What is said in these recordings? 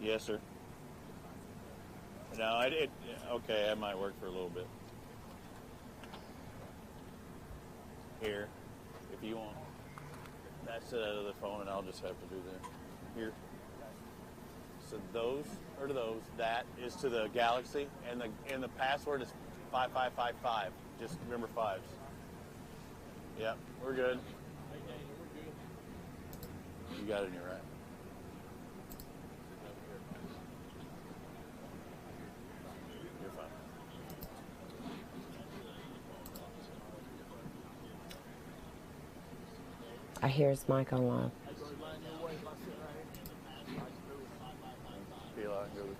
Yes, sir. No, okay, that might work for a little bit. Here, if you want. That's the other phone, and I'll just have to do that. Here. So those are to those. That is to the Galaxy, and the password is 5555. Just remember fives. Yep, we're good. You got it in your right. You're fine. I hear his mic on live. Feel I can go with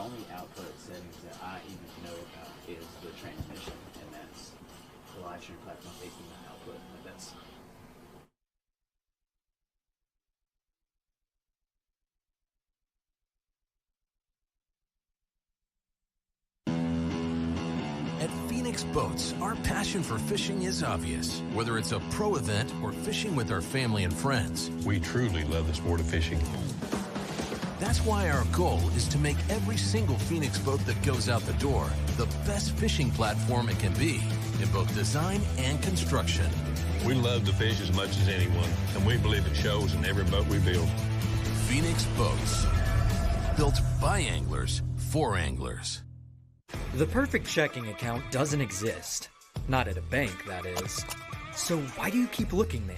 only output settings that I even know about is the transmission, and that's the live stream platform taking the output. But that's At Phoenix Boats, our passion for fishing is obvious. Whether it's a pro event or fishing with our family and friends, we truly love the sport of fishing. That's why our goal is to make every single Phoenix boat that goes out the door the best fishing platform it can be in both design and construction. We love to fish as much as anyone, and we believe it shows in every boat we build. Phoenix Boats, built by anglers for anglers. The perfect checking account doesn't exist. Not at a bank, that is. So why do you keep looking there?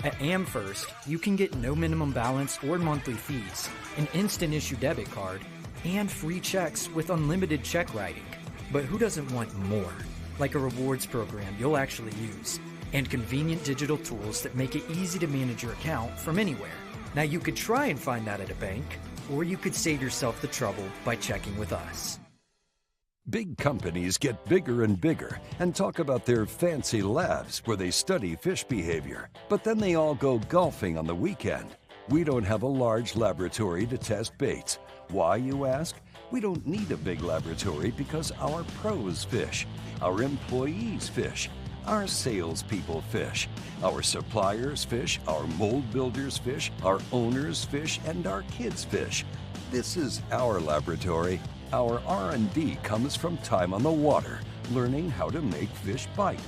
At AmFirst, you can get no minimum balance or monthly fees, an instant issue debit card, and free checks with unlimited check writing. But who doesn't want more? Like a rewards program you'll actually use, and convenient digital tools that make it easy to manage your account from anywhere. Now you could try and find that at a bank, or you could save yourself the trouble by checking with us. Big companies get bigger and bigger and talk about their fancy labs where they study fish behavior. But then they all go golfing on the weekend. We don't have a large laboratory to test baits. Why, you ask? We don't need a big laboratory because our pros fish, our employees fish, our salespeople fish, our suppliers fish, our mold builders fish, our owners fish, and our kids fish. This is our laboratory. Our R&D comes from time on the water, learning how to make fish bite.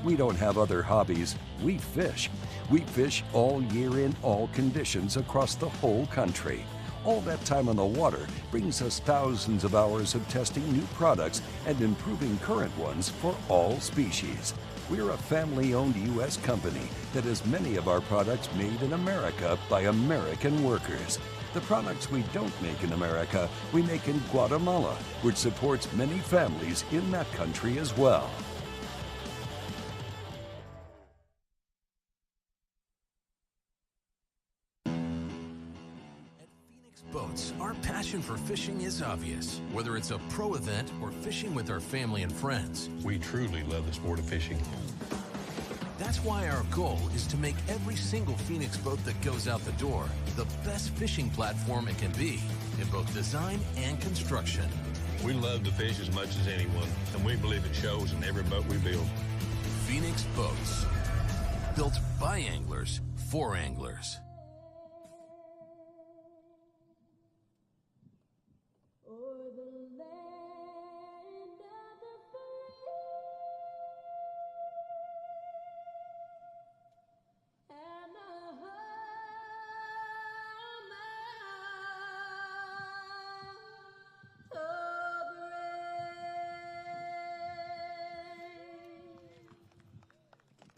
We don't have other hobbies, we fish. We fish all year in all conditions across the whole country. All that time on the water brings us thousands of hours of testing new products and improving current ones for all species. We're a family-owned U.S. company that has many of our products made in America by American workers. The products we don't make in America, we make in Guatemala, which supports many families in that country as well. At Phoenix Boats, our passion for fishing is obvious. Whether it's a pro event or fishing with our family and friends, we truly love the sport of fishing. That's why our goal is to make every single Phoenix boat that goes out the door the best fishing platform it can be in both design and construction. We love to fish as much as anyone, and we believe it shows in every boat we build. Phoenix Boats, built by anglers for anglers.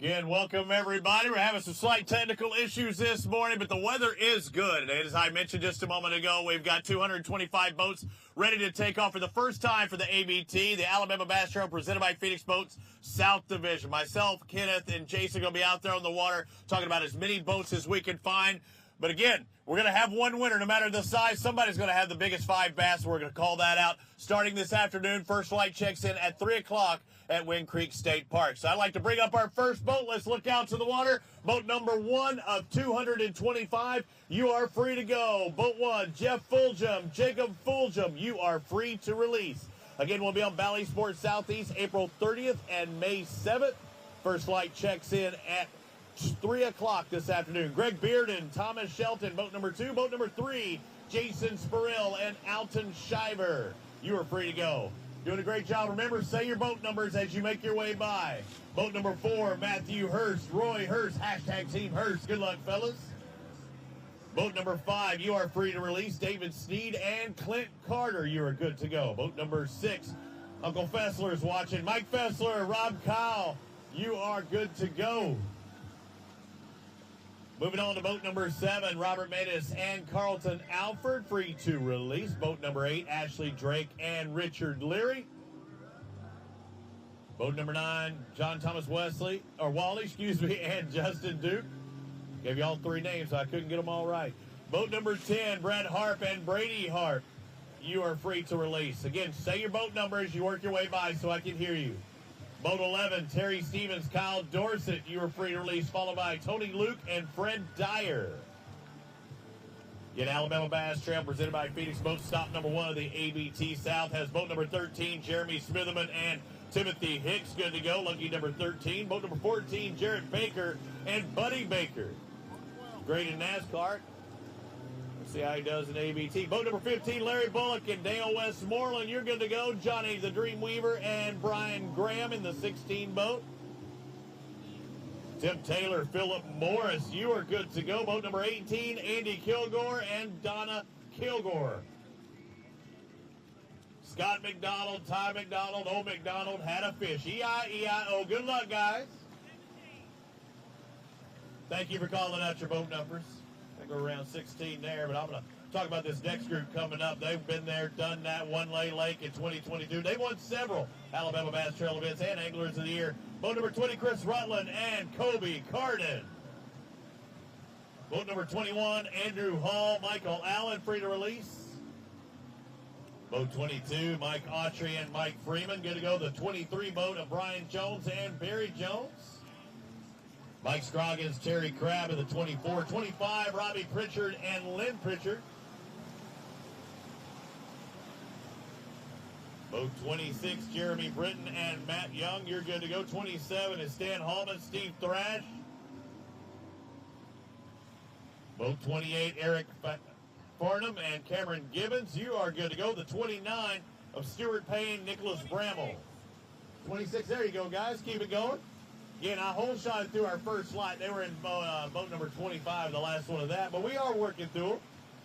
Again, welcome everybody. We're having some slight technical issues this morning, but the weather is good. And as I mentioned just a moment ago, we've got 225 boats ready to take off for the first time for the ABT, the Alabama Bass Trail, presented by Phoenix Boats South Division. Myself, Kenneth, and Jason are going to be out there on the water talking about as many boats as we can find. But again, we're going to have one winner no matter the size. Somebody's going to have the biggest 5 bass. We're going to call that out starting this afternoon. First flight checks in at 3 o'clock at Wind Creek State Park. So I'd like to bring up our first boat. Let's look out to the water. Boat number 1 of 225. You are free to go. Boat 1, Jeff Fulgham, Jacob Fulgham. You are free to release. Again, we'll be on Valley Sports Southeast April 30th and May 7th. First flight checks in at 3 o'clock this afternoon. Greg Bearden, Thomas Shelton, boat number 2. Boat number 3, Jason Spurrill and Alton Shiver. You are free to go. Doing a great job. Remember, say your boat numbers as you make your way by. Boat number 4, Matthew Hurst, Roy Hurst, hashtag Team Hurst. Good luck, fellas. Boat number 5, you are free to release. David Sneed and Clint Carter, you are good to go. Boat number 6, Uncle Fessler is watching. Mike Fessler, Rob Kyle, you are good to go. Moving on to boat number 7, Robert Matus and Carlton Alford, free to release. Boat number 8, Ashley Drake and Richard Leary. Boat number 9, John Thomas Wally, and Justin Duke. Gave you all 3 names, so I couldn't get them all right. Boat number 10, Brad Harp and Brady Harp. you are free to release. Again, say your boat number as you work your way by so I can hear you. Boat 11, Terry Stevens, Kyle Dorsett, you are free to release, followed by Tony Luke and Fred Dyer. Again, Alabama Bass Trail presented by Phoenix Boat Stop number 1 of the ABT South has boat number 13, Jeremy Smitherman and Timothy Hicks, good to go. Lucky number 13. Boat number 14, Jarrett Baker and Buddy Baker. Great in NASCAR. Let's see how he does in ABT. Boat number 15, Larry Bullock and Dale Westmoreland. You're good to go. Johnny the Dream Weaver and Brian Graham in the 16 boat. Tim Taylor, Philip Morris, you are good to go. Boat number 18, Andy Kilgore and Donna Kilgore. Scott McDonald, Ty McDonald, O McDonald had a fish. E-I-E-I-O. Good luck, guys. Thank you for calling out your boat numbers. I think we're around 16 there, but I'm going to talk about this next group coming up. They've been there, done that, One Lay Lake in 2022. They won several Alabama Bass Trail events and Anglers of the Year. Boat number 20, Chris Rutland and Kobe Carden. Boat number 21, Andrew Hall, Michael Allen, free to release. Boat 22, Mike Autry and Mike Freeman. Good to go. The 23 boat of Brian Jones and Barry Jones. Mike Scroggins, Terry Crabb in the 24. 25, Robbie Pritchard and Lynn Pritchard. Boat 26, Jeremy Britton and Matt Young. You're good to go. 27 is Stan Hallman, Steve Thrash. Boat 28, Eric Farnham and Cameron Gibbons. You are good to go. The 29 of Stuart Payne, Nicholas Bramall. 26, there you go, guys. Keep it going. Again, I whole shot through our first slide. They were in boat number 25, the last one of that, but we are working through them.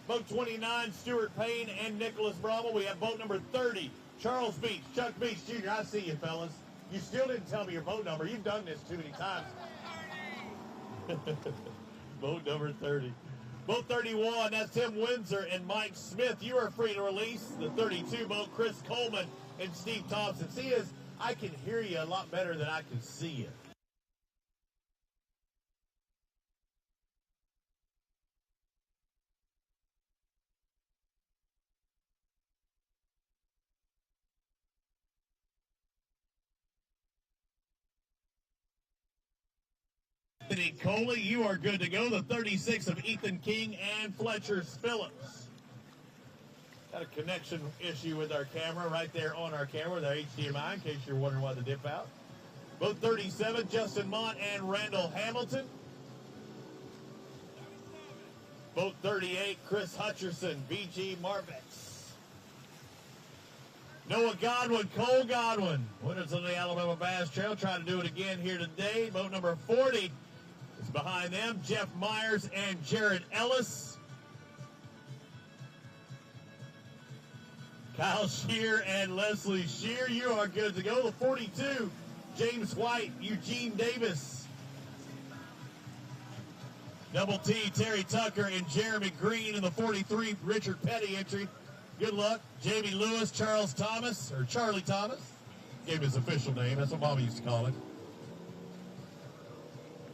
Boat 29, Stuart Payne and Nicholas Bramall. We have boat number 30, Charles Beach, Chuck Beach Jr. I see you, fellas. You still didn't tell me your boat number. You've done this too many times. Boat number 30. Boat 31, that's Tim Windsor and Mike Smith. You are free to release. The 32 boat, Chris Coleman and Steve Thompson. See, as I can hear you a lot better than I can see you. Anthony Coley, you are good to go. The 36 of Ethan King and Fletcher Phillips. Got a connection issue with our camera right there on our camera, with our HDMI, in case you're wondering why the dip out. Boat 37, Justin Mott and Randall Hamilton. Boat 38, Chris Hutcherson, BG Marvex. Noah Godwin, Cole Godwin, winners of the Alabama Bass Trail, trying to do it again here today. Boat number 40 is behind them, Jeff Myers and Jared Ellis. Kyle Shear and Leslie Shear, you are good to go. The 42, James White, Eugene Davis. Double T, Terry Tucker and Jeremy Green in the 43, Richard Petty entry. Good luck. Jamie Lewis, Charles Thomas, or Charlie Thomas. Gave his official name. That's what Bobby used to call him.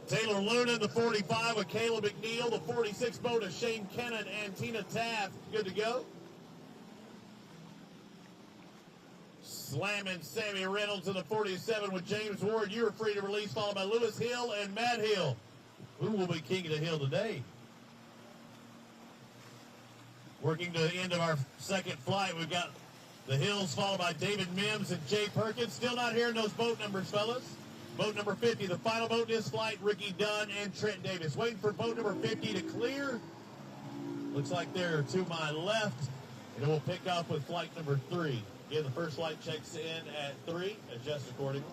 Taylor Luna, the 45 with Caleb McNeil. The 46 boat of Shane Kennan and Tina Taft. Good to go. Slamming Sammy Reynolds in the 47 with James Ward. You are free to release, followed by Lewis Hill and Matt Hill. Who will be king of the hill today? Working to the end of our second flight, we've got the Hills followed by David Mims and Jay Perkins. Still not hearing those boat numbers, fellas. Boat number 50, the final boat in this flight, Ricky Dunn and Trent Davis. Waiting for boat number 50 to clear. Looks like they're to my left, and it will pick up with flight number 3. Again, the first flight checks in at 3, adjust accordingly.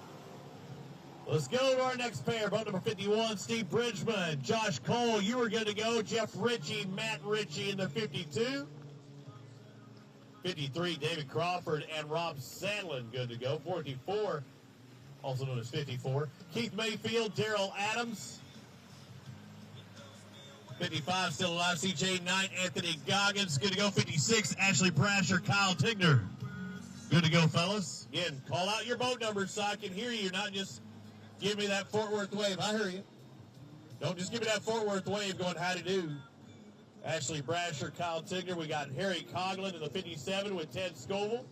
Let's go to our next pair. Boat number 51, Steve Bridgman, Josh Cole, you are good to go. Jeff Ritchie, Matt Ritchie in the 52. 53, David Crawford and Rob Sandlin, good to go. 44, also known as 54, Keith Mayfield, Daryl Adams. 55, still alive, CJ Knight, Anthony Goggins, good to go. 56, Ashley Brasher, Kyle Tigner. Good to go, fellas. Again, call out your boat numbers so I can hear you, not just give me that Fort Worth wave. I hear you. Don't just give me that Fort Worth wave going, how to do. Ashley Brasher, Kyle Tigner. We got Harry Coughlin in the 57 with Ted Scoville.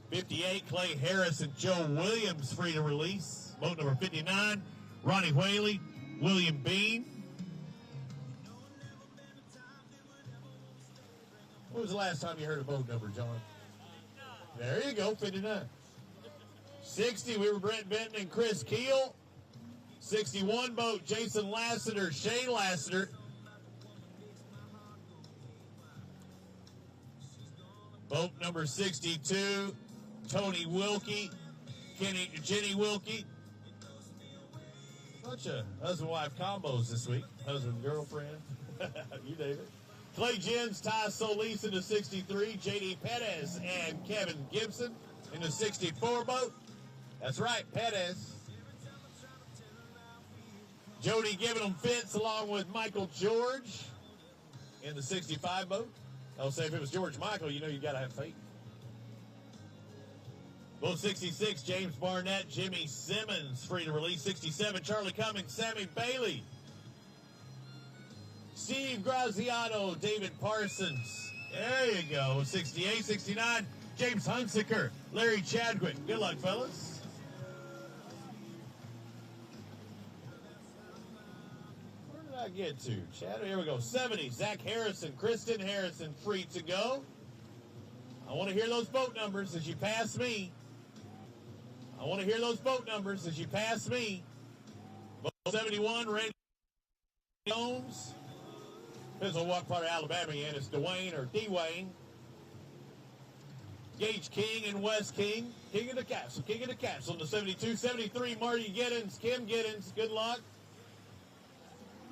58, Clay Harris and Joe Williams free to release. Boat number 59, Ronnie Whaley, William Bean. When was the last time you heard a boat number, John? There you go, 59. 60, we were Brent Benton and Chris Keel. 61 boat, Jason Lassiter, Shane Lassiter. Boat number 62, Tony Wilkie, Jenny Wilkie. Bunch of husband-wife combos this week. Husband-girlfriend. You, David. Clay Jens, Ty Solis in the 63, J.D. Pettis and Kevin Gibson in the 64 boat. That's right, Pettis. Jody giving them fits along with Michael George in the 65 boat. I'll say if it was George Michael, you know you got to have faith. Boat 66, James Barnett, Jimmy Simmons, free to release. 67, Charlie Cummings, Sammy Bailey. Steve Graziano, David Parsons. There you go. 68, 69, James Hunsaker, Larry Chadwick. Good luck, fellas. Where did I get to? Chad, here we go. 70, Zach Harrison, Kristen Harrison, free to go. I want to hear those boat numbers as you pass me. I want to hear those boat numbers as you pass me. Boat 71, Randy Jones. Depends on what part of Alabama you're in. It's Dwayne or Dwayne. Gage King and Wes King. King of the Capsule. King of the Capsule. The 72, 73, Marty Giddens, Kim Giddens. Good luck.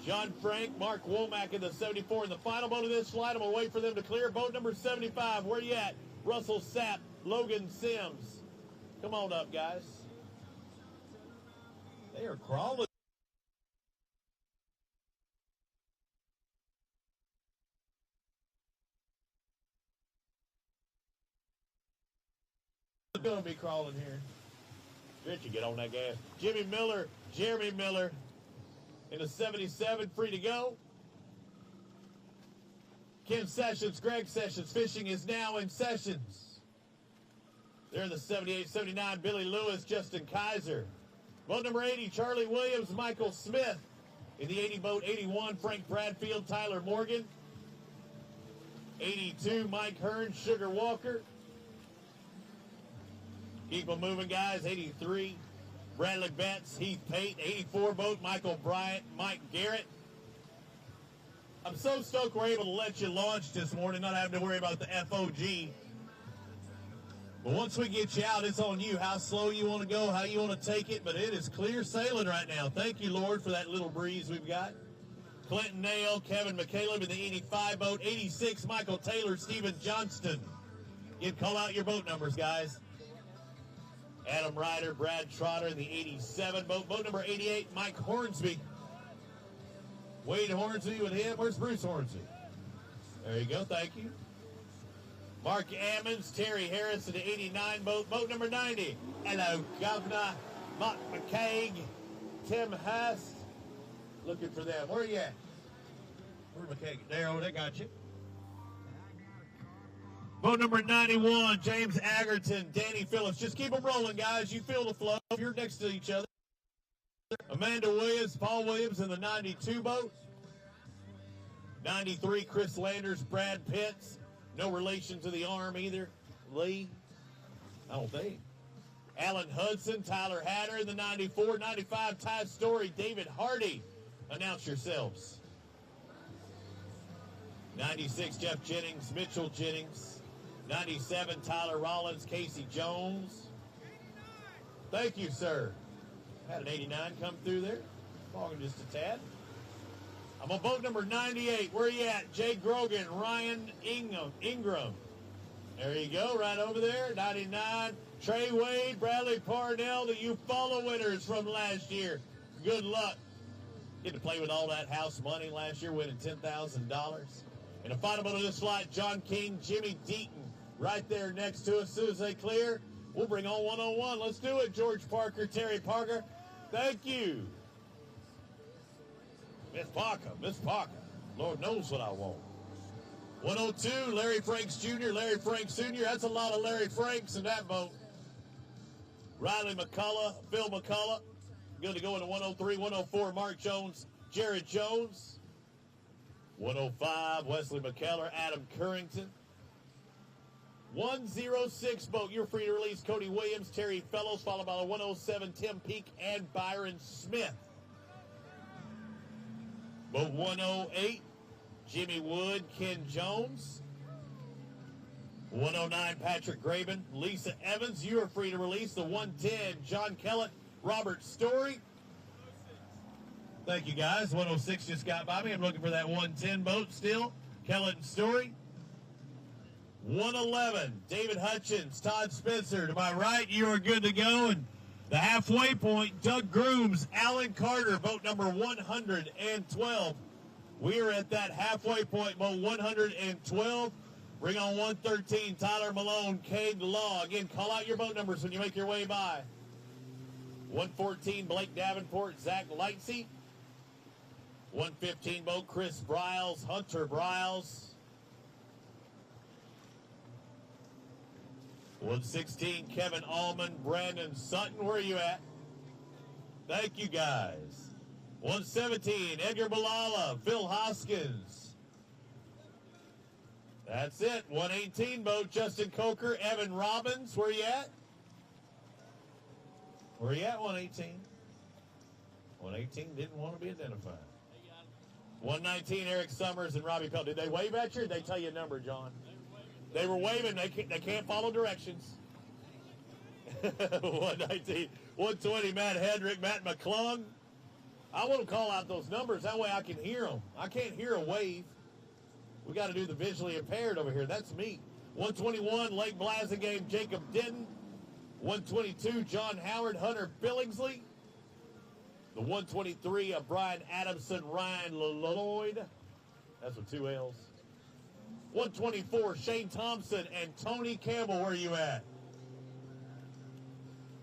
John Frank, Mark Womack in the 74. In the final boat of this flight, I'm going to wait for them to clear. Boat number 75. Where you at? Russell Sapp, Logan Sims. Come on up, guys. They are crawling. Going to be crawling here. Richard, get on that gas. Jimmy Miller, Jeremy Miller in the 77, free to go. Ken Sessions, Greg Sessions, fishing is now in Sessions. They're in the 78, 79, Billy Lewis, Justin Kaiser. Boat number 80, Charlie Williams, Michael Smith. In the 80 boat, 81, Frank Bradfield, Tyler Morgan. 82, Mike Hearn, Sugar Walker. Keep them moving, guys. 83, Bradley Betts, Heath Pate. 84 boat, Michael Bryant, Mike Garrett. I'm so stoked we're able to let you launch this morning, not having to worry about the FOG. But once we get you out, it's on you how slow you want to go, how you want to take it. But it is clear sailing right now. Thank you, Lord, for that little breeze we've got. Clinton Nail, Kevin McCaleb in the 85 boat. 86, Michael Taylor, Stephen Johnston. You can call out your boat numbers, guys. Adam Ryder, Brad Trotter in the 87 boat. Boat number 88, Mike Hornsby. Wade Hornsby with him. Where's Bruce Hornsby? There you go. Thank you. Mark Ammons, Terry Harris in the 89 boat. Boat number 90. Hello, Governor. Mark McCaig, Tim Hust. Looking for them. Where are you at? Where's McCaig? There, oh, they got you. Boat number 91, James Agerton, Danny Phillips. Just keep them rolling, guys. You feel the flow. You're next to each other. Amanda Williams, Paul Williams in the 92 boat. 93, Chris Landers, Brad Pitts. No relation to the arm either. Lee, I don't think. Alan Hudson, Tyler Hatter in the 94. 95, Ty Story, David Hardy. Announce yourselves. 96, Jeff Jennings, Mitchell Jennings. 97, Tyler Rollins, Casey Jones. Thank you, sir. Had an 89 come through there. Fogging just a tad. I'm on boat number 98. Where are you at? Jay Grogan, Ryan Ingram. There you go, right over there. 99, Trey Wade, Bradley Parnell, the Eufaula winners from last year. Good luck. Get to play with all that house money last year, winning $10,000. And the final boat of this flight, John King, Jimmy Deaton, right there next to us. As soon as they clear, we'll bring on 101. Let's do it, George Parker, Terry Parker. Thank you. Miss Parker, Miss Parker. Lord knows what I want. 102, Larry Franks Jr., Larry Franks Sr. That's a lot of Larry Franks in that boat. Riley McCullough, Phil McCullough. Good to go into 103, 104, Mark Jones, Jared Jones. 105, Wesley McKellar, Adam Currington. 106 boat, you're free to release Cody Williams, Terry Fellows, followed by the 107, Tim Peake, and Byron Smith. Boat 108, Jimmy Wood, Ken Jones. 109, Patrick Graben, Lisa Evans, you are free to release. The 110, John Kellett, Robert Story. Thank you, guys. 106 just got by me. I'm looking for that 110 boat still. Kellett and Story. 111, David Hutchins, Todd Spencer. To my right, you are good to go. And the halfway point, Doug Grooms, Alan Carter, boat number 112. We are at that halfway point, boat 112. Bring on 113, Tyler Malone, Cade Law. Again, call out your boat numbers when you make your way by. 114, Blake Davenport, Zach Lightsey. 115 boat, Chris Briles, Hunter Briles. 116, Kevin Allman, Brandon Sutton. Where are you at? Thank you, guys. 117, Edgar Balala, Phil Hoskins. That's it. 118 boat, Justin Coker, Evan Robbins. Where you at? Where you at, 118? 118 didn't want to be identified. 119, Eric Summers and Robbie Pell. Did they wave at you or did they tell you a number, John? They were waving. They can't follow directions. 119. 120, Matt Hedrick, Matt McClung. I want to call out those numbers. That way I can hear them. I can't hear a wave. We got to do the visually impaired over here. That's me. 121, Lake Blasingame, Jacob Denton. 122, John Howard, Hunter Billingsley. The 123 of Brian Adamson, Ryan Lloyd. That's with two L's. 124, Shane Thompson and Tony Campbell. Where are you at?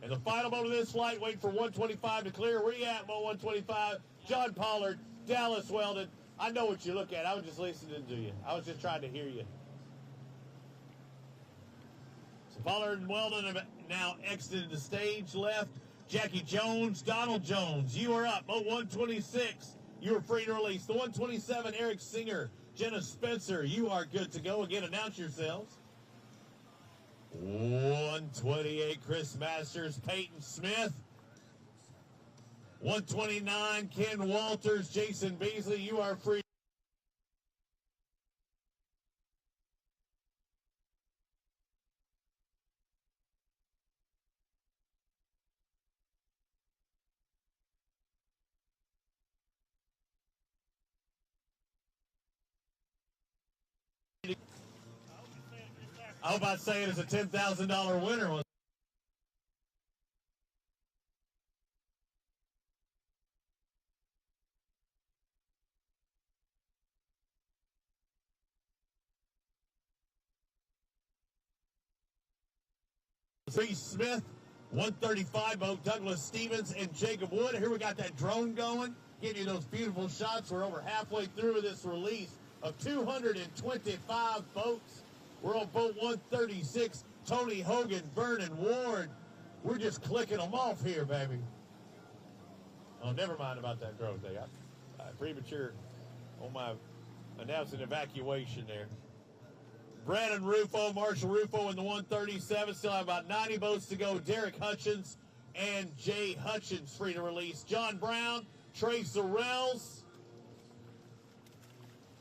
And the final boat of this flight, wait for 125 to clear. Where you at, boat 125? John Pollard, Dallas Weldon. I know what you look at. I was just listening to you. I was just trying to hear you. So Pollard and Weldon have now exited the stage left. Jackie Jones, Donald Jones, you are up. Boat 126, you are free to release. The 127, Eric Singer, Jenna Spencer, you are good to go. Again, announce yourselves. 128, Chris Masters, Peyton Smith. 129, Ken Walters, Jason Beasley, you are free. I hope I say it as a $10,000 winner. C. Smith, 135 boat, Douglas Stevens and Jacob Wood. Here we got that drone going, getting you those beautiful shots. We're over halfway through this release of 225 boats. We're on boat 136, Tony Hogan, Vernon Ward. We're just clicking them off here, baby. Oh, never mind about that drone thing. I premature on my announcing evacuation there. Brandon Rufo, Marshall Rufo in the 137. Still have about 90 boats to go. Derek Hutchins and Jay Hutchins free to release. John Brown, Trey Sorrells.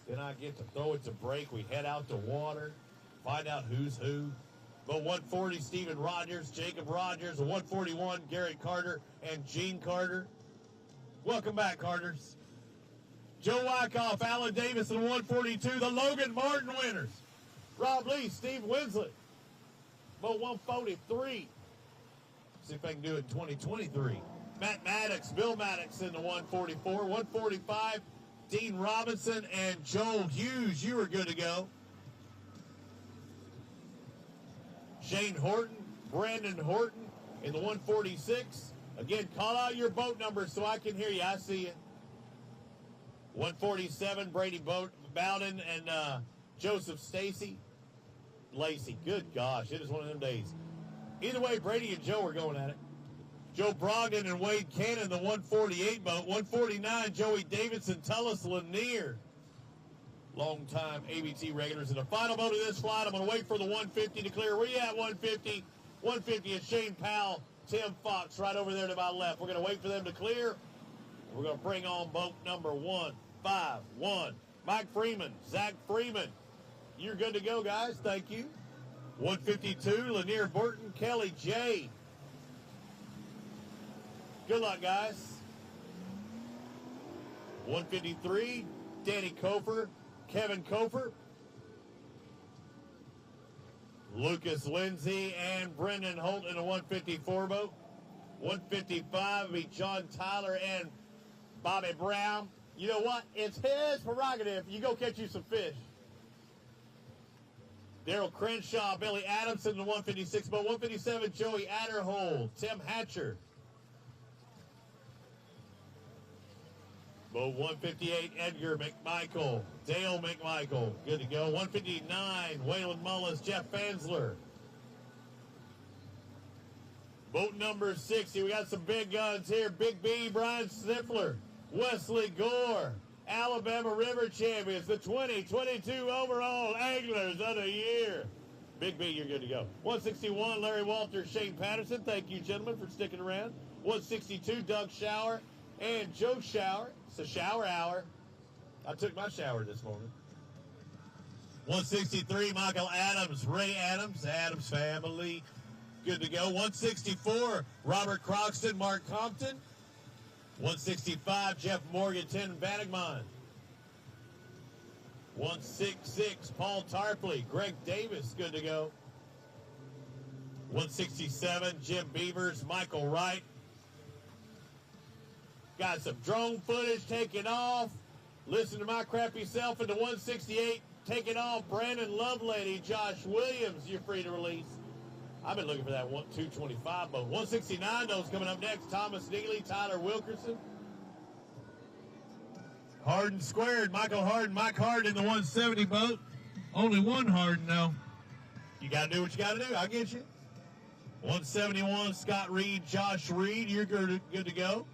Then I get to throw it to break. We head out to water. Find out who's who. But 140, Stephen Rogers, Jacob Rogers. 141, Gary Carter and Gene Carter. Welcome back, Carters. Joe Wyckoff, Alan Davis, and 142, the Logan Martin winners. Rob Lee, Steve Winslet. Boat 143. See if I can do it in 2023. Matt Maddox, Bill Maddox in the 144. 145, Dean Robinson and Joel Hughes. You are good to go. Shane Horton, Brandon Horton in the 146. Again, call out your boat number so I can hear you. I see it. 147, Brady Bowden and Joseph Lacey. Good gosh, it is one of them days. Either way, Brady and Joe are going at it. Joe Brogdon and Wade Cannon, the 148 boat. 149, Joey Davidson, Tullis Lanier. Long-time ABT regulars. And the final boat of this flight, I'm going to wait for the 150 to clear. Where you at, 150? 150 is Shane Powell, Tim Fox, right over there to my left. We're going to wait for them to clear. We're going to bring on boat number 151. Mike Freeman, Zach Freeman. You're good to go, guys. Thank you. 152, Lanier Burton, Kelly J. Good luck, guys. 153, Danny Kofer, Kevin Kofer, Lucas Lindsay, and Brendan Holt in a 154 boat. 155 will be John Tyler and Bobby Brown. You know what? It's his prerogative. You go catch you some fish. Daryl Crenshaw, Billy Adamson in the 156 boat. 157, Joey Adderhold, Tim Hatcher. Boat 158, Edgar McMichael, Dale McMichael, good to go. 159, Waylon Mullis, Jeff Fansler. Boat number 60, we got some big guns here. Big B, Brian Sniffler, Wesley Gore, Alabama River champions, the 2022 overall Anglers of the Year. Big B, you're good to go. 161, Larry Walter, Shane Patterson. Thank you, gentlemen, for sticking around. 162, Doug Shower and Joe Shower. It's a shower hour. I took my shower this morning. 163, Michael Adams, Ray Adams, Adams family. Good to go. 164, Robert Croxton, Mark Compton. 165, Jeff Morgan, Tim Banigman. 166, Paul Tarpley, Greg Davis, good to go. 167, Jim Beavers, Michael Wright. Got some drone footage taking off. Listen to my crappy self in the 168, taking off. Brandon Lovelady, Josh Williams, you're free to release. I've been looking for that 225 boat. 169, those coming up next. Thomas Neely, Tyler Wilkerson. Harden squared, Michael Harden, Mike Harden in the 170 boat. Only one Harden, though. You got to do what you got to do. I'll get you. 171, Scott Reed, Josh Reed, you're good to go.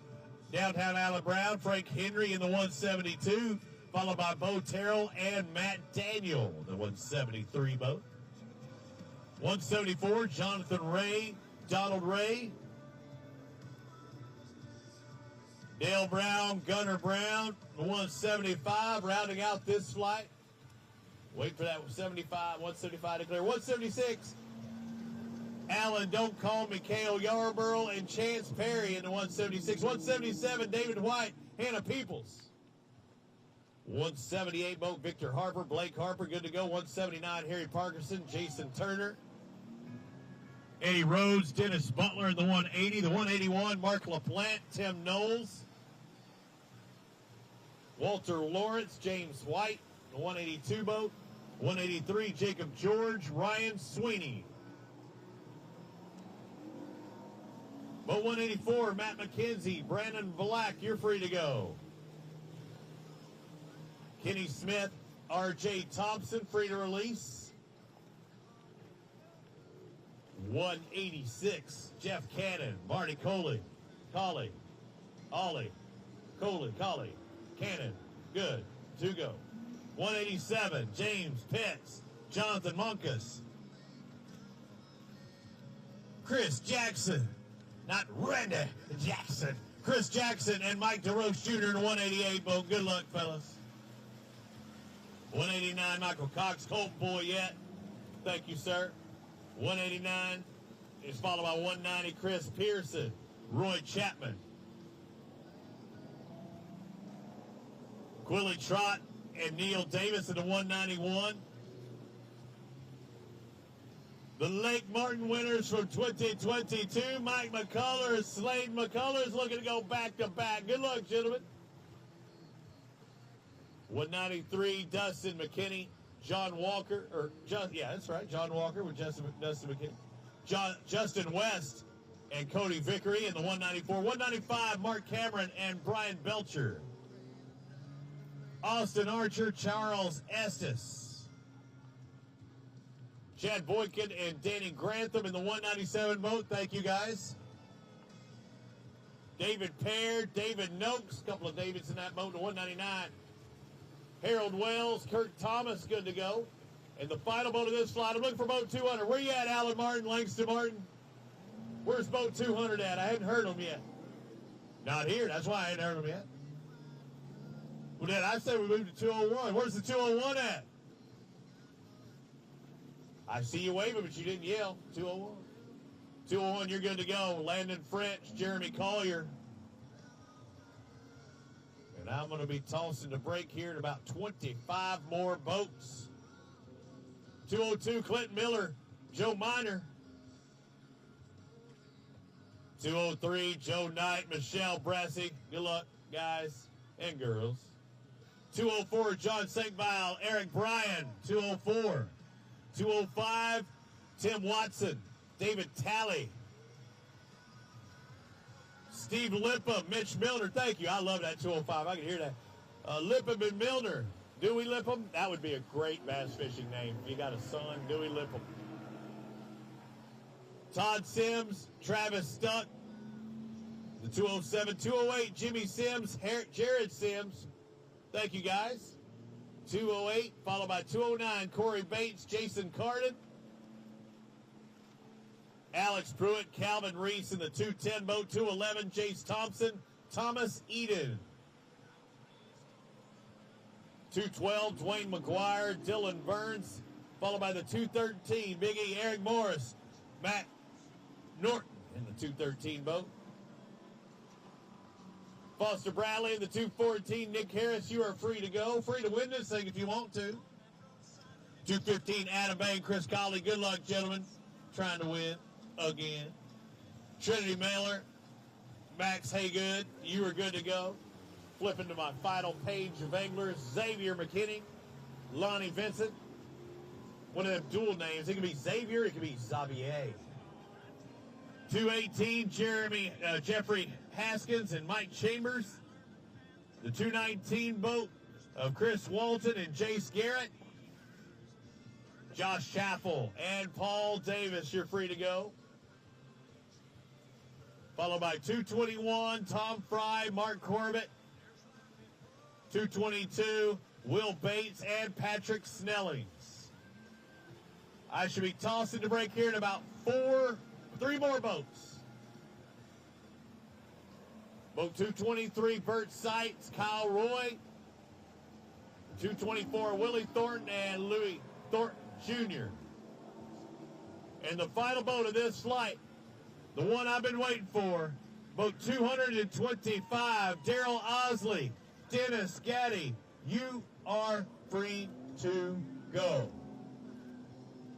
Downtown Allen Brown, Frank Henry in the 172, followed by Bo Terrell and Matt Daniel, the 173 boat. 174, Jonathan Ray, Donald Ray, Dale Brown, Gunnar Brown, the 175, rounding out this flight. Wait for that 175 to clear. 176, Alan, Don't Call Me, Cale Yarborough, and Chance Perry in the 176. 177, David White, Hannah Peoples. 178, boat Victor Harper, Blake Harper, good to go. 179, Harry Parkinson, Jason Turner. Eddie Rhodes, Dennis Butler in the 180. The 181, Mark LaPlante, Tim Knowles. Walter Lawrence, James White, the 182 boat. 183, Jacob George, Ryan Sweeney. Boat 184, Matt McKenzie, Brandon Black, you're free to go. Kenny Smith, R.J. Thompson, free to release. 186, Jeff Cannon, Marty Coley, Cannon, good, to go. 187, James Pitts, Jonathan Munkus. Chris Jackson, not Randy Jackson. Chris Jackson and Mike DeRoche Jr. in 188 boat. Good luck, fellas. 189, Michael Cox, Colt Boyette. Thank you, sir. 189 is followed by 190, Chris Pearson, Roy Chapman. Quilly Trott and Neil Davis in the 191. The Lake Martin winners from 2022, Mike McCullers, Slade McCullers, looking to go back-to-back. Good luck, gentlemen. 193, Dustin McKinney, John Walker, John Walker with Dustin McKinney. Justin West and Cody Vickery in the 194. 195, Mark Cameron and Brian Belcher. Austin Archer, Charles Estes. Chad Boykin and Danny Grantham in the 197 boat. Thank you, guys. David Pear, David Noakes, a couple of Davids in that boat in the 199. Harold Wells, Kirk Thomas, good to go. And the final boat of this flight, I'm looking for boat 200. Where you at, Alan Martin, Langston Martin? Where's boat 200 at? I hadn't heard them yet. Not here, that's why I hadn't heard them yet. Well, Dad, I said we moved to 201. Where's the 201 at? I see you waving, but you didn't yell. 201. 201, you're good to go. Landon French, Jeremy Collier. And I'm going to be tossing the break here in about 25 more boats. 202, Clinton Miller, Joe Miner. 203, Joe Knight, Michelle Brassey. Good luck, guys and girls. 204, John Sankvile, Eric Bryan. 204. 205, Tim Watson, David Talley. Steve Lippum, Mitch Milner. Thank you. I love that 205. I can hear that. Lippum and Milner. Dewey Lippum. That would be a great bass fishing name. If you got a son, Dewey Lippum. Todd Sims, Travis Stuck. The 207, 208, Jimmy Sims, Jared Sims. Thank you, guys. 208, followed by 209, Corey Bates, Jason Carden. Alex Pruitt, Calvin Reese in the 210 boat. 211, Jace Thompson, Thomas Eden. 212, Dwayne McGuire, Dylan Burns, followed by the 213, Big E, Eric Morris, Matt Norton in the 213 boat. Foster Bradley in the 214, Nick Harris, you are free to go. Free to win this thing if you want to. 215, Adam Bay and Chris Colley. Good luck, gentlemen. Trying to win again. Trinity Mailer, Max Haygood, you are good to go. Flipping to my final page of anglers. Xavier McKinney, Lonnie Vincent. One of them dual names. It can be Xavier, it can be Xavier. 218, Jeffrey Haskins and Mike Chambers. The 219 boat of Chris Walton and Jace Garrett. Josh Chaffel and Paul Davis, you're free to go. Followed by 221, Tom Fry, Mark Corbett. 222, Will Bates and Patrick Snellings. I should be tossing the break here in about 3 more boats. Boat 223, Bert Seitz, Kyle Roy. 224, Willie Thornton and Louis Thornton Jr. And the final boat of this flight, the one I've been waiting for, boat 225, Daryl Osley, Dennis Gaddy. You are free to go.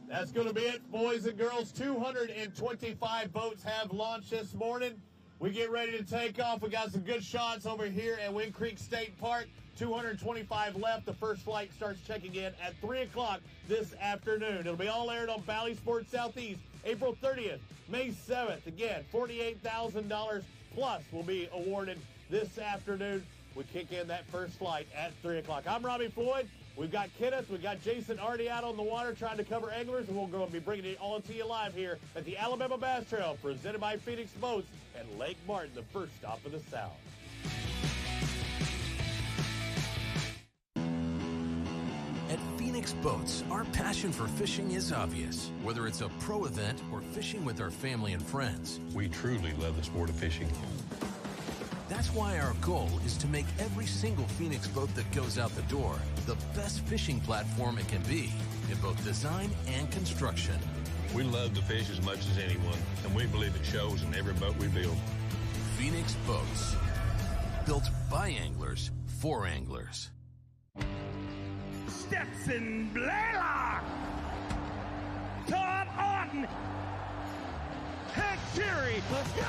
That's going to be it, boys and girls. 225 boats have launched this morning. We get ready to take off. We got some good shots over here at Wind Creek State Park. 225 left. The first flight starts checking in at 3 o'clock this afternoon. It'll be all aired on Valley Sports Southeast, April 30th, May 7th. Again, $48,000 plus will be awarded this afternoon. We kick in that first flight at 3 o'clock. I'm Robbie Floyd. We've got Kenneth. We've got Jason already out on the water trying to cover anglers, and we're going to be bringing it all to you live here at the Alabama Bass Trail, presented by Phoenix Boats at Lake Martin, the first stop of the South. At Phoenix Boats, our passion for fishing is obvious. Whether it's a pro event or fishing with our family and friends, We truly love the sport of fishing. that's why our goal is to make every single Phoenix boat that goes out the door the best fishing platform it can be in both design and construction. We love to fish as much as anyone, and we believe it shows in every boat we build. Phoenix Boats, built by anglers for anglers. Stetson Blaylock, Todd Auten, Hank Cherry, let's go!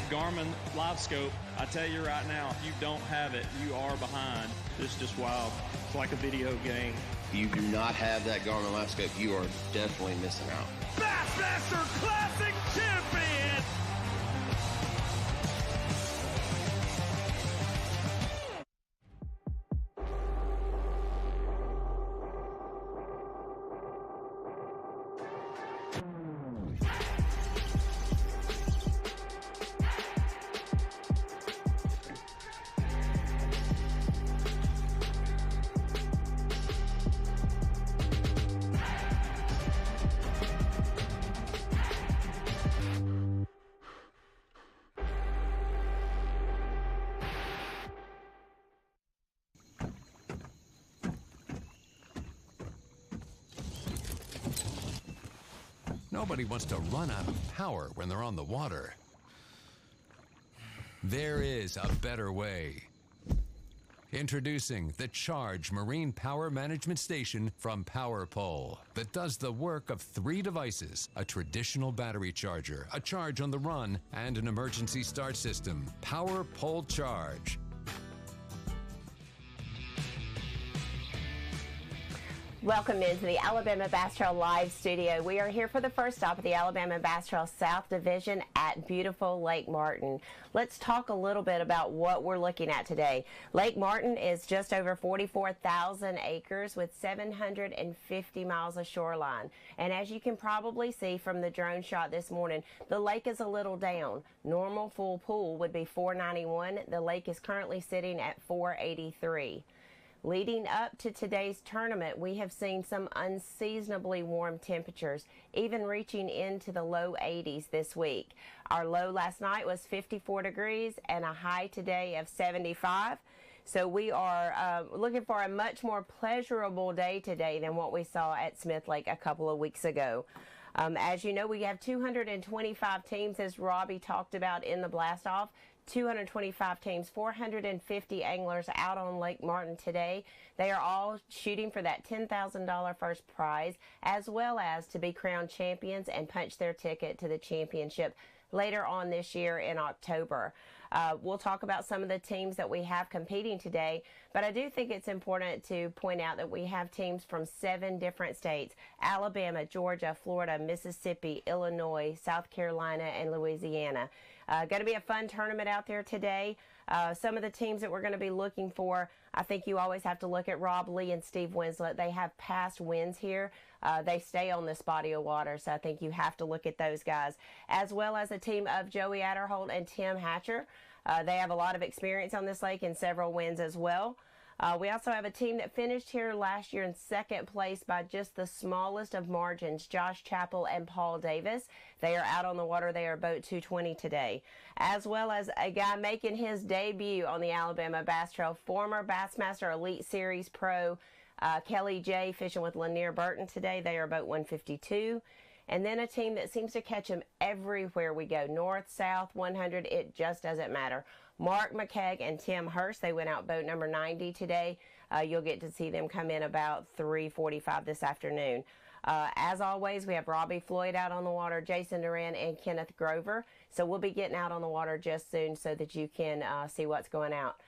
Garmin Live Scope, I tell you right now, if you don't have it, you are behind. It's just wild. It's like a video game. If you do not have that Garmin Live Scope, you are definitely missing out. Bassmaster Classic Champion! Nobody wants to run out of power when they're on the water. There is a better way. Introducing the Charge Marine Power Management Station from PowerPole that does the work of 3 devices: a traditional battery charger, a charge on the run, and an emergency start system. PowerPole Charge. Welcome into the Alabama Bass Trail Live Studio. We are here for the first stop of the Alabama Bass Trail South Division at beautiful Lake Martin. Let's talk a little bit about what we're looking at today. Lake Martin is just over 44,000 acres with 750 miles of shoreline. And as you can probably see from the drone shot this morning, the lake is a little down. Normal full pool would be 491. The lake is currently sitting at 483. Leading up to today's tournament, we have seen some unseasonably warm temperatures, even reaching into the low 80s this week. Our low last night was 54 degrees and a high today of 75. So we are looking for a much more pleasurable day today than what we saw at Smith Lake a couple of weeks ago. As you know, we have 225 teams, as Robbie talked about in the blast-off. 225 teams, 450 anglers out on Lake Martin today. They are all shooting for that $10,000 first prize, as well as to be crowned champions and punch their ticket to the championship later on this year in October. We'll talk about some of the teams that we have competing today, but I do think it's important to point out that we have teams from 7 different states: Alabama, Georgia, Florida, Mississippi, Illinois, South Carolina, and Louisiana. Going to be a fun tournament out there today. Some of the teams that we're going to be looking for, I think you always have to look at Rob Lee and Steve Winslet. They have past wins here. They stay on this body of water, so I think you have to look at those guys, as well as a team of Joey Adderholt and Tim Hatcher. They have a lot of experience on this lake and several wins as well. We also have a team that finished here last year in second place by just the smallest of margins, Josh Chappell and Paul Davis. They are out on the water. They are boat 220 today, as well as a guy making his debut on the Alabama Bass Trail, former Bassmaster Elite Series pro Kelly J, fishing with Lanier Burton today. They are boat 152. And then a team that seems to catch them everywhere we go, north, south, 100, it just doesn't matter. Mark McKegg and Tim Hurst, they went out boat number 90 today. You'll get to see them come in about 3:45 this afternoon. As always, we have Robbie Floyd out on the water, Jason Duran, and Kenneth Grover. So we'll be getting out on the water just soon so that you can see what's going out.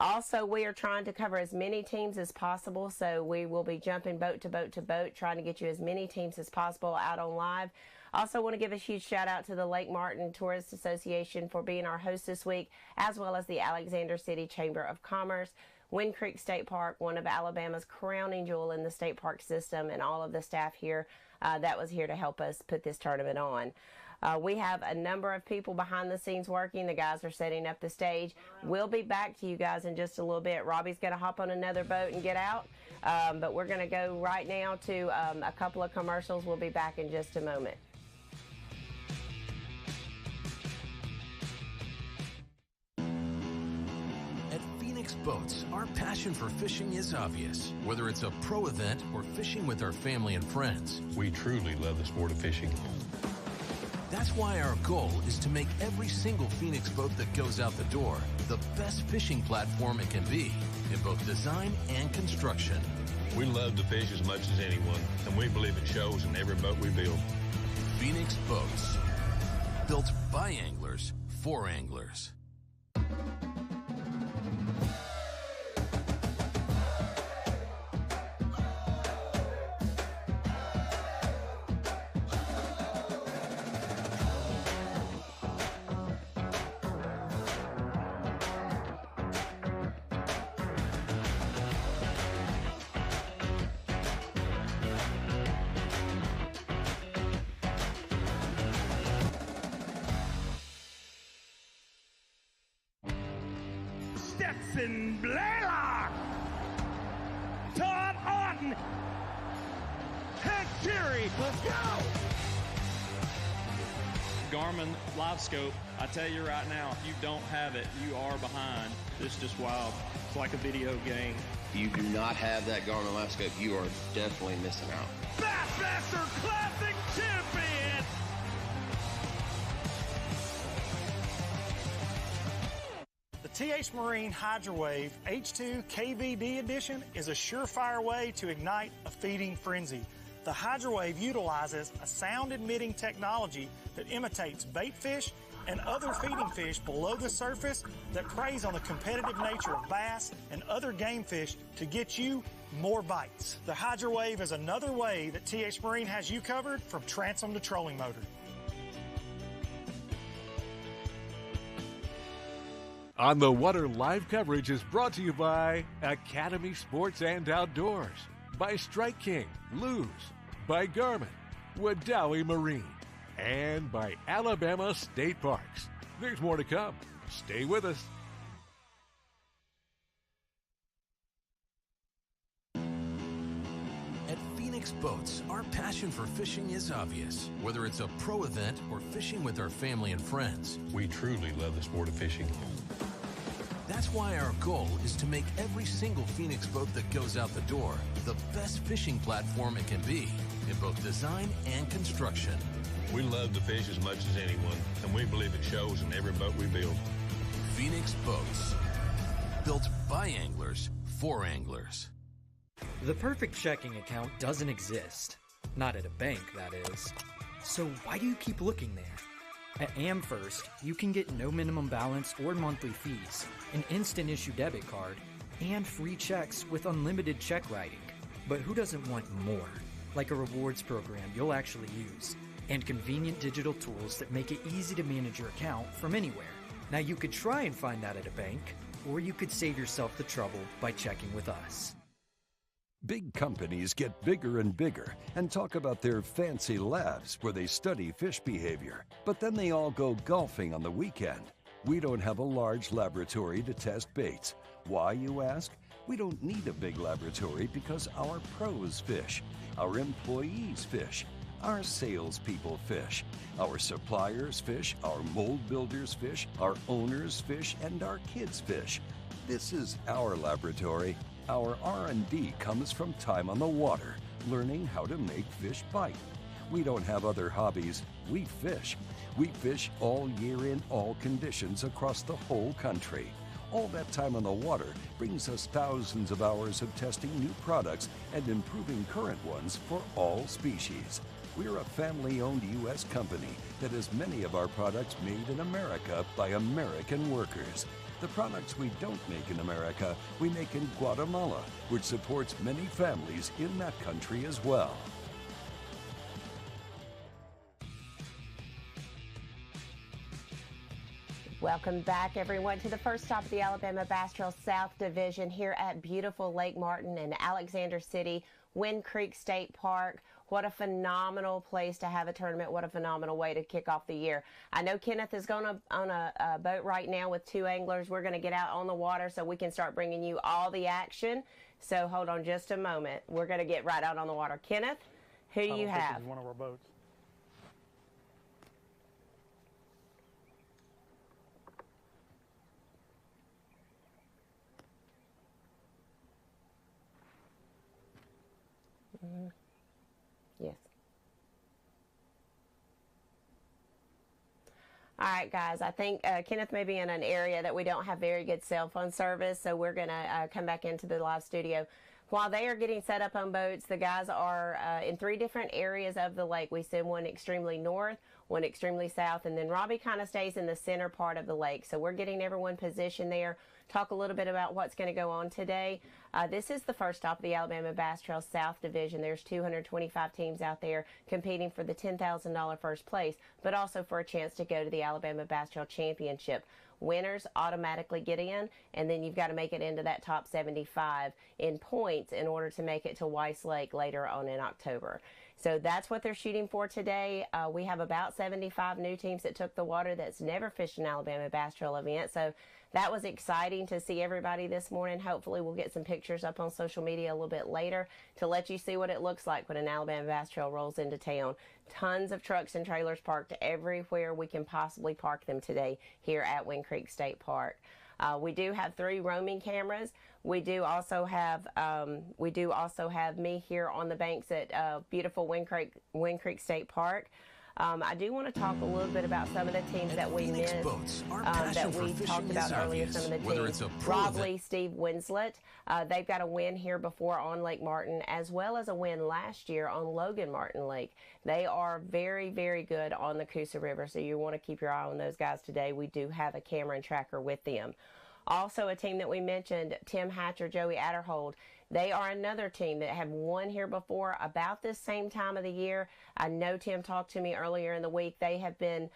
Also, we are trying to cover as many teams as possible, so we will be jumping boat to boat to boat, trying to get you as many teams as possible out on live. Also want to give a huge shout out to the Lake Martin Tourist Association for being our host this week, as well as the Alexander City Chamber of Commerce, Wind Creek State Park, one of Alabama's crowning jewel in the state park system, and all of the staff here that was here to help us put this tournament on. We have a number of people behind the scenes working. The guys are setting up the stage. We'll be back to you guys in just a little bit. Robbie's going to hop on another boat and get out, but we're going to go right now to a couple of commercials. We'll be back in just a moment. At Phoenix Boats, our passion for fishing is obvious. Whether it's a pro event or fishing with our family and friends, We truly love the sport of fishing. that's why our goal is to make every single Phoenix boat that goes out the door the best fishing platform it can be in both design and construction. We love to fish as much as anyone, and we believe it shows in every boat we build. Phoenix Boats, built by anglers for anglers. Stetson Blaylock, Todd Auten, Hank Terry, let's go! Garmin Live Scope, I tell you right now, if you don't have it, you are behind. It's just wild. It's like a video game. If you do not have that Garmin Live Scope, you are definitely missing out. Bassmaster Classic Champion! The TH Marine HydroWave H2 KVD Edition is a surefire way to ignite a feeding frenzy. The HydroWave utilizes a sound-emitting technology that imitates bait fish and other feeding fish below the surface that preys on the competitive nature of bass and other game fish to get you more bites. The HydroWave is another way that TH Marine has you covered from transom to trolling motor. On the Water live coverage is brought to you by Academy Sports and Outdoors, by Strike King, Luz, by Garmin, Wadawi Marine, and by Alabama State Parks. There's more to come. Stay with us. At Phoenix Boats, our passion for fishing is obvious. Whether it's a pro event or fishing with our family and friends, We truly love the sport of fishing. that's why our goal is to make every single Phoenix boat that goes out the door the best fishing platform it can be in both design and construction. We love to fish as much as anyone, and we believe it shows in every boat we build. Phoenix Boats, built by anglers for anglers. The perfect checking account doesn't exist. Not at a bank, that is. So why do you keep looking there? At AmFirst, you can get no minimum balance or monthly fees, an instant issue debit card, and free checks with unlimited check writing. But who doesn't want more? Like a rewards program you'll actually use, and convenient digital tools that make it easy to manage your account from anywhere. Now you could try and find that at a bank, or you could save yourself the trouble by checking with us. Big companies get bigger and bigger and talk about their fancy labs where they study fish behavior. But then they all go golfing on the weekend. We don't have a large laboratory to test baits. Why, you ask? We don't need a big laboratory because our pros fish, our employees fish, our salespeople fish, our suppliers fish, our mold builders fish, our owners fish, and our kids fish. This is our laboratory. Our R&D comes from time on the water, learning how to make fish bite. We don't have other hobbies. We fish. We fish all year in all conditions across the whole country. All that time on the water brings us thousands of hours of testing new products and improving current ones for all species. We're a family-owned U.S. company that has many of our products made in America by American workers. The products we don't make in America, we make in Guatemala, which supports many families in that country as well. Welcome back, everyone, to the first stop of the Alabama Bass Trail South Division here at beautiful Lake Martin in Alexander City, Wind Creek State Park. What a phenomenal place to have a tournament. What a phenomenal way to kick off the year. I know Kenneth is going on a boat right now with two anglers. We're going to get out on the water so we can start bringing you all the action. So hold on just a moment. We're going to get right out on the water. Kenneth, who do you have? This is one of our boats. Yes. All right, guys, I think Kenneth may be in an area that we don't have very good cell phone service, so we're going to come back into the live studio. While they are getting set up on boats, the guys are in 3 different areas of the lake. We send one extremely north, one extremely south, and then Robbie kind of stays in the center part of the lake. So we're getting everyone positioned there. Talk a little bit about what's going to go on today. This is the first stop of the Alabama Bass Trail South Division. There's 225 teams out there competing for the $10,000 first place, but also for a chance to go to the Alabama Bass Trail Championship. Winners automatically get in, and then you've got to make it into that top 75 in points in order to make it to Weiss Lake later on in October. So that's what they're shooting for today. We have about 75 new teams that took the water that's never fished an Alabama Bass Trail event. So that was exciting to see everybody this morning. Hopefully we'll get some pictures up on social media a little bit later to let you see what it looks like when an Alabama Bass Trail rolls into town. Tons of trucks and trailers parked everywhere we can possibly park them today here at Wind Creek State Park. We do have 3 roaming cameras. We do also have me here on the banks at beautiful Wind Creek State Park. I do want to talk a little bit about some of the teams that we missed, that we talked about earlier. Some of the teams, Rob Lee, Steve Winslet, they've got a win here before on Lake Martin, as well as a win last year on Logan Martin Lake. They are very, very good on the Coosa River, so you want to keep your eye on those guys today. We do have a camera and tracker with them. Also, a team that we mentioned, Tim Hatcher, Joey Adderhold, they are another team that have won here before about this same time of the year. I know Tim talked to me earlier in the week. They have been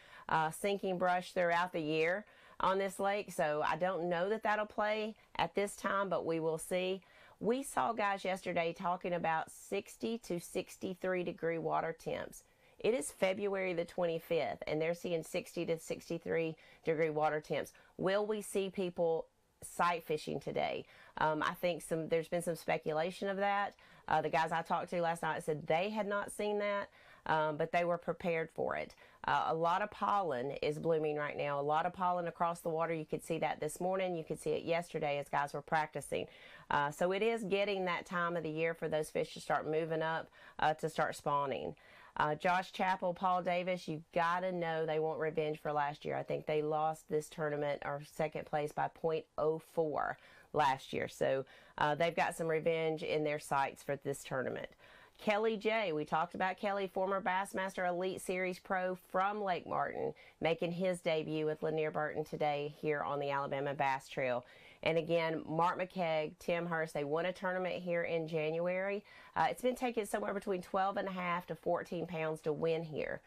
sinking brush throughout the year on this lake, so I don't know that that'll play at this time, but we will see. We saw guys yesterday talking about 60 to 63 degree water temps. It is February the 25th, and they're seeing 60 to 63 degree water temps. Will we see people sight fishing today? I think there's been some speculation of that. The guys I talked to last night said they had not seen that, but they were prepared for it. A lot of pollen is blooming right now. A lot of pollen across the water. You could see that this morning. You could see it yesterday as guys were practicing. So it is getting that time of the year for those fish to start moving up, to start spawning. Josh Chappell, Paul Davis, you've got to know they want revenge for last year. I think they lost this tournament, or second place, by .04 last year. So they've got some revenge in their sights for this tournament. Kelly J, we talked about Kelly, former Bassmaster Elite Series Pro from Lake Martin, making his debut with Lanier Burton today here on the Alabama Bass Trail. And again, Mark McKeag, Tim Hurst, they won a tournament here in January. It's been taking somewhere between 12.5 to 14 pounds to win here.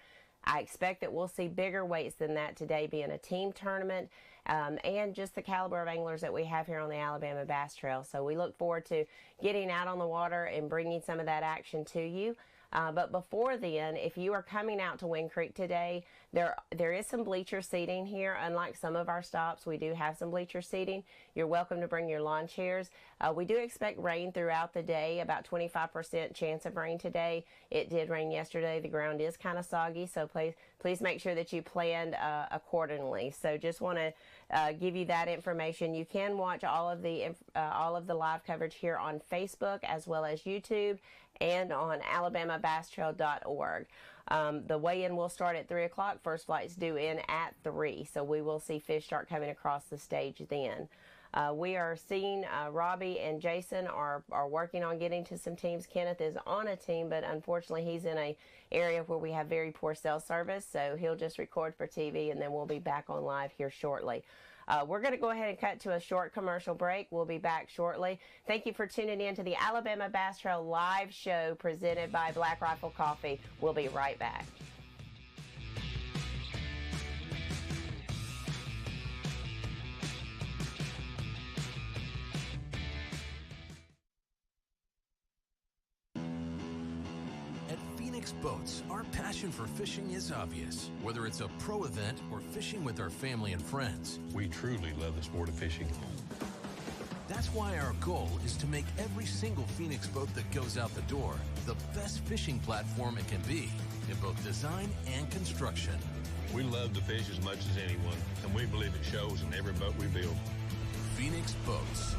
I expect that we'll see bigger weights than that today, being a team tournament, and just the caliber of anglers that we have here on the Alabama Bass Trail. So we look forward to getting out on the water and bringing some of that action to you. But before then, if you are coming out to Wind Creek today, there is some bleacher seating here. Unlike some of our stops, we do have some bleacher seating. You're welcome to bring your lawn chairs. We do expect rain throughout the day, about 25% chance of rain today. It did rain yesterday. The ground is kind of soggy, so please make sure that you planned accordingly. So just want to give you that information. You can watch all of the live coverage here on Facebook as well as YouTube and on alabamabasstrail.org. The weigh-in will start at 3 o'clock. First flight's due in at 3, so we will see fish start coming across the stage then. We are seeing Robbie and Jason are working on getting to some teams. Kenneth is on a team, but unfortunately he's in an area where we have very poor cell service, so he'll just record for TV, and then we'll be back on live here shortly. We're going to go ahead and cut to a short commercial break. We'll be back shortly. Thank you for tuning in to the Alabama Bass Trail live show presented by Black Rifle Coffee. We'll be right back. Boats, our passion for fishing is obvious. Whether it's a pro event or fishing with our family and friends, we truly love the sport of fishing. That's why our goal is to make every single Phoenix boat that goes out the door the best fishing platform it can be in both design and construction. We love to fish as much as anyone, and we believe it shows in every boat we build. Phoenix Boats,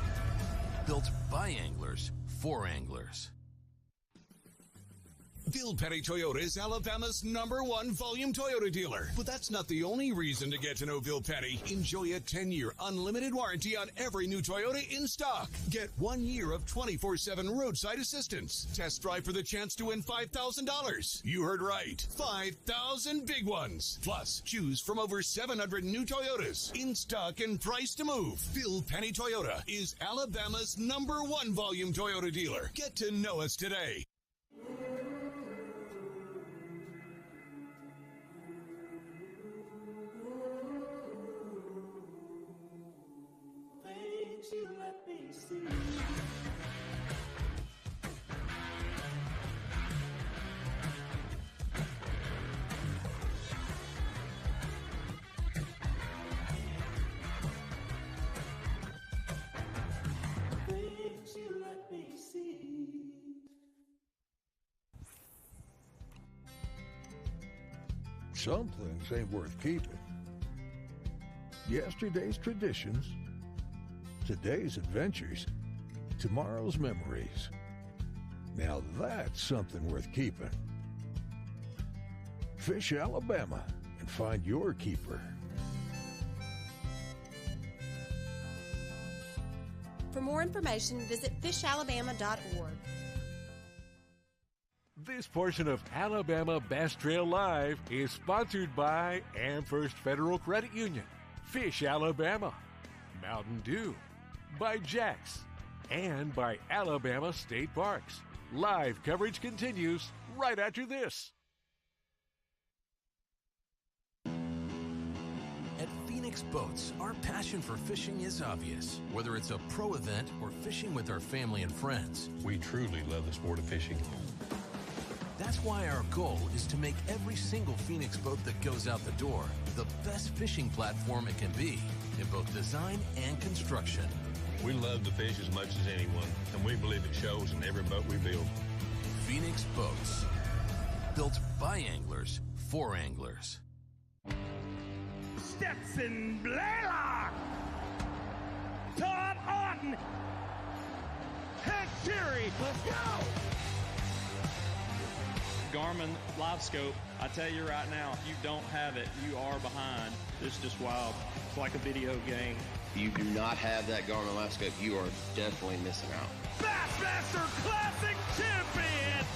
built by anglers for anglers. Bill Petty Toyota is Alabama's #1 volume Toyota dealer. But that's not the only reason to get to know Bill Petty. Enjoy a 10-year unlimited warranty on every new Toyota in stock. Get 1 year of 24/7 roadside assistance. Test drive for the chance to win $5,000. You heard right. 5,000 big ones. Plus, choose from over 700 new Toyotas in stock and price to move. Bill Petty Toyota is Alabama's #1 volume Toyota dealer. Get to know us today. You let me see. Some things ain't worth keeping. Yesterday's traditions, today's adventures, tomorrow's memories. Now that's something worth keeping. Fish Alabama and find your keeper. For more information, visit fishalabama.org. This portion of Alabama Bass Trail Live is sponsored by AmFirst Federal Credit Union, Fish Alabama, Mountain Dew, by Jax, and by Alabama State Parks. Live coverage continues right after this. At Phoenix Boats, our passion for fishing is obvious. Whether it's a pro event or fishing with our family and friends, We truly love the sport of fishing. that's why our goal is to make every single Phoenix boat that goes out the door the best fishing platform it can be in both design and construction. We love to fish as much as anyone, and we believe it shows in every boat we build. Phoenix Boats, built by anglers for anglers. Stetson Blaylock, Todd Orton, Hank Fury, let's go! Garmin Live Scope, I tell you right now, if you don't have it, you are behind. It's just wild. It's like a video game. If you do not have that Garmin Live Scope, you are definitely missing out. Bassmaster Classic Champion!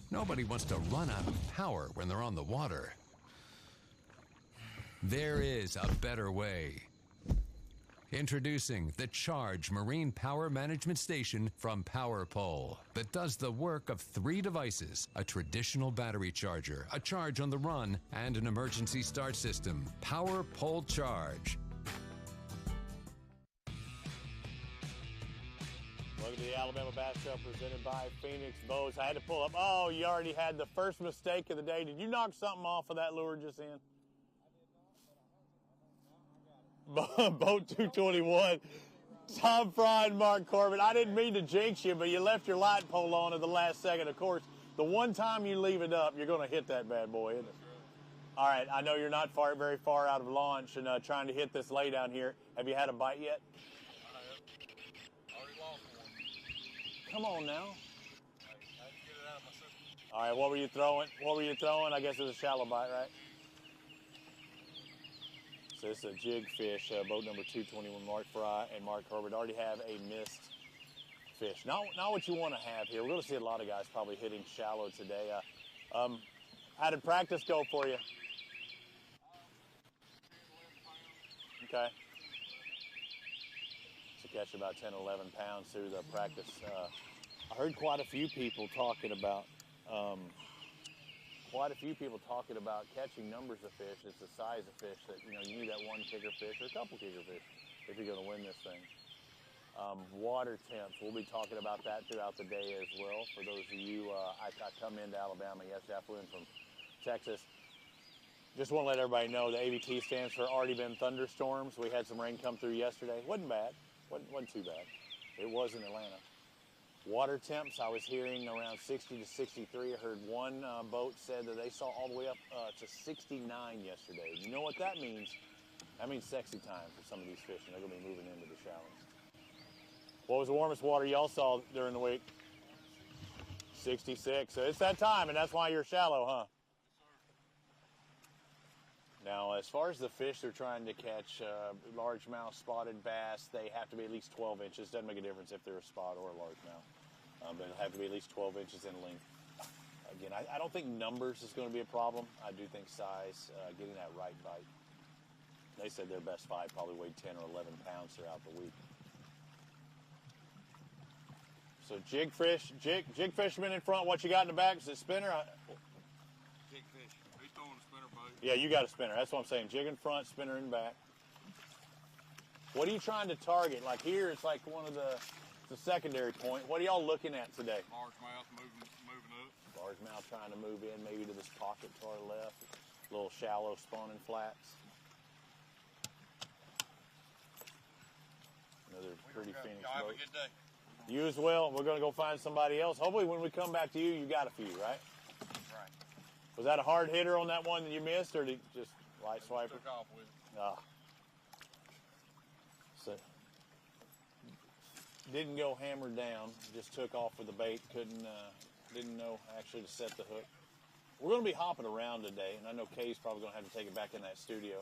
Nobody wants to run out of power when they're on the water. There is a better way. Introducing the Charge Marine Power Management Station from PowerPole that does the work of 3 devices: a traditional battery charger, a charge on the run, and an emergency start system. PowerPole Charge. Welcome to the Alabama Bass Trail presented by Phoenix Boats. I had to pull up. Oh, you already had the first mistake of the day. Did you knock something off of that lure just in? Boat 221. Tom Fry and Mark Corbin. I didn't mean to jinx you, but you left your light pole on at the last second. Of course, the one time you leave it up, you're going to hit that bad boy, isn't it? All right, I know you're not very far out of launch and trying to hit this lay down here. Have you had a bite yet? Come on now. All right, what were you throwing? I guess it was a shallow bite, right? So this is a jig fish, boat number 221, Mark Fry and Mark Herbert. Already have a missed fish. Not what you want to have here. We're going to see a lot of guys probably hitting shallow today. How did practice go for you? Okay. So catch about 10, 11 pounds through the practice. I heard quite a few people talking about catching numbers of fish. It's the size of fish that, you need that one kicker fish or a couple kicker fish if you're going to win this thing. Water temps, we'll be talking about that throughout the day as well. For those of you, I come into Alabama yesterday. I flew in from Texas. Just want to let everybody know the ABT stands for already been thunderstorms. We had some rain come through yesterday. Wasn't bad. Wasn't too bad. It was in Atlanta. Water temps, I was hearing around 60 to 63. I heard one boat said that they saw all the way up to 69 yesterday. You know what that means? That means sexy time for some of these fish, and they're going to be moving into the shallows. What was the warmest water y'all saw during the week? 66. So it's that time, and that's why you're shallow, huh? Now, as far as the fish they're trying to catch, largemouth spotted bass, they have to be at least 12 inches. Doesn't make a difference if they're a spot or a largemouth. But it'll have to be at least 12 inches in length. Again, I don't think numbers is going to be a problem. I do think size, getting that right bite. They said their best 5 probably weighed 10 or 11 pounds throughout the week. So jig fisherman in front. What you got in the back? Is it spinner? Jig fish. He's throwing a spinner boat. Yeah, you got a spinner. That's what I'm saying. Jig in front, spinner in back. What are you trying to target? Like here, it's like one of the secondary point. What are y'all looking at today? Largemouth moving up. Largemouth trying to move in, maybe to this pocket to our left. Little shallow spawning flats. Another pretty Phoenix Y'all have boat. a good day. You as well. We're going to go find somebody else. Hopefully when we come back to you, you got a few, right? Right. Was that a hard hitter on that one that you missed, or did you just light swiper? Took off with it. Ah. So, didn't go hammer down. Just took off with the bait. Didn't know actually to set the hook. We're going to be hopping around today, and I know Kay's probably going to have to take it back in that studio.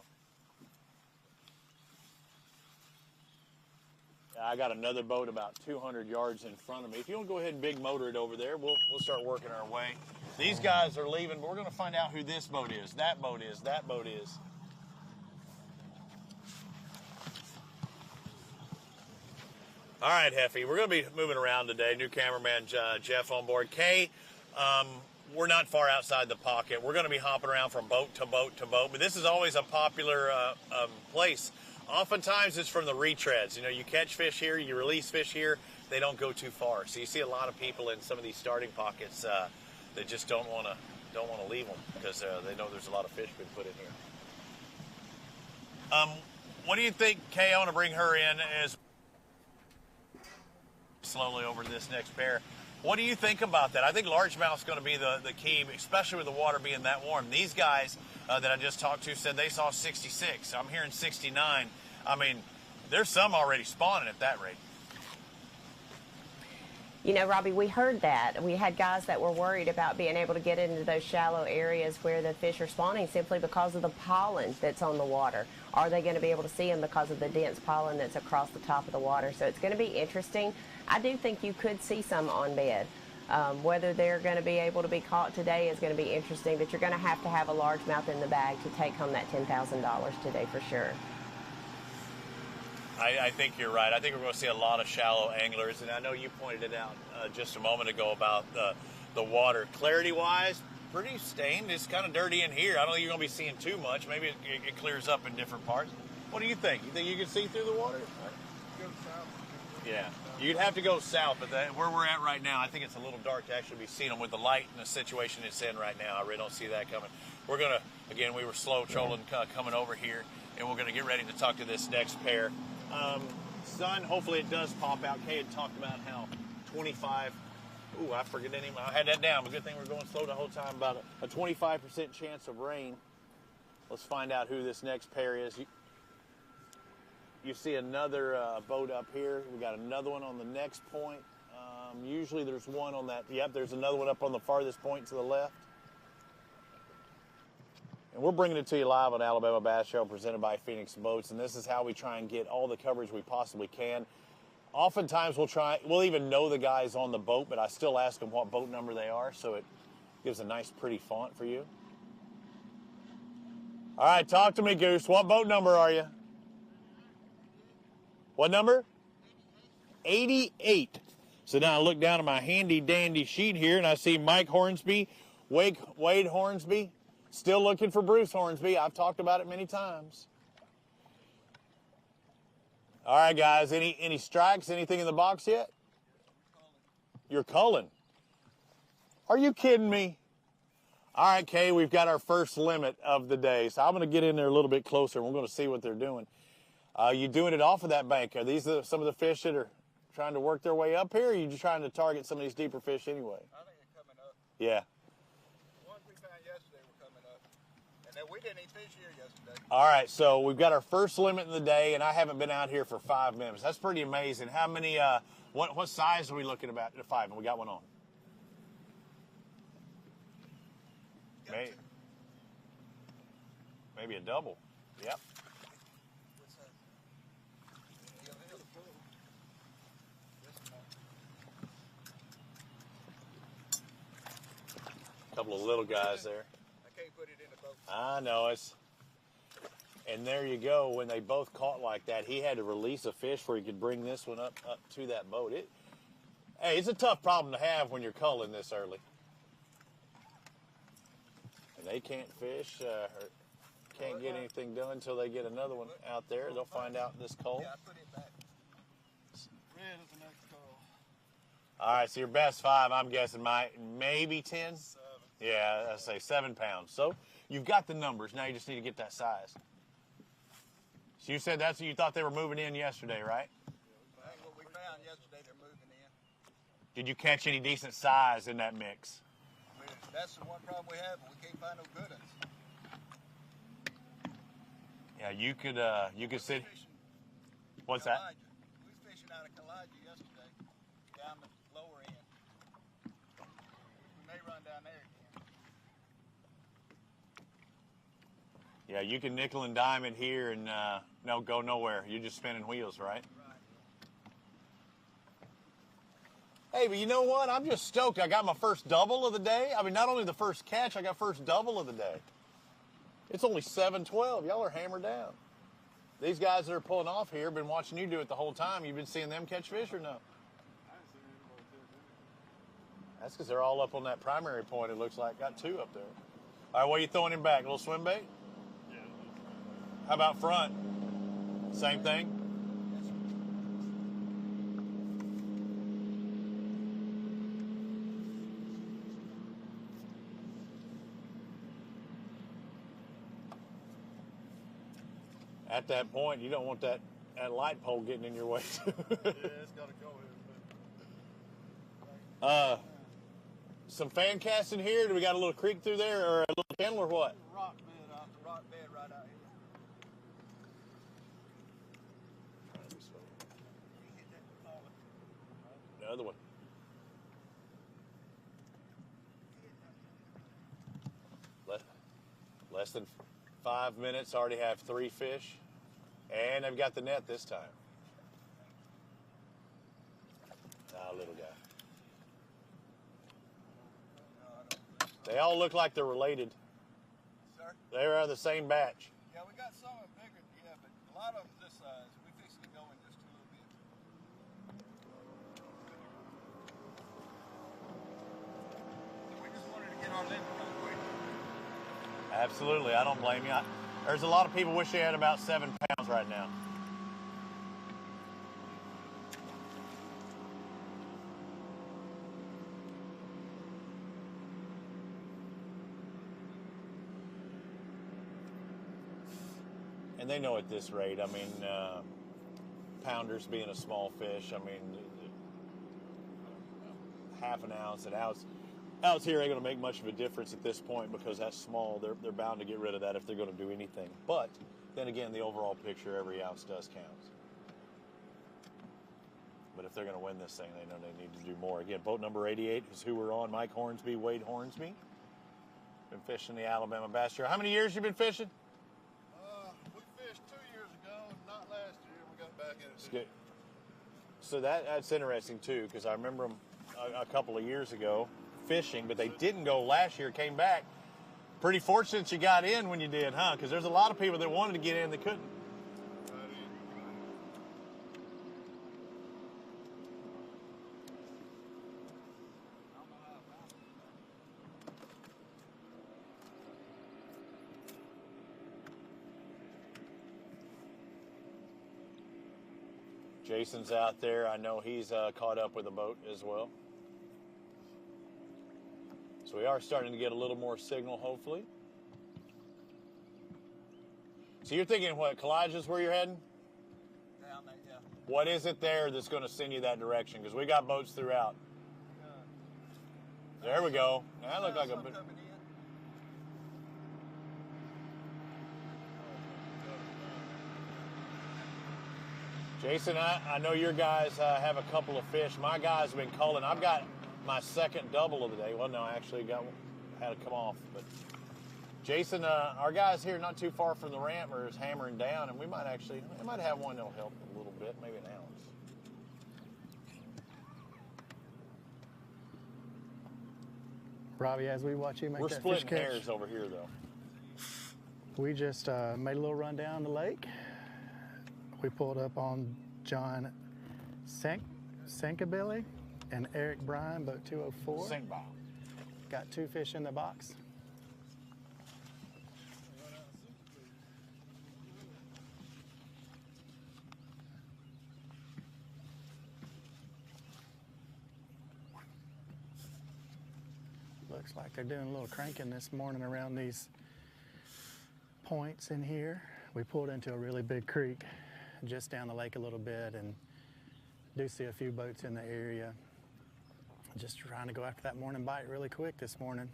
I got another boat about 200 yards in front of me. If you want to go ahead and big motor it over there, we'll start working our way. These guys are leaving, but we're going to find out who this boat is, that boat is, that boat is. All right, Heffy, we're going to be moving around today. New cameraman Jeff on board. Kay, we're not far outside the pocket. We're going to be hopping around from boat to boat to boat, but this is always a popular place. Oftentimes it's from the retreads. You know, you catch fish here, you release fish here, they don't go too far. So you see a lot of people in some of these starting pockets that just don't want to leave them because they know there's a lot of fish been put in here. What do you think, Kay? I want to bring her in as slowly over to this next pair. What do you think about that? I think largemouth's going to be the key, especially with the water being that warm. These guys that I just talked to said they saw 66. I'm hearing 69. I mean, there's some already spawning at that rate. You know, Robbie, we heard that. We had guys that were worried about being able to get into those shallow areas where the fish are spawning simply because of the pollen that's on the water. Are they going to be able to see them because of the dense pollen that's across the top of the water? So it's going to be interesting. I do think you could see some on bed. Whether they're going to be able to be caught today is going to be interesting, but you're going to have a largemouth in the bag to take home that $10,000 today for sure. I think you're right. I think we're going to see a lot of shallow anglers, and I know you pointed it out just a moment ago about the water. Clarity-wise, pretty stained. It's kind of dirty in here. I don't think you're going to be seeing too much. Maybe it clears up in different parts. What do you think? You think you can see through the water? Go south. Yeah. You'd have to go south, but where we're at right now, I think it's a little dark to actually be seeing them with the light and the situation it's in right now. I really don't see that coming. We're going to, again, we were slow trolling coming over here, and we're going to get ready to talk to this next pair. Sun, hopefully it does pop out. Kay had talked about how 25, ooh, I forget any, I had that down, but good thing we're going slow the whole time, about a 25% chance of rain. Let's find out who this next pair is. You see another boat up here. We got another one on the next point. Usually there's one on that. Yep, there's another one up on the farthest point to the left. And we're bringing it to you live on Alabama Bass Show presented by Phoenix Boats. And this is how we try and get all the coverage we possibly can. Oftentimes we'll even know the guys on the boat, but I still ask them what boat number they are, so it gives a nice pretty font for you. All right, talk to me, Goose. What boat number are you? What number? 88. So now I look down at my handy dandy sheet here and I see Mike Hornsby, Wade Hornsby, still looking for Bruce Hornsby. I've talked about it many times. All right, guys, any strikes, anything in the box yet? You're culling. Are you kidding me? All right, Kay, we've got our first limit of the day. So I'm going to get in there a little bit closer and we're going to see what they're doing. You doing it off of that bank? Are these some of the fish that are trying to work their way up here, or are you just trying to target some of these deeper fish anyway? I think they're coming up. Yeah. The ones we found yesterday were coming up. And then we didn't eat fish here yesterday. All right, so we've got our first limit of the day, and I haven't been out here for 5 minutes. That's pretty amazing. How many, what size are we looking about at 5? And we got one on. Maybe a double. Yep. Couple of little guys there. I can't put it in the boat. I know. And there you go. When they both caught like that, he had to release a fish where he could bring this one up to that boat. Hey, it's a tough problem to have when you're culling this early. And they can't fish or can't get anything done until they get another one out there. They'll find out this cull. Yeah, I put it back. Red is the next call. All right, so your best 5, I'm guessing, maybe 10? 7. Yeah, I say 7 pounds. So you've got the numbers. Now you just need to get that size. So you said that's what you thought they were moving in yesterday, right? I think what we found yesterday, they're moving in. Did you catch any decent size in that mix? That's the one problem we have, but we can't find no good ones. Yeah, you could sit. What's that? We was fishing out of Kalijah yesterday, down the lower end. We may run down there again. Yeah, you can nickel and dime it here and no go nowhere. You're just spinning wheels, right? Hey, but you know what? I'm just stoked. I got my first double of the day. I mean, not only the first catch, I got first double of the day. It's only 7:12. Y'all are hammered down. These guys that are pulling off here have been watching you do it the whole time. You've been seeing them catch fish or no? That's because they're all up on that primary point, it looks like. Got 2 up there. All right, what are you throwing him back? A little swim bait? Yeah. How about front? Same thing? At that point, you don't want that light pole getting in your way. Yeah, it's got to go here. Some fan casting here. Do we got a little creek through there or a little channel or what? Rock bed right out here. The other one. Less than 5 minutes, already have 3 fish. And they've got the net this time. Little guy. They all look like they're related. Sir? They are the same batch. Yeah, we got some of them bigger, yeah, but a lot of them this size. We fixing to go in just a little bit. We just wanted to get our limit real quick. Absolutely, I don't blame you. There's a lot of people wish they had about 7 pounds right now. And they know at this rate, I mean, pounders being a small fish, I mean, half an ounce, ounce here ain't going to make much of a difference at this point because that's small. They're bound to get rid of that if they're going to do anything. But then again, the overall picture, every ounce does count. But if they're going to win this thing, they know they need to do more. Again, boat number 88 is who we're on. Mike Hornsby, Wade Hornsby. Been fishing the Alabama Bass Trail. How many years you been fishing? We fished 2 years ago, not last year. We got back in it. So that's interesting too, because I remember them a couple of years ago fishing, but they didn't go last year, came back. Pretty fortunate you got in when you did, huh? Because there's a lot of people that wanted to get in that couldn't. Jason's out there. I know he's caught up with a boat as well. So we are starting to get a little more signal, hopefully. So you're thinking, what, Kalijah's where you're heading? Down there, yeah. What is it there that's going to send you that direction? Because we got boats throughout. There we go. That looked like a bit. Jason, I know your guys have a couple of fish. My guys have been culling. I've got my second double of the day. Well, no, I actually had to come off. But Jason, our guys here not too far from the ramp are hammering down, and we might have one that'll help a little bit, maybe an ounce. Robbie, as we watch you make We're that fish splitting catch. hairs over here, though. We just made a little run down the lake. We pulled up on John Sankabilly and Eric Bryan, boat 204. Got 2 fish in the box. Looks like they're doing a little cranking this morning around these points in here. We pulled into a really big creek just down the lake a little bit and do see a few boats in the area. Just trying to go after that morning bite really quick this morning.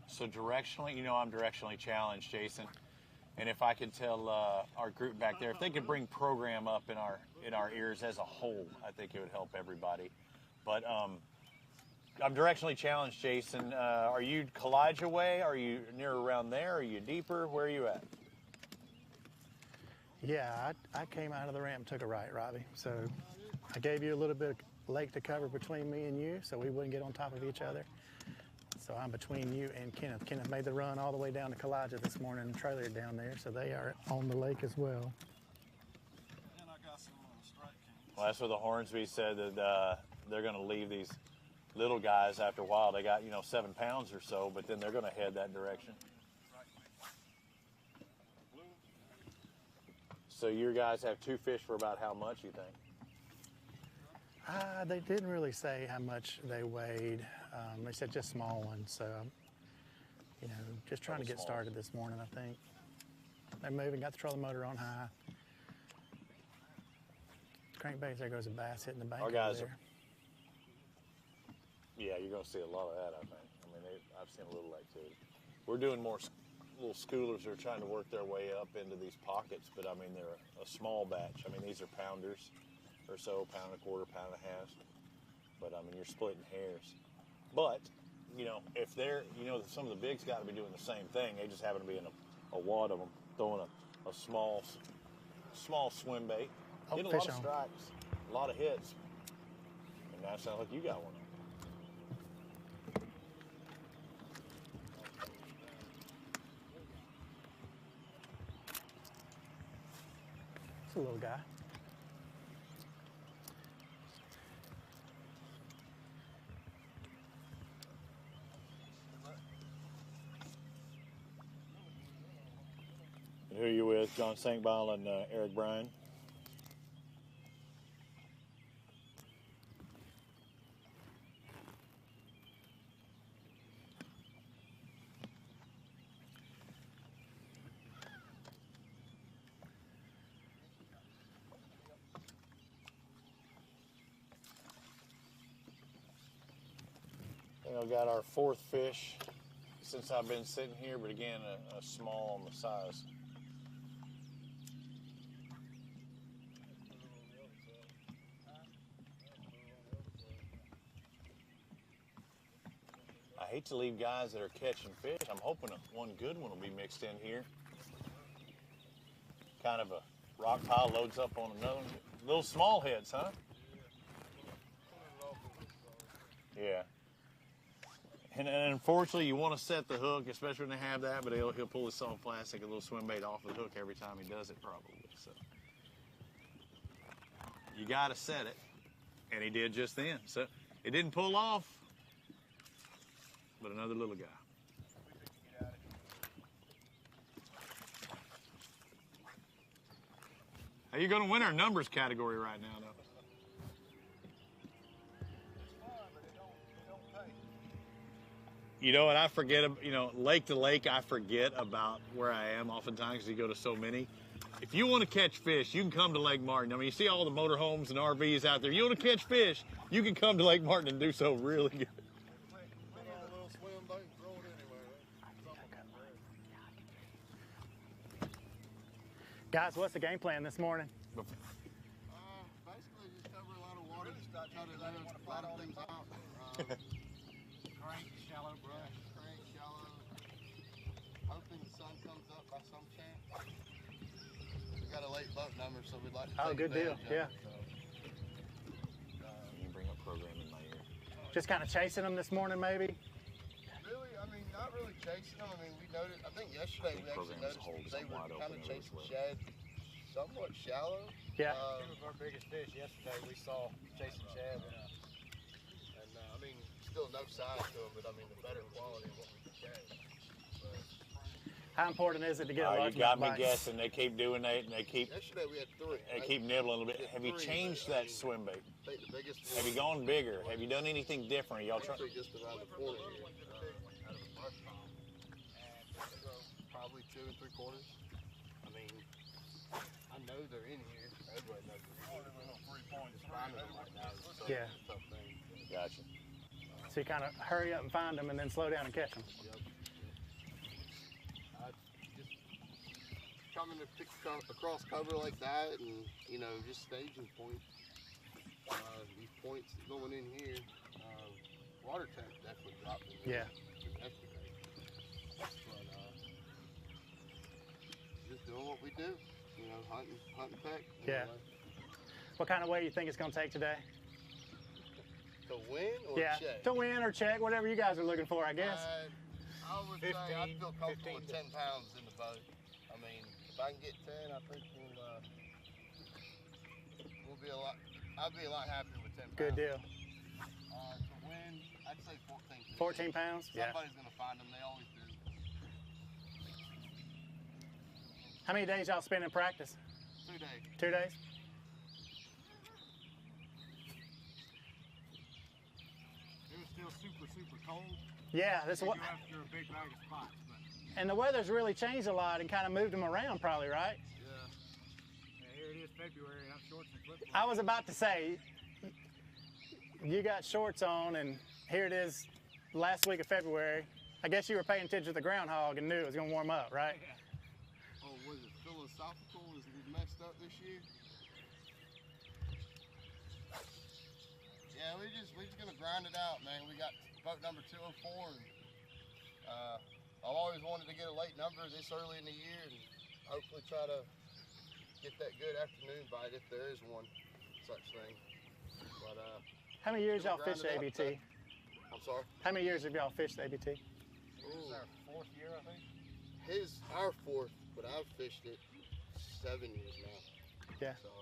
So directionally, you know I'm directionally challenged, Jason. And if I could tell our group back there, if they could bring program up in our ears as a whole, I think it would help everybody. But I'm directionally challenged, Jason. Are you Kalijah way? Are you near around there? Are you deeper? Where are you at? Yeah, I came out of the ramp, took a right, Robbie. So I gave you a little bit of lake to cover between me and you so we wouldn't get on top of each other. So I'm between you and Kenneth. Kenneth made the run all the way down to Kalijah this morning and trailer down there, so they are on the lake as well. Well, that's where the Hornsby said that they're going to leave these little guys after a while. They got, 7 pounds or so, but then they're going to head that direction. So your guys have 2 fish for about how much, you think? They didn't really say how much they weighed. They said just small ones. So, just trying to get started this morning, I think. They're moving, got the trolling motor on high. Crankbaits, there goes a bass hitting the bank Our guys over there. Yeah, you're going to see a lot of that, I think. I've seen a little activity. We're doing more little schoolers that are trying to work their way up into these pockets, but they're a small batch. These are pounders or so, pound and a quarter, pound and a half. But you're splitting hairs. But, if they're, some of the bigs got to be doing the same thing. They just happen to be in a wad of them, throwing a small swim bait. Getting a lot of strikes, a lot of hits. And now it sounds like you got one. It's a little guy. And who are you with? John Sankbile and Eric Bryan? Got our 4th fish since I've been sitting here, but again, a small on the size. I hate to leave guys that are catching fish. I'm hoping one good one will be mixed in here. Kind of a rock pile loads up on another one. Little small hits, huh? Yeah. And unfortunately, you want to set the hook, especially when they have that, but he'll pull his soft plastic, a little swim bait off the hook every time he does it, probably. So you got to set it, and he did just then. So it didn't pull off, but another little guy. How you going to win our numbers category right now, though? You know what I forget, lake to lake, I forget about where I am oftentimes because you go to so many. If you want to catch fish, you can come to Lake Martin. You see all the motorhomes and RVs out there. You want to catch fish, you can come to Lake Martin and do so really good. Guys, what's the game plan this morning? Basically, just cover a lot of water, just try to flatten things out. Crank, shallow brush, crank, shallow. Hoping the sun comes up by some chance. We got a late boat number, so we'd like to take good deal, advantage of yeah. it, so. You can bring up program in my ear. Just kind of chasing them this morning, maybe? Really, not really chasing them. I mean, we noticed, I think yesterday we actually noticed they were kind of chasing shad somewhat shallow. Yeah. Two of our biggest fish yesterday we saw chasing shad. And I mean, still no size to them, but I mean, the better quality of what we can catch. How important is it to get a large You got me bite? guessing. They keep doing that, and they keep. Yesterday we had 3. They keep nibbling a little bit. Have you changed that swim bait? I think the biggest Have you gone bigger? Have you done anything different? Y'all trying? Actually, just around the corner here, out of the brush pile. Probably 2 3/4. I mean, I know they're in here. Everybody knows they're in here. 3 points. Just finding them right now is Yeah. a tough thing. Gotcha. So you kind of hurry up and find them and then slow down and catch them. Yep. Just coming to pick across cover like that, and you know, just staging points. These points going in here, water temp definitely dropped in here. Yeah. Yesterday. But just doing what we do, you know, hunting peck. Yeah. What kind of way you think it's going to take today? To win or check? To win or check, whatever you guys are looking for, I guess. I would say I'd feel comfortable with 10 pounds in the boat. I mean, if I can get 10, I think we'll be a lot. I'd be a lot happier with 10 pounds. Good deal. To win, I'd say 14. 14 pounds? Yeah. Somebody's gonna find them. They always do. How many days y'all spend in practice? 2 days. 2 days? It was still super cold. Yeah, this is what. After a big bag of spots, but. And the weather's really changed a lot and kind of moved them around, probably, right? Yeah, here it is, February. I'm shorts and flip-flops. I was about to say, you got shorts on, and here it is, last week of February. I guess you were paying attention to the groundhog and knew it was going to warm up, right? Yeah. Oh, was it philosophical? Is it messed up this year? Yeah, we're just gonna grind it out, man. We got boat number 204, and I've always wanted to get a late number this early in the year, and hopefully try to get that good afternoon bite if there is one such thing. But how many years y'all fished the ABT? I'm sorry. How many years have y'all fished the ABT? This is our 4th year, I think. Our 4th, but I've fished it 7 years now. Yeah. So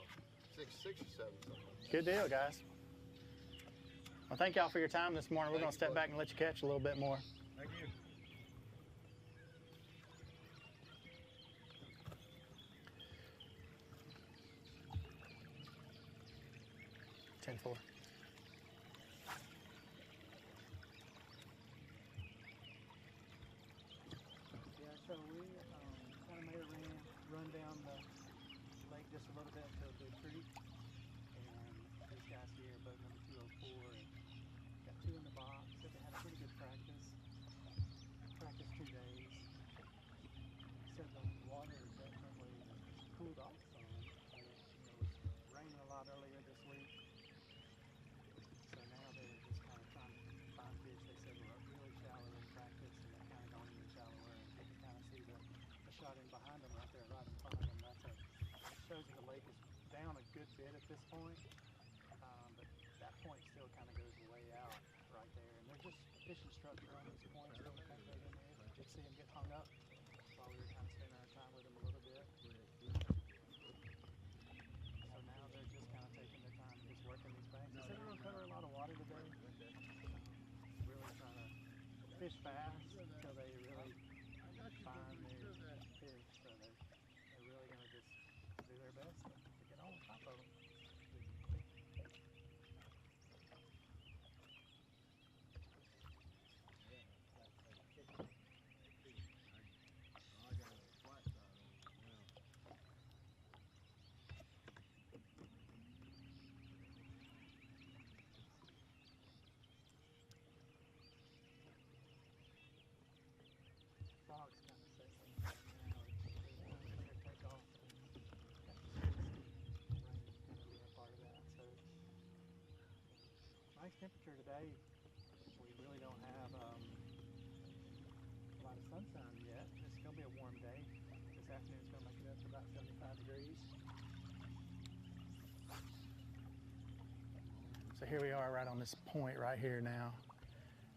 6 or 7 something. Good deal, guys. Well, thank y'all for your time this morning. We're going to step back and let you catch a little bit more. Thank you. $10-4. Yeah, so we kind of made a run down the lake just a little bit to the creek, and these guys here, boat number 204, and got 2 in the box. Said they had a pretty good practice. Practice 2 days. Said the water definitely cooled off some. It was raining a lot earlier this week. So now they're just kind of trying to find fish. They said we're really shallow in practice, and they're kind of going even shallower. And you can kind of see the shot in behind them right there, right in front of them. Shows you the lake is down a good bit at this point, but that point still kind of goes way out right there. And they're just fishing structure on these points. Don't think they're in there. You did see them get hung up while we were kind of spending our time with them a little bit. So now they're just kind of taking their time and just working these banks. They said we're going to cover a lot of water today. Really trying to fish fast until they really find their fish. So they're really going to just do their best to get on top of them. Fog's kind of settling down now. It's clear takeoff. Nice temperature today. We really don't have a lot of sunshine yet. It's going to be a warm day. This afternoon it's going to make it up to about 75 degrees. So here we are right on this point right here now.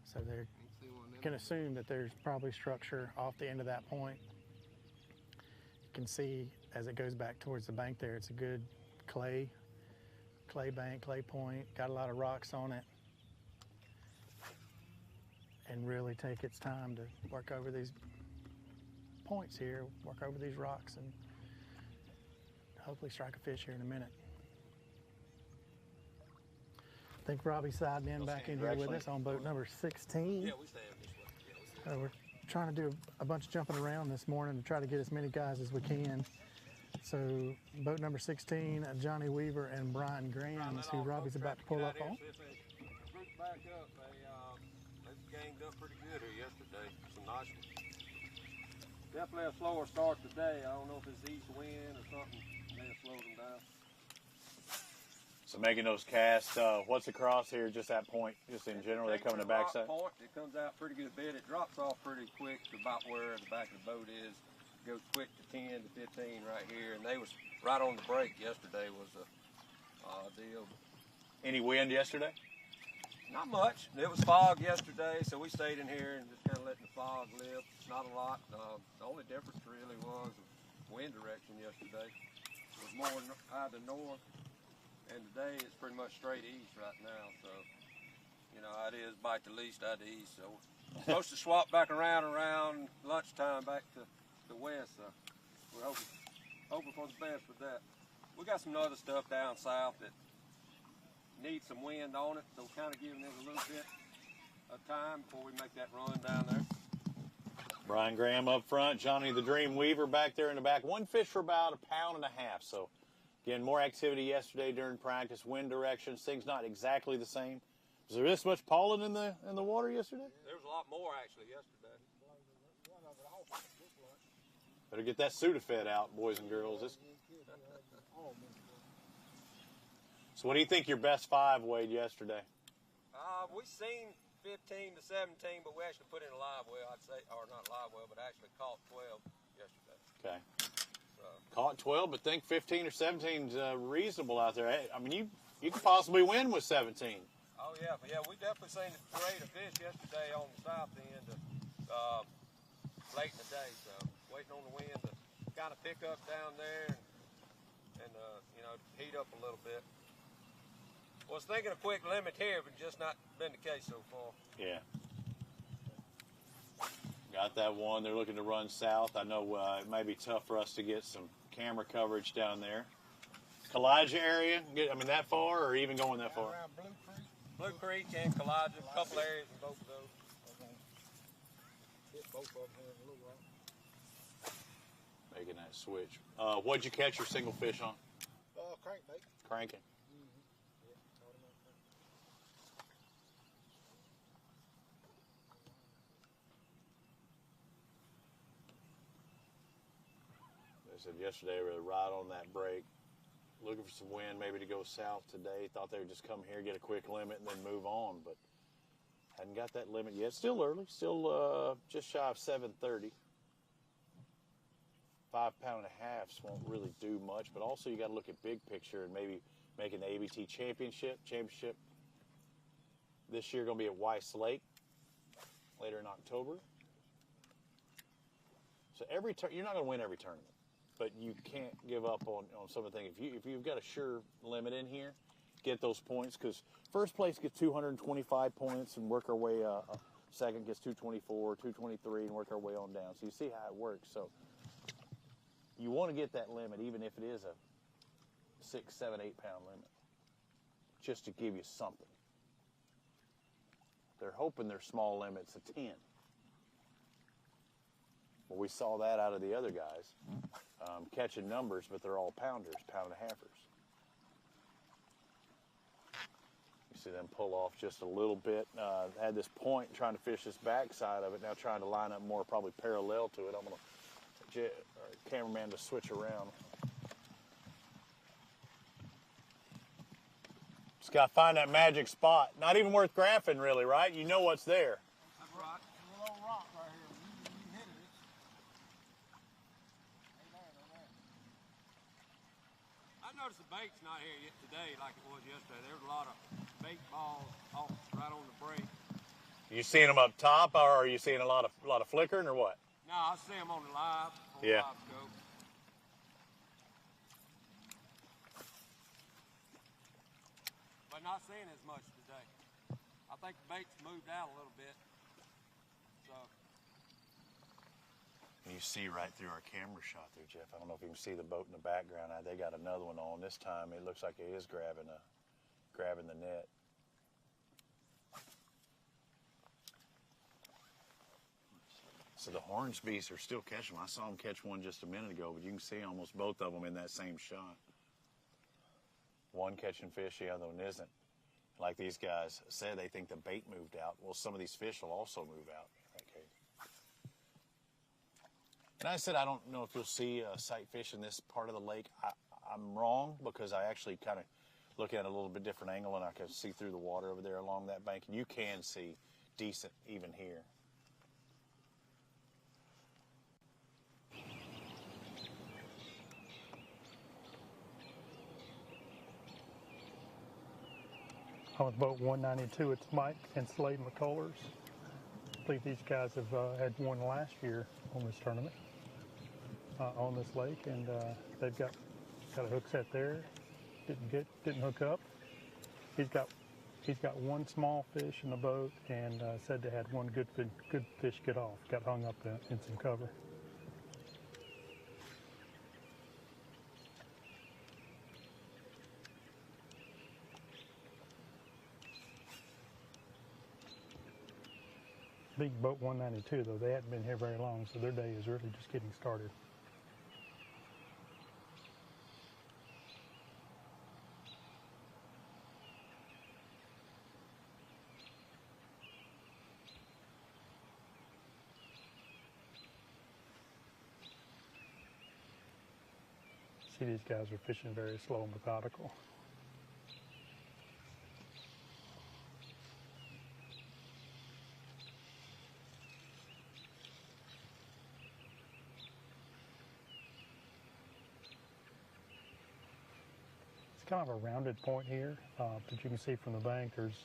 So they're can assume that there's probably structure off the end of that point. You can see as it goes back towards the bank there, it's a good clay bank, clay point, got a lot of rocks on it. And really take its time to work over these points here, work over these rocks, and hopefully strike a fish here in a minute. I think Robbie's siding in back in here with us on boat number 16. Yeah, we stand this way. Yeah, We're trying to do a bunch of jumping around this morning to try to get as many guys as we can. So boat number 16, Johnny Weaver and Brian Graham is who Robbie's about to pull up on. Group back up. They ganged up pretty good here yesterday. Some nice ones. Definitely a slower start today. I don't know if it's east wind or something. May have slowed them down. So making those casts, what's across here, just that point, just in general, they come in the backside? Point, it comes out pretty good bit. It drops off pretty quick to about where the back of the boat is. It goes quick to 10 to 15 right here. And they was right on the break yesterday was a deal. Any wind yesterday? Not much. It was fog yesterday, so we stayed in here and just kind of letting the fog lift. Not a lot. The only difference really was wind direction yesterday. It was more out of the north, and today it's pretty much straight east right now. So, you know, it is bite the least out of the east. So we're supposed to swap back around lunchtime back to the west. So we're hoping for the best with that. We got some other stuff down south that needs some wind on it, so kind of giving it a little bit of time before we make that run down there. Brian Graham up front, Johnny the Dream Weaver back there in the back. One fish for about 1.5 pounds. So, again, more activity yesterday during practice. Wind directions, things not exactly the same. Was there this much pollen in the water yesterday? There was a lot more actually yesterday. Better get that Sudafed out, boys and girls. So what do you think your best 5 weighed yesterday? We seen 15 to 17, but we actually put in a live well, I'd say, or not live well, but actually caught 12 yesterday. Okay. So. Caught 12, but think 15 or 17 is reasonable out there. I mean, you could possibly win with 17. Oh, yeah. But, yeah, we definitely seen a parade of fish yesterday on the south end late in the day. So waiting on the wind to kind of pick up down there and you know, heat up a little bit. Was thinking a quick limit here, but just not been the case so far. Yeah. Got that one. They're looking to run south. I know it may be tough for us to get some camera coverage down there. Kalijah area, I mean, that far or even going that far? Around Blue Creek and Kalijah, a couple areas in both of those. Hit both of them here in a little while. Making that switch. What'd you catch your single fish on? Crankbait. Cranking. They said yesterday we were right on that break, looking for some wind, maybe to go south today. Thought they would just come here, get a quick limit, and then move on, but hadn't got that limit yet. Still early, still just shy of 7:30. 5.5 pounds won't really do much, but also you got to look at big picture and maybe making the ABT championship this year. Going to be at Weiss Lake later in October. So you're not going to win every tournament, but you can't give up on some of the things. If you've got a sure limit in here, get those points, because first place gets 225 points and work our way up. Second gets 224, 223, and work our way on down. So you see how it works. So you want to get that limit, even if it is a 6, 7, 8 pound limit, just to give you something. They're hoping their small limit's a 10. Well, we saw that out of the other guys, catching numbers, but they're all pounders, 1.5-pounders. You see them pull off just a little bit. Had this point trying to fish this backside of it, now trying to line up more probably parallel to it. I'm going to cameraman to switch around. Just got to find that magic spot. Not even worth graphing, really, right? You know what's there. That's right. A little rock right here. You hit it. I noticed the bait's not here yet today like it was yesterday. There was a lot of bait balls off right on the break. You seeing them up top, or are you seeing a lot of flickering, or what? No, I see them on the live. Yeah. Live scope. But not seeing as much today. I think the bait's moved out a little bit. So. You see right through our camera shot there, Jeff. I don't know if you can see the boat in the background. They got another one on. This time it looks like it is grabbing the net. So the Hornsbees are still catching them. I saw them catch one just a minute ago, but you can see almost both of them in that same shot. One catching fish, the other one isn't. Like these guys said, they think the bait moved out. Well, some of these fish will also move out in that case. And I said, I don't know if you'll see sight fish in this part of the lake. I'm wrong, because I actually kind of look at it a little bit different angle, and I can see through the water over there along that bank, and you can see decent even here. On boat 192, it's Mike and Slade McCullers. I believe these guys have had one last year on this tournament, on this lake, and they've got a hook set there. Didn't hook up. He's got one small fish in the boat, and said they had one good fish get off. Got hung up in some cover. Big boat 192, though, they hadn't been here very long, so their day is really just getting started. See, these guys are fishing very slow and methodical. Kind of a rounded point here, but you can see from the bank it's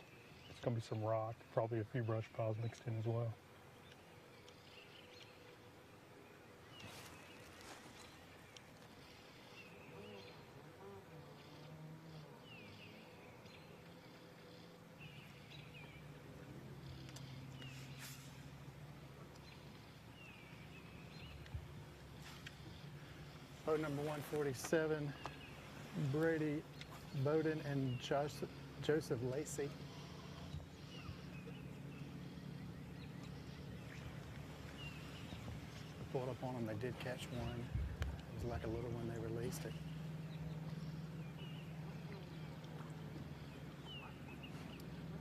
going to be some rock, probably a few brush piles mixed in as well. Boat number 147, Brady Bowden and Joseph Lacey. Pulled up on them, they did catch one. It was like a little one, they released it.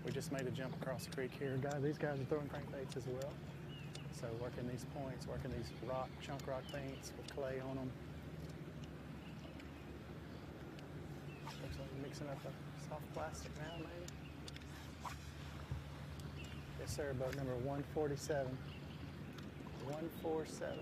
We just made a jump across the creek here. These guys are throwing crankbaits as well. So working these points, working these chunk rock paints with clay on them. Looks like we're mixing up a soft plastic now, maybe. Yes, sir, boat number 147. 147.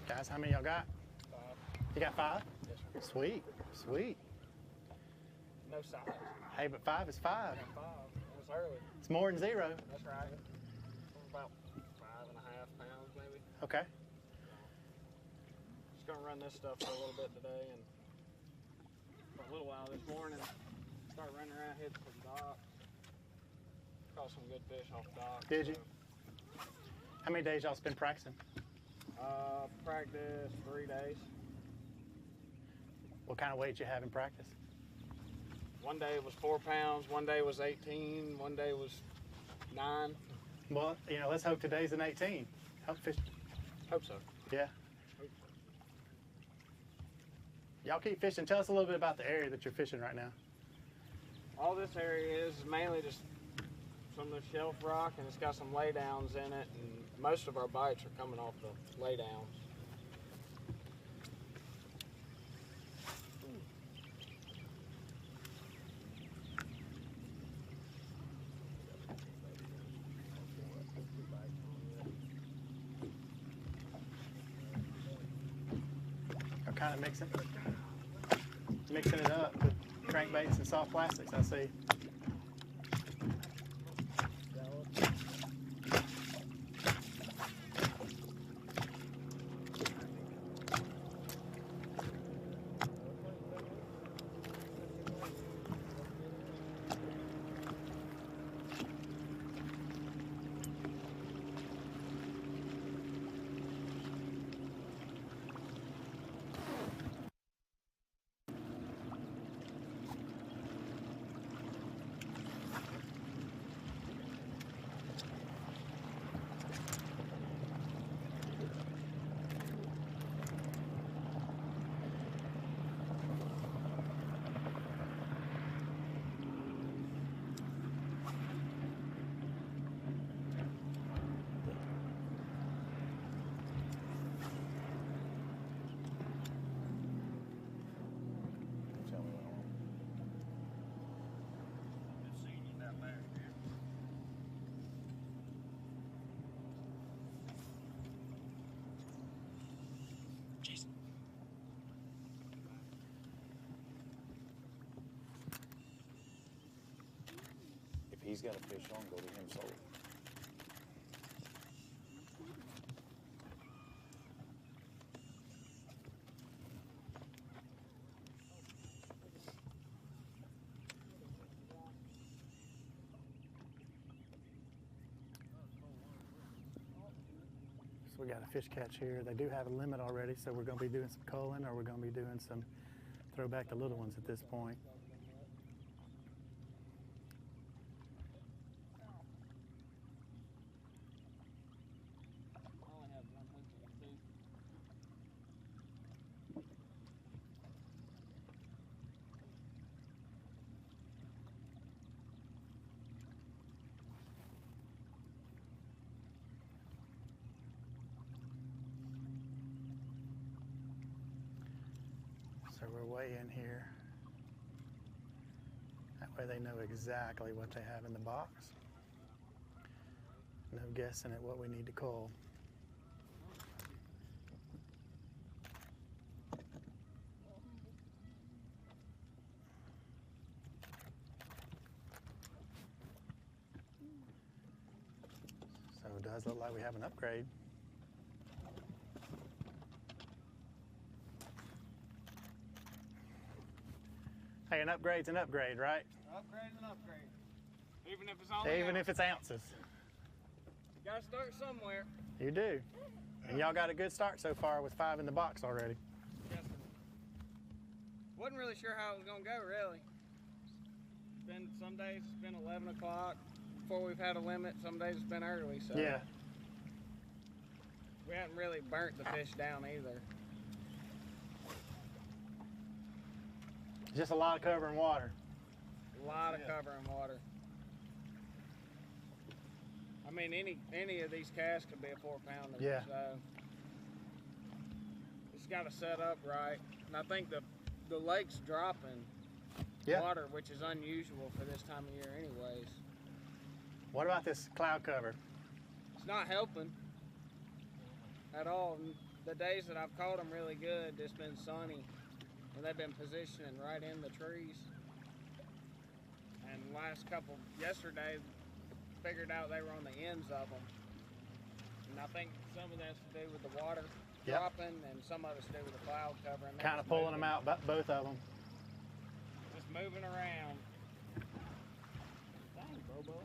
Guys, how many y'all got? 5. You got 5? Yes, sir. Sweet, sweet. No size. Hey, but 5 is 5. I got 5. It was early. It's more than 0. That's right. About 5.5 pounds, maybe. Okay. Just gonna run this stuff for a little bit today, and for a little while this morning, start running around, hit some docks. Caught some good fish off the dock. Did you? How many days y'all spend practicing? Practice 3 days. What kind of weight you have in practice? One day it was 4 pounds, one day was 18, one day was 9. Well, you know, let's hope today's an 18. Hope so. Yeah. Y'all keep fishing. Tell us a little bit about the area that you're fishing right now. All this area is mainly just some of the shelf rock, and it's got some laydowns in it, and most of our bites are coming off the laydowns. I'm kind of mixing it up with crankbaits and soft plastics, I see. If he's got a fish on, go to him solo. So we got a fish catch here. They do have a limit already, so we're going to be doing some culling, or we're going to be doing some throw back the little ones at this point. So we're way in here. That way they know exactly what they have in the box. No guessing at what we need to cull. So it does look like we have an upgrade. Hey, an upgrade's an upgrade, right? Upgrade's an upgrade. Even if it's only Even if it's ounces. You gotta start somewhere. You do. And y'all got a good start so far with 5 in the box already. Yes, sir. Wasn't really sure how it was gonna go, really. Some days it's been 11 o'clock before we've had a limit. Some days it's been early, so. Yeah. We haven't really burnt the fish down either. Just a lot of cover and water. A lot of cover and water. I mean, any of these casts could be a 4-pounder. Yeah. So it's got to set up right. And I think the lake's dropping water, which is unusual for this time of year anyways. What about this cloud cover? It's not helping at all. And the days that I've caught them really good, it's been sunny. And they've been positioning right in the trees. And last couple, yesterday, figured out they were on the ends of them. And I think some of that's to do with the water dropping, and some of it's to do with the cloud cover. Kind of pulling them out, both of them. Just moving around. Dang, Bobo.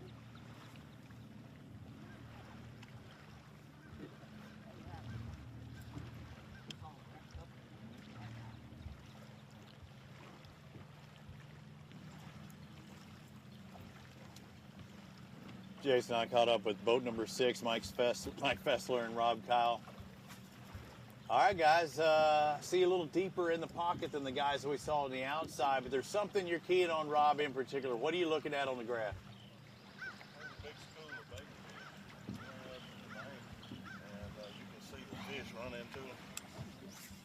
Jason, I caught up with boat number 6, Mike Fessler and Rob Kyle. All right, guys, see a little deeper in the pocket than the guys that we saw on the outside, but there's something you're keying on, Rob, in particular. What are you looking at on the graph? Big school of bait fish and you can see the fish run into them.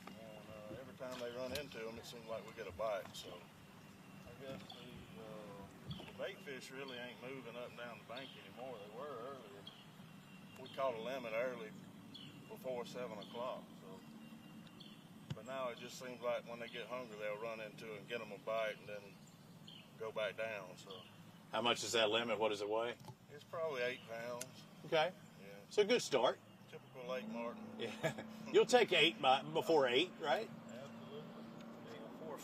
And every time they run into them, it seems like we get a bite. So I guess the bait fish really ain't moving up and down the bank anymore. They were earlier. We caught a limit early before 7 o'clock. But now it just seems like when they get hungry, they'll run into it and get them a bite and then go back down. So, how much is that limit? What does it weigh? It's probably 8 pounds. Okay. Yeah. It's a good start. Typical Lake Martin. Yeah. You'll take 8 before 8, right? Absolutely. 8 before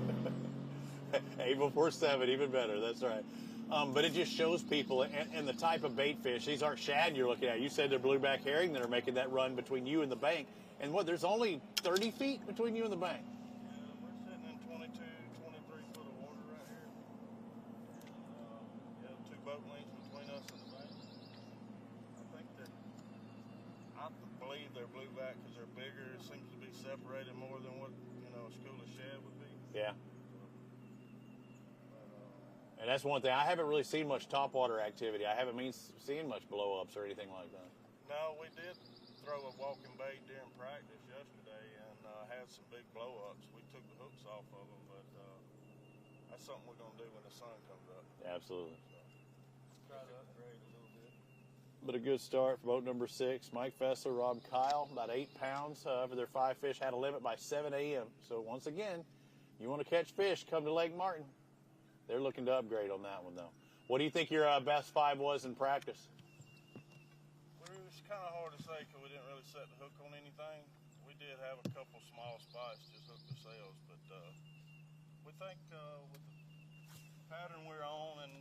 7. 8 before 7, even better. That's right. But it just shows people and the type of bait fish. These aren't shad you're looking at. You said they're blueback herring that are making that run between you and the bank. And what, there's only 30 feet between you and the bank? Yeah, we're sitting in 22, 23 foot of water right here. And, 2 boat lengths between us and the bank. I believe they're blueback because they're bigger. It seems to be separated more than what, a school of shad would be. Yeah. And that's one thing. I haven't really seen much topwater activity. I haven't seen much blow-ups or anything like that. No, we did throw a walking bait during practice yesterday and had some big blow-ups. We took the hooks off of them, but that's something we're going to do when the sun comes up. Absolutely. So, try to upgrade a little bit. But a good start for boat number 6. Mike Fessler, Rob Kyle, about 8 pounds for their 5 fish. Had a limit by 7 a.m. So once again, you want to catch fish, come to Lake Martin. They're looking to upgrade on that one, though. What do you think your best 5 was in practice? It's kind of hard to say because we didn't really set the hook on anything. We did have a couple small spots just hooked ourselves, but we think with the pattern we're on, and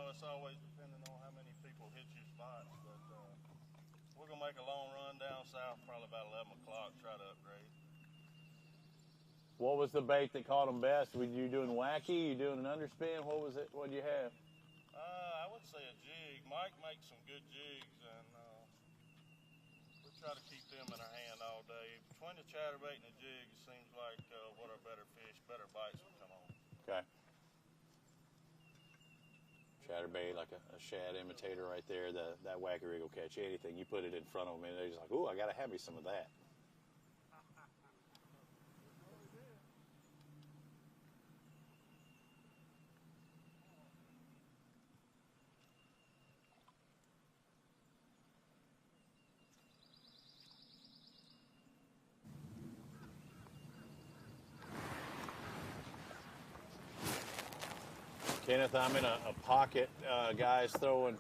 it's always depending on how many people hit your spots, but we're gonna make a long run down south, probably about 11 o'clock, try to upgrade. What was the bait that caught them best? Were you doing wacky? You doing an underspin? What was it? What did you have? I would say a jig. Mike makes some good jigs, and we try to keep them in our hand all day. Between the chatterbait and the jig, it seems like what are better fish, better bites will come on. Okay. Chatterbait, like a shad imitator right there. That wacky rig will catch anything. You put it in front of them, and they're just like, ooh, I got to have me some of that. Kenneth, I'm in a pocket, guys throwing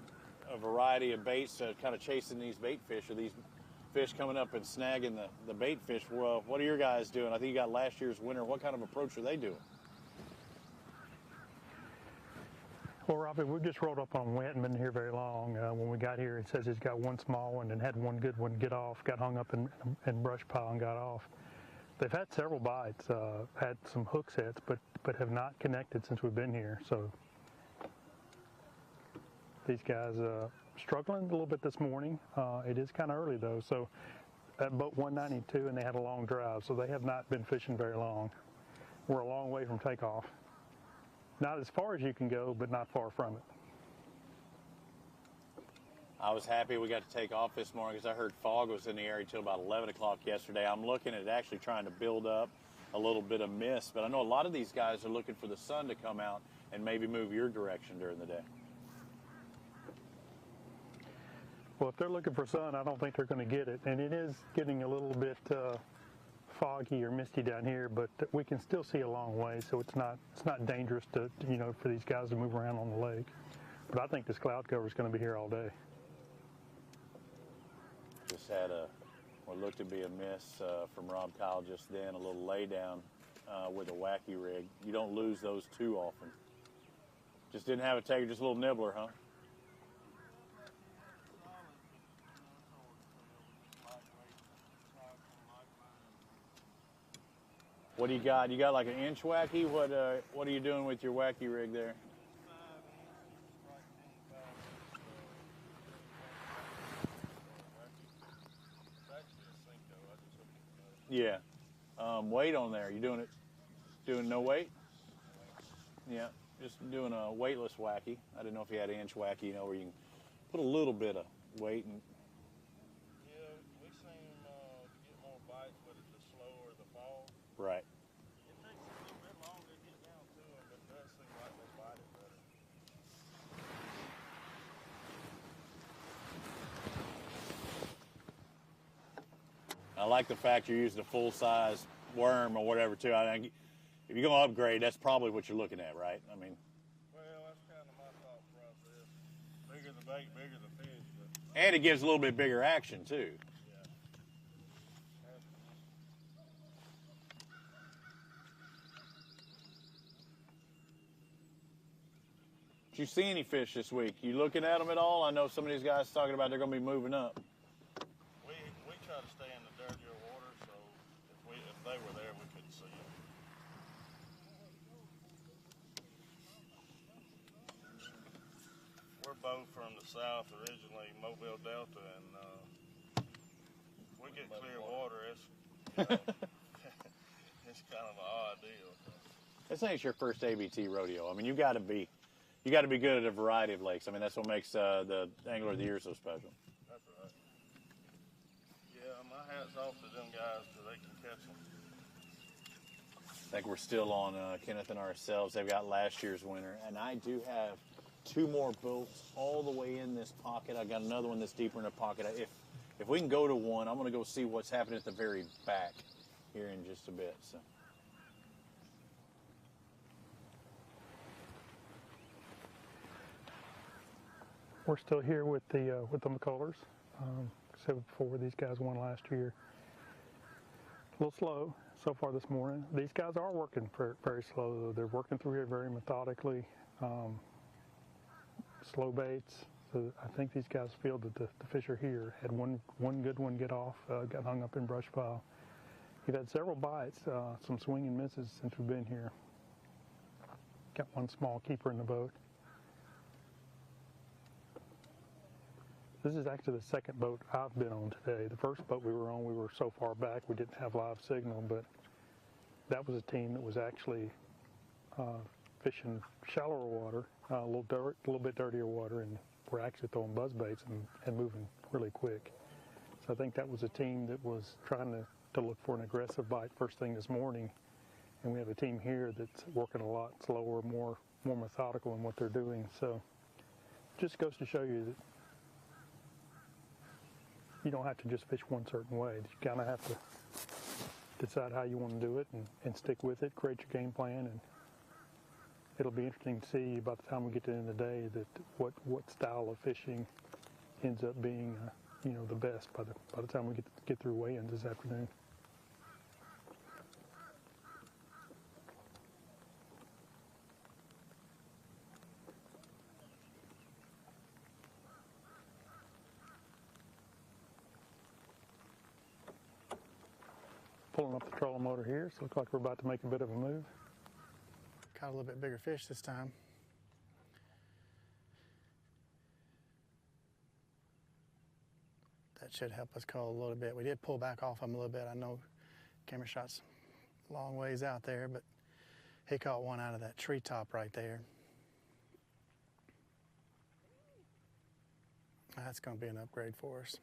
a variety of baits, kind of chasing these bait fish, or these fish coming up and snagging the bait fish. Well, what are your guys doing? I think you got last year's winner. What kind of approach are they doing? Well, Robbie, we've just rolled up on Went and been here very long. When we got here, it says he's got one small one and had one good one get off, got hung up in brush pile and got off. They've had several bites, had some hook sets, but have not connected since we've been here. So these guys struggling a little bit this morning. It is kind of early though. So at boat 192, and they had a long drive, so they have not been fishing very long. We're a long way from takeoff. Not as far as you can go, but not far from it. I was happy we got to take off this morning because I heard fog was in the area till about 11 o'clock yesterday. I'm looking at actually trying to build up a little bit of mist, but I know a lot of these guys are looking for the sun to come out and maybe move your direction during the day. Well, if they're looking for sun, I don't think they're going to get it. And it is getting a little bit foggy or misty down here, but we can still see a long way, so it's not dangerous to for these guys to move around on the lake. But I think this cloud cover is going to be here all day. Just had what looked to be a miss from Rob Kyle just then, a little lay down with a wacky rig. You don't lose those too often. Just didn't have a taker, just a little nibbler, huh? What do you got? You got like an inch wacky? What are you doing with your wacky rig there? Yeah. Weight on there. You doing no weight? Yeah. Just doing a weightless wacky. I didn't know if you had an inch wacky, you know, where you can put a little bit of weight and. Yeah, we seem to get more bites, but it's the slower the fall. Right. It takes a little bit longer to get down to them, but it does seem like they bite it better. I like the fact you're using a full-size worm or whatever too. I think if you're going to upgrade, that's probably what you're looking at, right? I mean. Well, that's kind of my thought process. Bigger the bait, bigger the fish. But And it gives a little bit bigger action too. Did you see any fish this week? You looking at them at all? I know some of these guys talking about they're going to be moving up. We try to stay in the dirtier water, so if they were there, we couldn't see them. We're both from the south originally, Mobile Delta, and we get clear water. It's it's kind of an odd deal. This ain't your first ABT rodeo. I mean, you got to be good at a variety of lakes. I mean, that's what makes the Angler of the Year so special. That's right. Yeah, my hat's off to them guys because they can catch them. I think we're still on Kenneth and ourselves. They've got last year's winner, and I do have 2 more boats all the way in this pocket. I got another one that's deeper in the pocket. If we can go to one, I'm going to go see what's happening at the very back here in just a bit. So. We're still here with the McCullers. Said before, these guys won last year. A little slow so far this morning. These guys are working very slow, though. They're working through here very methodically. Slow baits. So I think these guys feel that the fish are here. Had one good one get off, got hung up in brush pile. We've had several bites, some swing and misses since we've been here. Got one small keeper in the boat. This is actually the second boat I've been on today. The first boat we were on, we were so far back we didn't have live signal, but that was a team that was actually fishing shallower water, a little bit dirtier water, and we're actually throwing buzz baits and moving really quick. So I think that was a team that was trying to look for an aggressive bite first thing this morning, and we have a team here that's working a lot slower, more methodical in what they're doing. So just goes to show you that you don't have to just fish one certain way. You kind of have to decide how you want to do it and stick with it, create your game plan, and it'll be interesting to see by the time we get to the end of the day that what style of fishing ends up being the best by the time we get through weigh-ins this afternoon. Pulling up the trolling motor here, so it looks like we're about to make a bit of a move. Caught a little bit bigger fish this time. That should help us call a little bit. We did pull back off him a little bit. I know camera shot's a long ways out there, but he caught one out of that treetop right there. That's going to be an upgrade for us.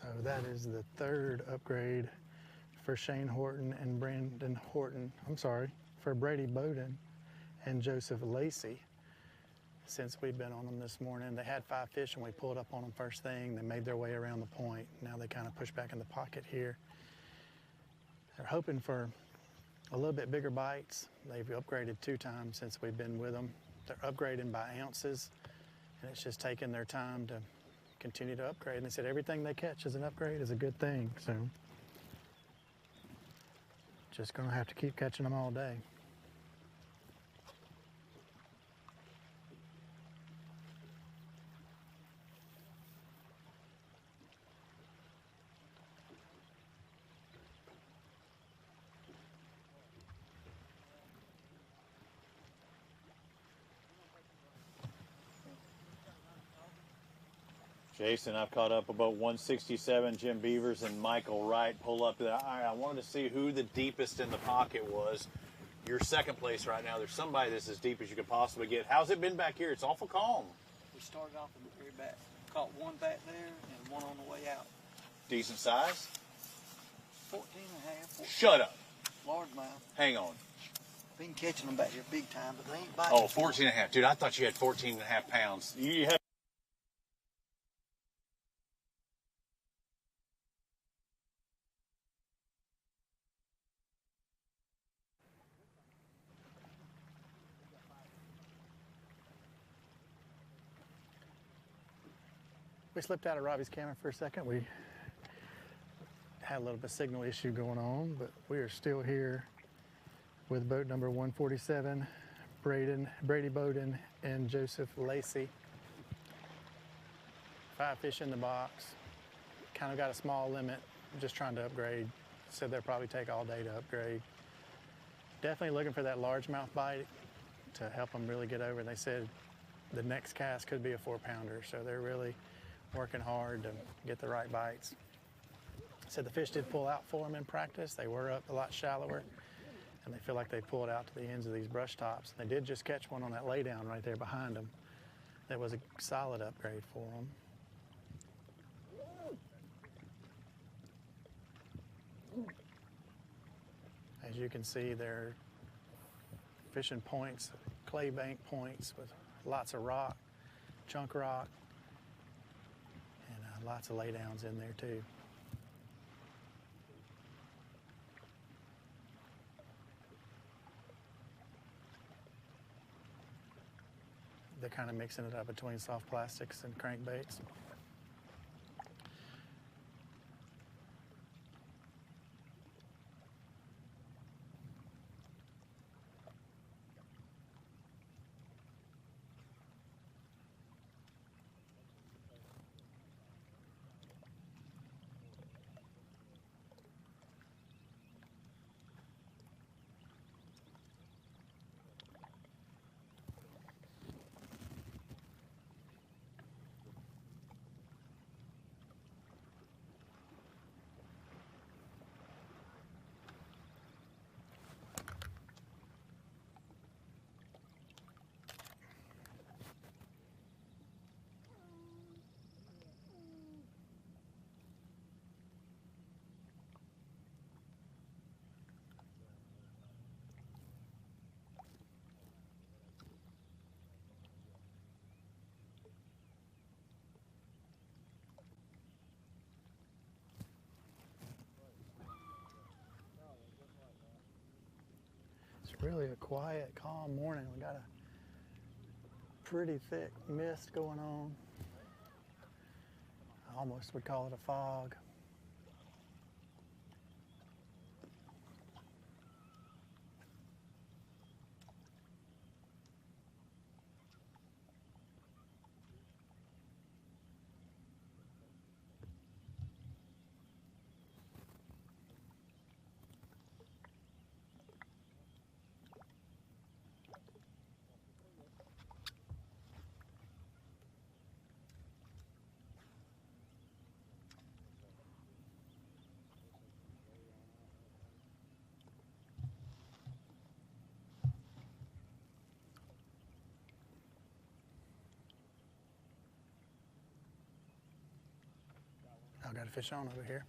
So that is the third upgrade for Shane Horton and Brandon Horton. I'm sorry, for Brady Bowden and Joseph Lacey. Since we've been on them this morning, they had 5 fish and we pulled up on them first thing. They made their way around the point. Now they kind of push back in the pocket here. They're hoping for a little bit bigger bites. They've upgraded 2 times since we've been with them. They're upgrading by ounces, and it's just taking their time to continue to upgrade. And they said everything they catch as an upgrade is a good thing. So just gonna have to keep catching them all day. Jason, I've caught up about 167. Jim Beavers and Michael Wright pull up. I wanted to see who the deepest in the pocket was. You're second place right now. There's somebody that's as deep as you could possibly get. How's it been back here? It's awful calm. We started off in the very back. Caught one back there and one on the way out. Decent size? 14 and a half. 14. Shut up. Largemouth. Hang on. Been catching them back here big time, but they ain't biting. Oh, 14 and a half. Dude, I thought you had 14 and a half pounds. You have. We slipped out of Robbie's cabin for a second. We had a little bit of signal issue going on, but we are still here with boat number 147, Brady Bowden and Joseph Lacey. 5 fish in the box. Kind of got a small limit, just trying to upgrade. Said they'll probably take all day to upgrade. Definitely looking for that largemouth bite to help them really get over. They said the next cast could be a 4-pounder, so they're really working hard to get the right bites. Said the fish did pull out for them in practice. They were up a lot shallower, and they feel like they pulled out to the ends of these brush tops. They did just catch one on that laydown right there behind them. That was a solid upgrade for them. As you can see, they're fishing points, clay bank points with lots of rock, chunk rock, and lots of laydowns in there too. They're kind of mixing it up between soft plastics and crankbaits. Really a quiet, calm morning. We got a pretty thick mist going on. I almost would call it a fog. I've got a fish on over here.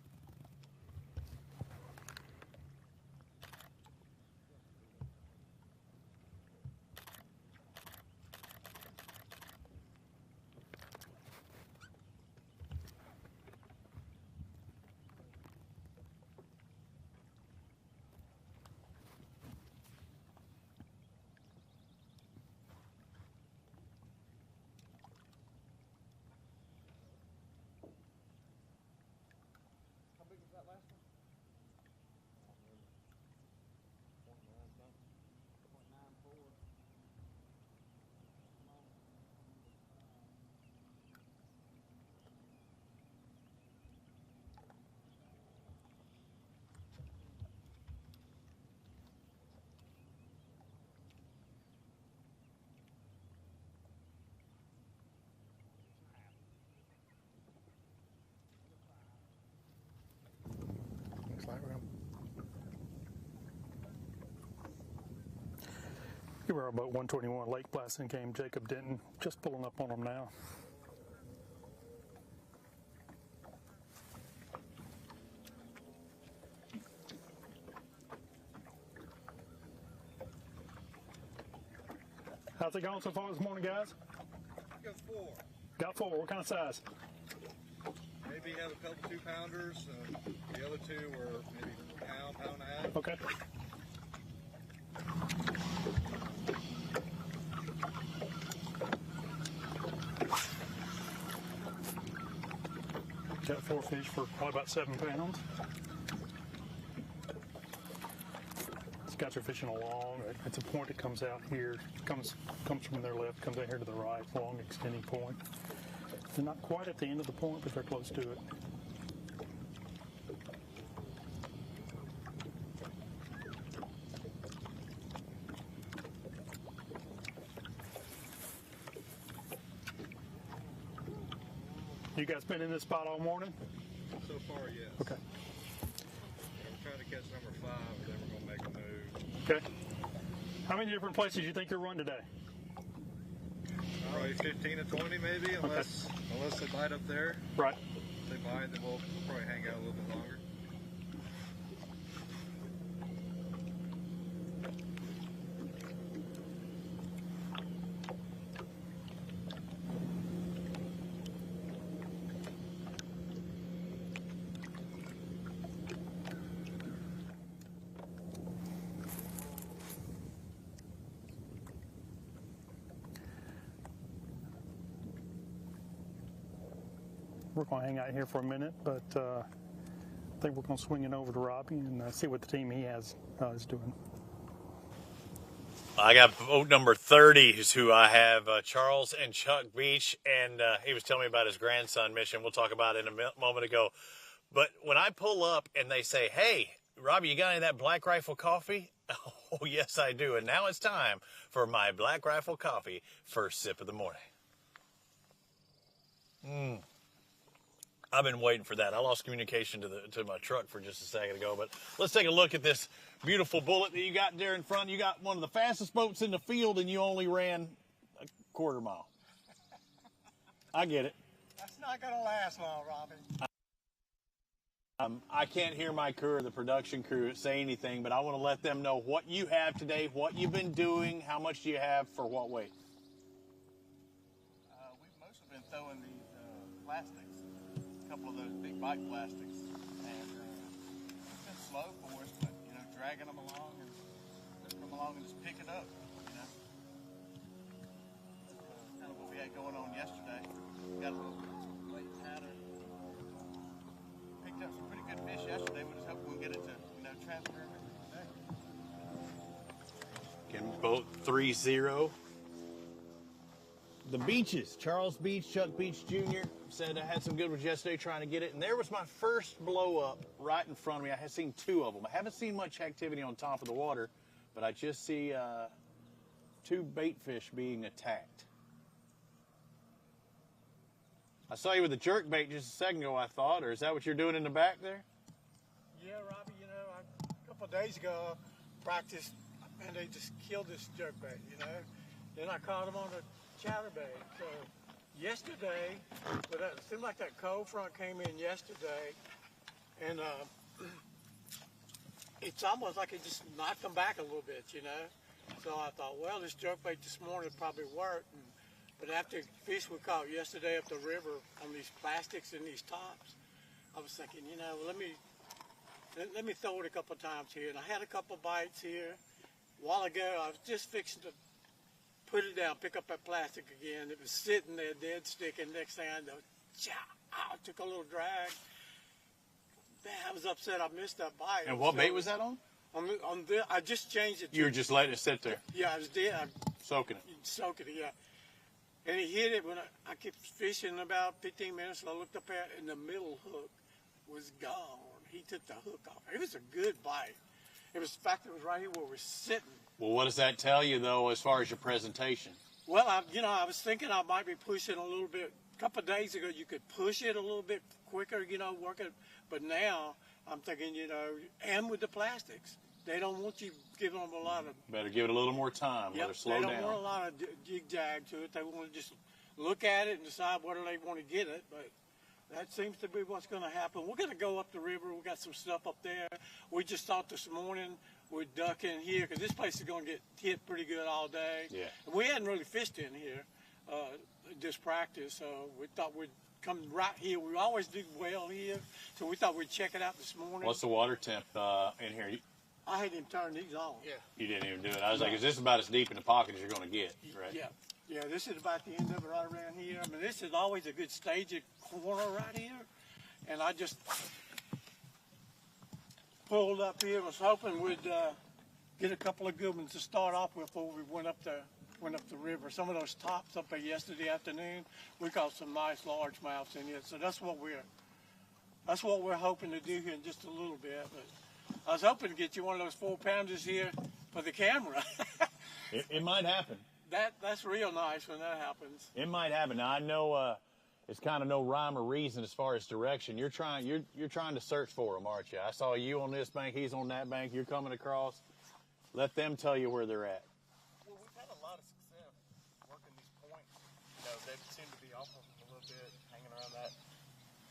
We're on boat 121, Lake Placid came Jacob Denton, just pulling up on them now. How's it going so far this morning, guys? Got 4. Got 4. What kind of size? Maybe have a couple 2-pounders. The other 2 were maybe pound and a half. Okay. Got 4 fish for probably about 7 pounds. Scotch are fishing along. It's a point that comes out here, comes from their left, comes out here to the right, long extending point. They're not quite at the end of the point, but they're close to it. You guys been in this spot all morning? So far, yes. Okay. We're trying to catch number 5, and then we're going to make a move. Okay. How many different places do you think you'll run today? Probably 15 to 20 maybe, unless they bite up there. Right. If they bite, then we'll probably hang out a little bit longer. We're going to hang out here for a minute, but I think we're going to swing it over to Robbie and see what the team he has is doing. I got boat number 30 is who I have, Charles and Chuck Beach, and he was telling me about his grandson mission. We'll talk about it in a moment ago. But when I pull up and they say, hey, Robbie, you got any of that Black Rifle coffee? Oh, yes, I do. And now it's time for my Black Rifle coffee, first sip of the morning. I've been waiting for that. I lost communication to my truck for just a second ago, but let's take a look at this beautiful bullet that you got there in front. You got one of the fastest boats in the field, and you only ran a quarter mile. I get it. That's not going to last long, Robbie. I can't hear my crew or the production crew say anything, but I want to let them know what you have today, what you've been doing, how much do you have for what weight? We've mostly been throwing these plastics. Couple of those big bike plastics, and it's been slow for us, but dragging them along and just come along and just pick it up. That's kind of what we had going on yesterday. We got a little late pattern. Picked up some pretty good fish yesterday. We just hope we can get it to transfer everything today. Can boat 3-0. The Beaches, Charles Beach, Chuck Beach Jr. said I had some good ones yesterday trying to get it, and there was my first blow up right in front of me. I had seen 2 of them. I haven't seen much activity on top of the water, but I just see 2 bait fish being attacked. I saw you with the jerk bait just a second ago, I thought, or is that what you're doing in the back there? Yeah, Robbie, a couple of days ago I practiced, and they just killed this jerk bait, Then I caught them on the chatterbait. So yesterday, it seemed like that cold front came in yesterday, and it's almost like it just knocked them back a little bit, So I thought, well, this jerkbait this morning probably worked. But after fish we caught yesterday up the river on these plastics and these tops, I was thinking, let me throw it a couple times here. And I had a couple bites here. A while ago, I was just fixing to put it down, pick up that plastic again. It was sitting there dead sticking. Next thing I know, I took a little drag. Man, I was upset I missed that bite. And what bait was that on? I just changed it. You were just letting it sit there? Yeah, I was dead. Soaking it? Soaking it, yeah. And he hit it when I kept fishing about 15 minutes, and I looked up at it, and the middle hook was gone. He took the hook off. It was a good bite. It was, in fact, it was right here where we're sitting. Well, what does that tell you, though, as far as your presentation? Well, I was thinking I might be pushing a little bit. A couple of days ago, you could push it a little bit quicker, work it. But now, I'm thinking, and with the plastics, they don't want you giving them a lot of. Better give it a little more time. Let her slow they down. don't want a lot of jig-jag to it. They want to just look at it and decide whether they want to get it. But that seems to be what's going to happen. We're going to go up the river. We got some stuff up there. We just thought this morning we'd duck in here because this place is going to get hit pretty good all day. Yeah. And we hadn't really fished in here this practice, so we thought we'd come right here. We always do well here, so we thought we'd check it out this morning. What's the water temp in here? I had him turn these on. Yeah. You didn't even do it. I was like, is this about as deep in the pocket as you're going to get, right? Yeah. Yeah, this is about the end of it right around here. I mean, this is always a good staging corner right here. And I just pulled up here, was hoping we'd get a couple of good ones to start off with before we went up the river. Some of those tops up there yesterday afternoon, we caught some nice largemouths in here. So that's what we're hoping to do here in just a little bit. But I was hoping to get you one of those 4-pounders here for the camera. It might happen. That's real nice when that happens. It might happen. Now I know it's kind of no rhyme or reason as far as direction. You're trying to search for them, aren't you? I saw you on this bank. He's on that bank. You're coming across. Let them tell you where they're at. Well, we've had a lot of success working these points. You know, they seem to be off of them a little bit, hanging around that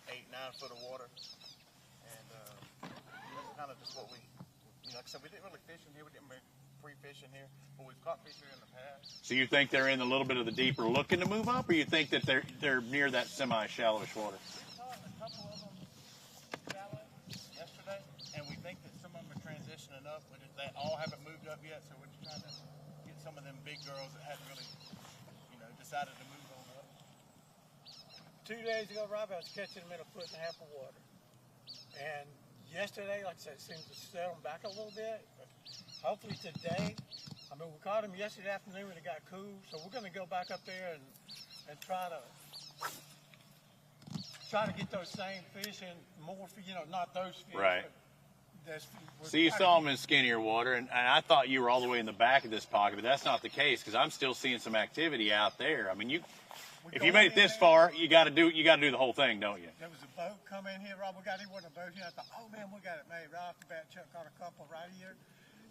8-9 foot of water, and that's kind of just what we, like I said, we didn't really fish in here. We didn't pre-fish in here, but we've caught fish here in the past. So you think they're in a little bit of the deeper looking to move up, or you think that they're near that semi-shallowish water? We caught a couple of them shallow yesterday, and we think that some of them are transitioning up. They all haven't moved up yet, so we're just trying to get some of them big girls that hadn't really, decided to move on up. 2 days ago, Rob, I was catching them in 1.5 foot of water. And yesterday, like I said, it seemed to settle them back a little bit. But hopefully today, we caught them yesterday afternoon when it got cool. So we're going to go back up there and try to get those same fish and more, not those fish. Right. So you saw them in skinnier water, and I thought you were all the way in the back of this pocket, but that's not the case because I'm still seeing some activity out there. I mean, if you made it this far, you got to do the whole thing, don't you? There was a boat come in here, Rob. We got him with a boat here. I thought, oh man, we got it made right off the bat. Chuck caught a couple right here,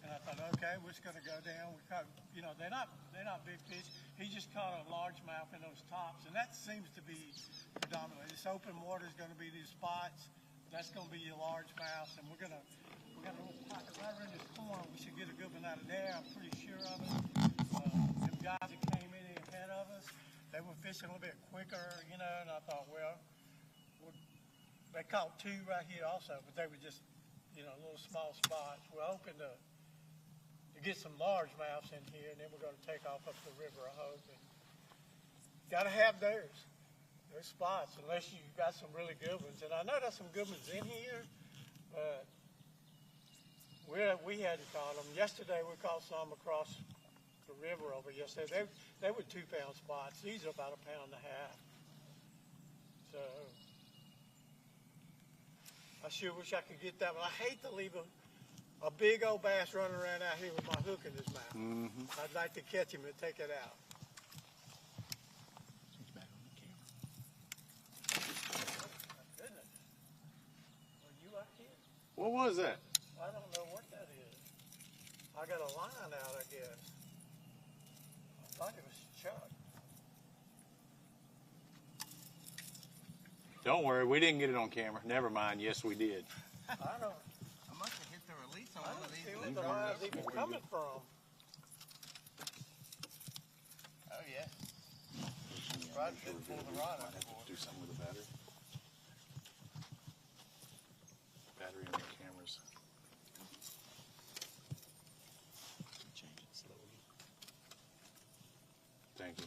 and I thought, okay, we're just going to go down. We caught, they're not big fish. He just caught a largemouth in those tops, and that seems to be predominantly. This open water is going to be these spots. That's going to be your largemouth, and we got a little pocket right around this corner. We should get a good one out of there. I'm pretty sure of it. Them guys that came in ahead of us, they were fishing a little bit quicker, and I thought, well, they caught 2 right here also, but they were just, little small spots. We're hoping to get some largemouths in here, and then we're going to take off up the river, I hope. Got to have those spots, unless you got some really good ones. And I know there's some good ones in here, but we hadn't caught them. Yesterday we caught some across the river over yesterday. They were 2-pound spots. These are about 1.5 pounds. So I sure wish I could get that one. I hate to leave a big old bass running around out here with my hook in his mouth. Mm-hmm. I'd like to catch him and take it out. What was that? I don't know what that is. I got a line out, I guess. I thought it was Chuck. Don't worry, we didn't get it on camera. Never mind. Yes, we did. I don't. I must have hit the release on one of these. I don't see where the line's even coming from. Oh yeah. Right, didn't pull the rod out. Do something with the battery. Battery on the cameras. Change it slowly. Thank you.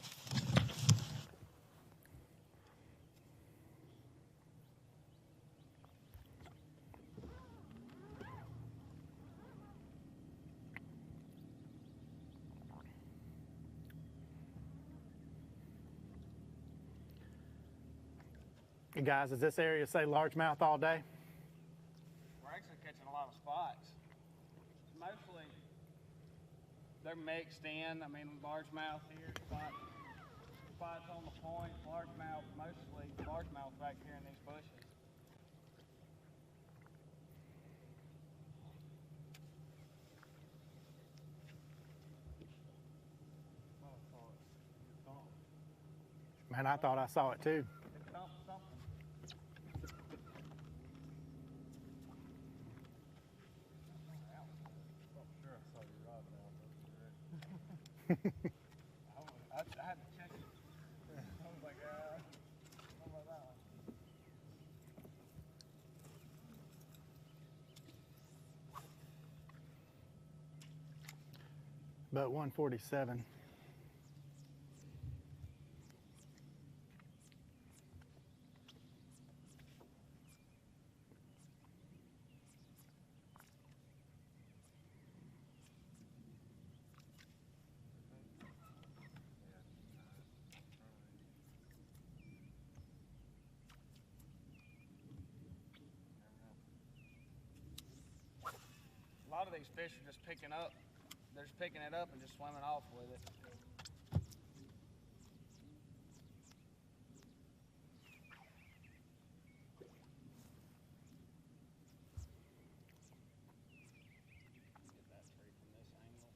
Hey guys, does this area say largemouth all day? We're actually catching a lot of spots. Mostly, they're mixed in. I mean, largemouth here, spots on the point, largemouth, mostly largemouth back here in these bushes. Man, I thought I saw it too. I had to check it. I was like, how about that one? About 147. A lot of these fish are just picking up. They're just picking it up and just swimming off with it. Get that tree from this angle.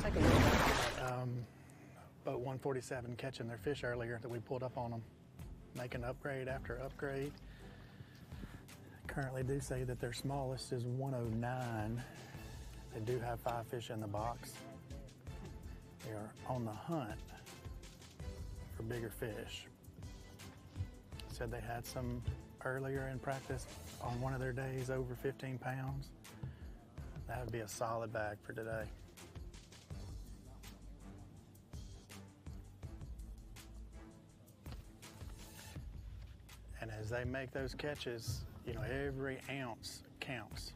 Take a look at boat 147 catching their fish earlier that we pulled up on them. Making upgrade after upgrade. Currently do say that their smallest is 109. They do have 5 fish in the box. They are on the hunt for bigger fish. Said they had some earlier in practice on one of their days over 15 pounds. That would be a solid bag for today. And as they make those catches, you know, every ounce counts.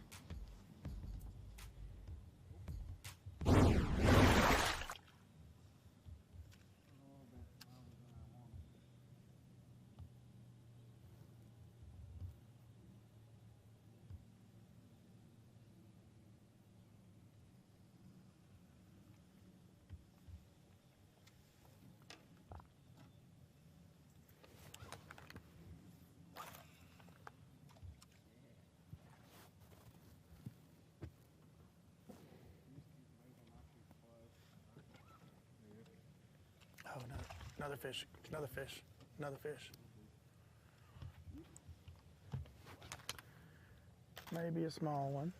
Oh, no, another fish, another fish, another fish. Maybe a small one.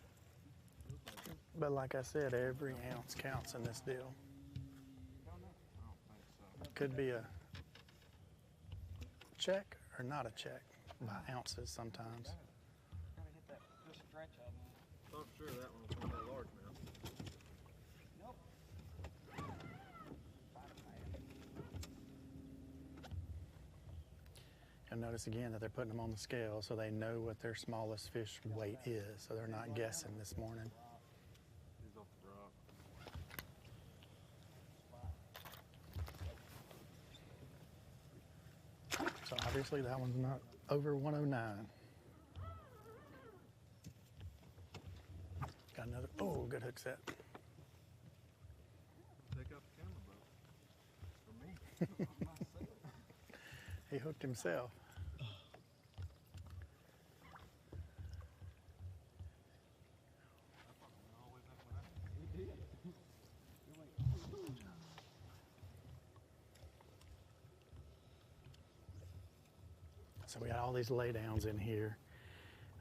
But like I said, every ounce counts in this deal. Could be a check or not a check by ounces sometimes. Gotta hit that this stretch out now. I'm sure that one will come that large now. And notice again that they're putting them on the scale so they know what their smallest fish weight is, so they're not guessing this morning. He's off the rock. So obviously that one's not over 109. Got another, oh, good hook set. He hooked himself. So we got all these laydowns in here.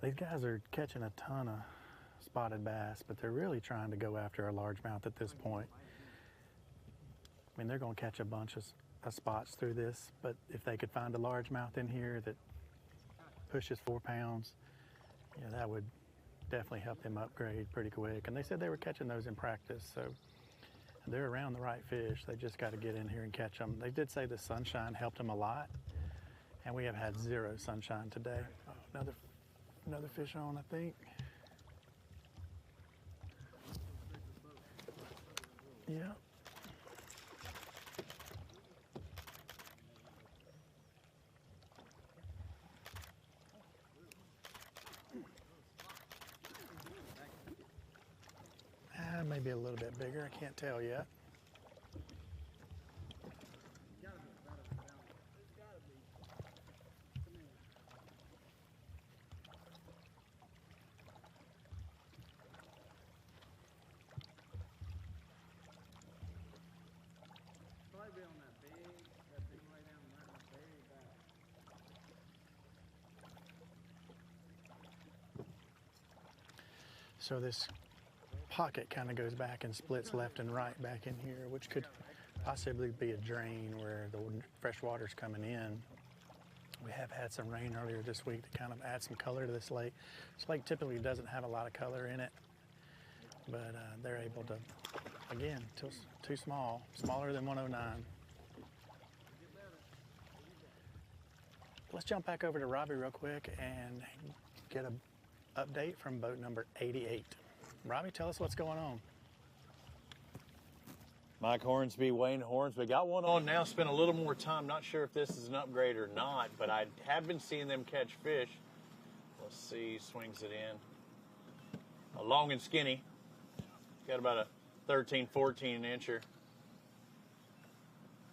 These guys are catching a ton of spotted bass, but they're really trying to go after a largemouth at this point. I mean, they're going to catch a bunch of spots through this, but if they could find a largemouth in here that pushes 4 pounds, yeah, that would definitely help them upgrade pretty quick. And they said they were catching those in practice, so they're around the right fish. They just got to get in here and catch them. They did say the sunshine helped them a lot, and we have had 0 sunshine today. Oh, another fish on, I think. Yeah. Maybe a little bit bigger, I can't tell yet. So this pocket kind of goes back and splits left and right back in here, which could possibly be a drain where the fresh water's coming in. We have had some rain earlier this week to kind of add some color to this lake. This lake typically doesn't have a lot of color in it, but they're able to, again, too small, smaller than 109. Let's jump back over to Robbie real quick and get an update from boat number 88. Robbie, tell us what's going on. Mike Hornsby, Wayne Hornsby. Got one on now, spent a little more time. Not sure if this is an upgrade or not, but I have been seeing them catch fish. Let's see, swings it in. A long and skinny. Got about a 13, 14 incher.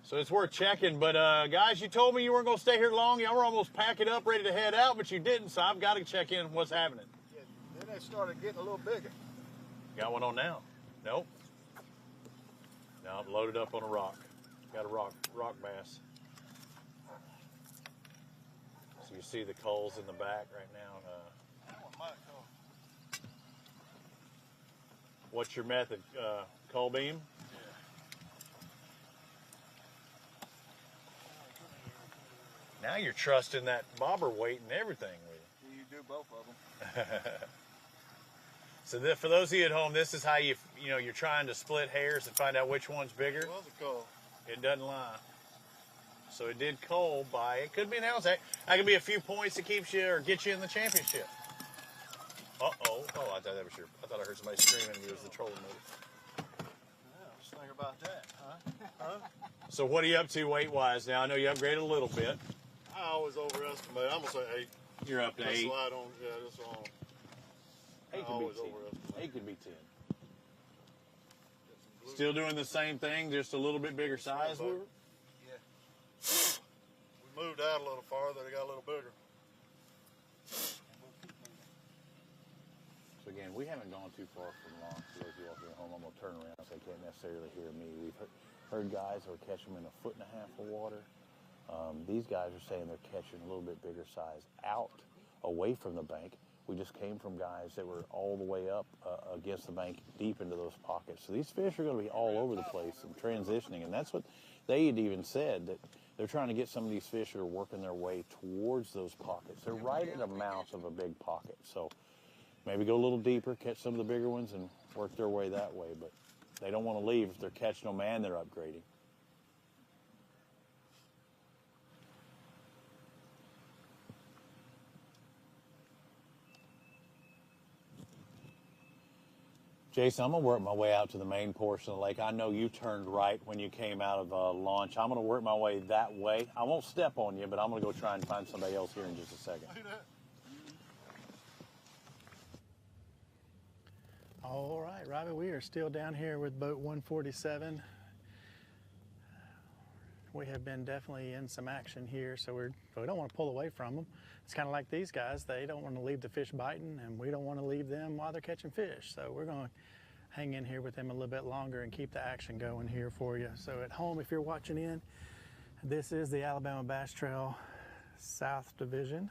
So it's worth checking. But guys, you told me you weren't going to stay here long. Y'all were almost packing up, ready to head out, but you didn't, so I've got to check in what's happening. Yeah, then they started getting a little bigger. Got one on now? Nope. No, I'm loaded up on a rock. Got a rock bass. So you see the coals in the back right now. What's your method? Coal beam? Yeah. Now you're trusting that bobber weight and everything with You do both of them. So for those of you at home, this is how you're trying to split hairs and find out which one's bigger. It was a coal. It doesn't lie. So it did coal by, it could be an ounce. That could be a few points that keeps you or gets you in the championship. Uh-oh. Oh, I thought that was I thought I heard somebody screaming and it was the trolling motor. Yeah, just think about that, huh? So what are you up to weight-wise now? I know you upgraded a little bit. I always overestimate. I'm going to say 8. You're up to 8. Slide on, yeah, that's on. 8 could be 10. 8 could be 10. Still doing the same thing, just a little bit bigger size? Yeah. We moved out a little farther. They got a little bigger. So again, we haven't gone too far from launch. For those of you walking at home, I'm going to turn around so they can't necessarily hear me. We've heard guys who are catching them in 1.5 feet of water. These guys are saying they're catching a little bit bigger size out away from the bank. We just came from guys that were all the way up against the bank, deep into those pockets. So these fish are going to be all over the place and transitioning, and that's what they had even said, that they're trying to get some of these fish that are working their way towards those pockets. They're right at the mouth of a big pocket. So maybe go a little deeper, catch some of the bigger ones, and work their way that way. But they don't want to leave. If they're catching them and they're upgrading. Jason, I'm going to work my way out to the main portion of the lake. I know you turned right when you came out of launch. I'm going to work my way that way. I won't step on you, but I'm going to go try and find somebody else here in just a second. All right, Robbie, we are still down here with boat 147. we have been definitely in some action here, so we don't want to pull away from them. It's kind of like these guys. They don't want to leave the fish biting, and we don't want to leave them while they're catching fish. So we're going to hang in here with them a little bit longer and keep the action going here for you. So at home, if you're watching in, this is the Alabama Bass Trail South Division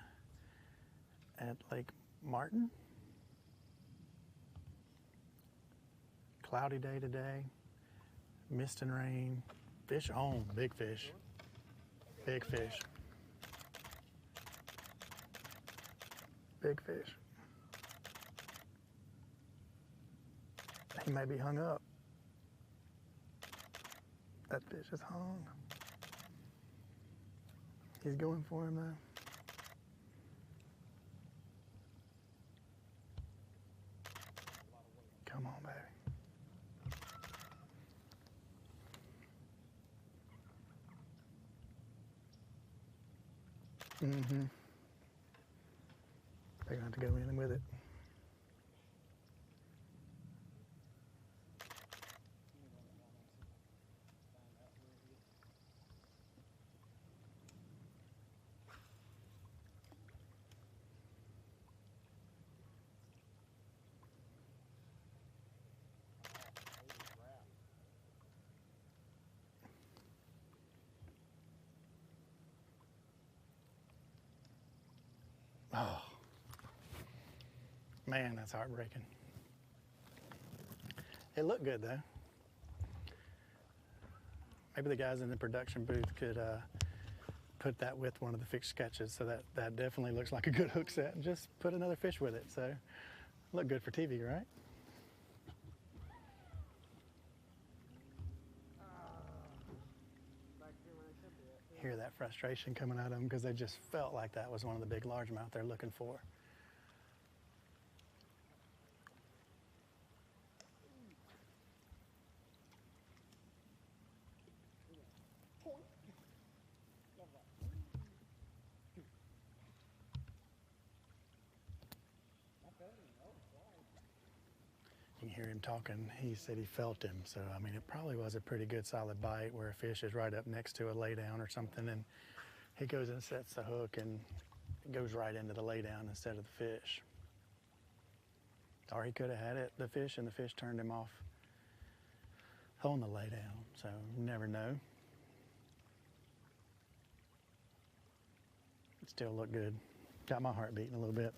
at Lake Martin. Cloudy day today, mist and rain, fish on, big fish, big fish, big fish. He may be hung up. That fish is hung. He's going for him though. Come on, baby. Mm-hmm. They're gonna have to go in with it. Oh, man, that's heartbreaking. It looked good though. Maybe the guys in the production booth could put that with one of the fixed sketches, so that definitely looks like a good hook set, and just put another fish with it. So, look good for TV, right? Hear that frustration coming out of them because they just felt like that was one of the big largemouth they're looking for. You can hear him talking. He said he felt him, so I mean it probably was a pretty good solid bite where a fish is right up next to a laydown or something, and he goes and sets the hook and it goes right into the laydown instead of the fish. Or he could have had the fish, and the fish turned him off on the laydown, so you never know. It still looked good. Got my heart beating a little bit.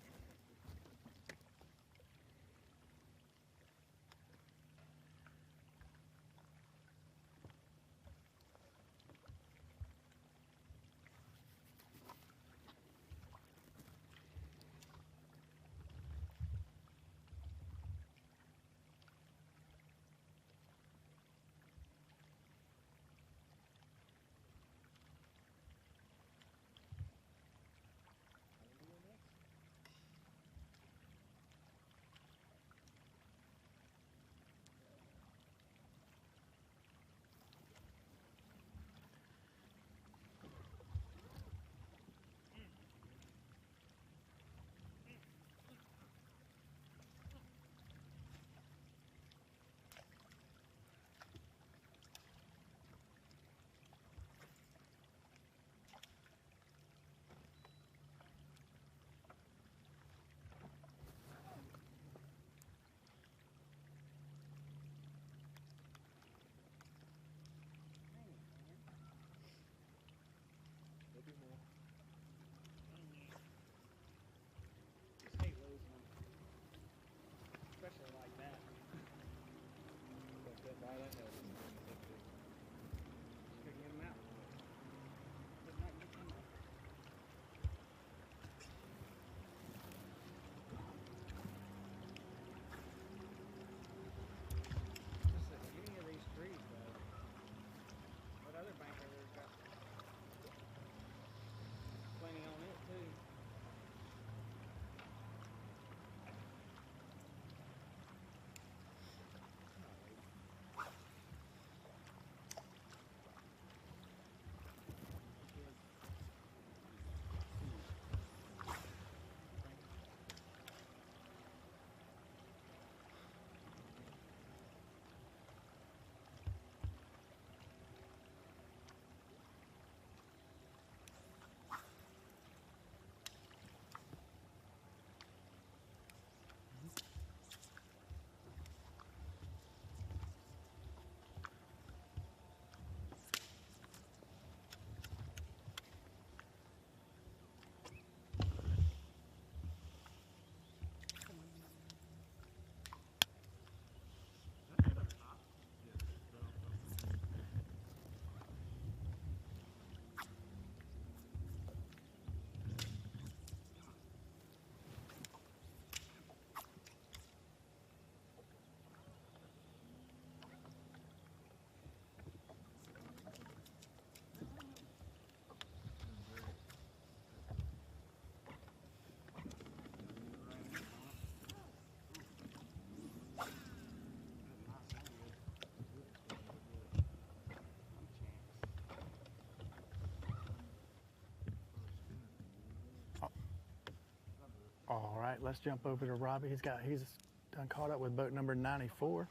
All right, let's jump over to Robbie. He's done caught up with boat number 94.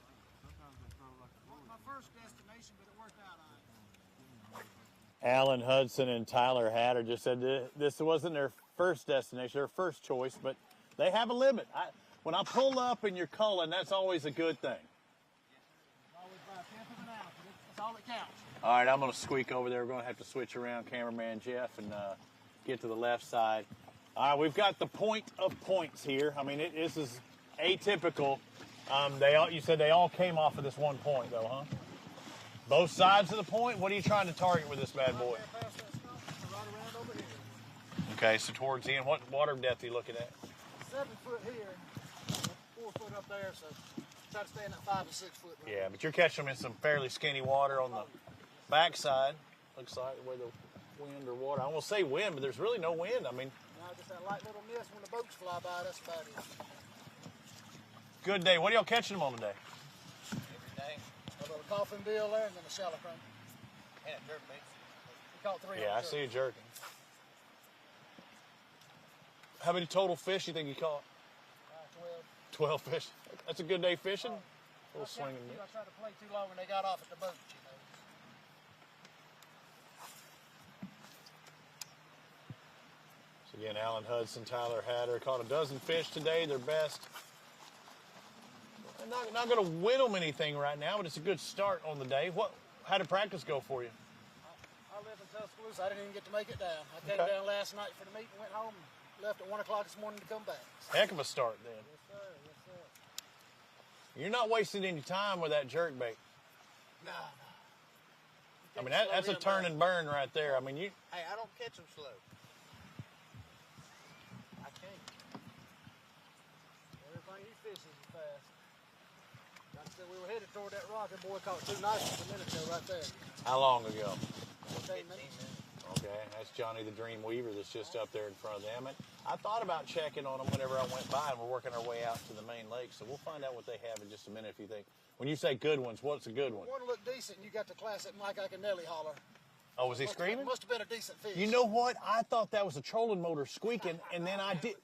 My first destination, but it worked out all right. Alan Hudson and Tyler Hatter just said this wasn't their first destination, their first choice, but they have a limit. When I pull up and you're culling, that's always a good thing. Always by a tenth of an ounce. That's all that counts. All right, I'm going to squeak over there. We're going to have to switch around, cameraman Jeff, and get to the left side. All right, we've got the point of points here. I mean, this is atypical. You said they all came off of this one point, though, huh? Both sides of the point? What are you trying to target with this bad boy? Okay, so towards the end, what water depth are you looking at? 7 foot here, 4 foot up there, so try to stay in that 5 to 6 foot range. Yeah, but you're catching them in some fairly skinny water on the backside. Looks like where the wind or water. I won't say wind, but there's really no wind. I mean, no, just that light little mist when the boats fly by. That's about it. Good day. What are y'all catching them on today? Every day. A little coffin bill there, and then a shallow crank. And a jerkbait. We caught 3. Yeah, I see you jerking. How many total fish you think you caught? 12 fish. That's a good day fishing. A little swinging. I tried to play too long when they got off at the boat, you know. So again, Alan Hudson, Tyler Hatter caught a dozen fish today, their best. I'm not going to win them anything right now, but it's a good start on the day. How did practice go for you? I live in Tuscaloosa. I didn't even get to make it down. I came down last night for the meet and went home. Left at 1 o'clock this morning to come back. Heck of a start then. Yes, sir. Yes, sir. You're not wasting any time with that jerk bait. No. I mean, that's a turn and burn right there. I mean, you. Hey, I don't catch them slow. I can't. Everything you fish is fast. Like I said, we were headed toward that rock, and boy caught 2 nice ones a minute ago right there. How long ago? 15 minutes. Okay, that's Johnny the Dream Weaver that's just up there in front of them. And I thought about checking on them whenever I went by, and we're working our way out to the main lake, so we'll find out what they have in just a minute if you think. When you say good ones, what's a good one? One looked decent, and you got the classic Mike Iaconelli holler. Oh, was he screaming? Must have been a decent fish. You know what? I thought that was a trolling motor squeaking, and then I did.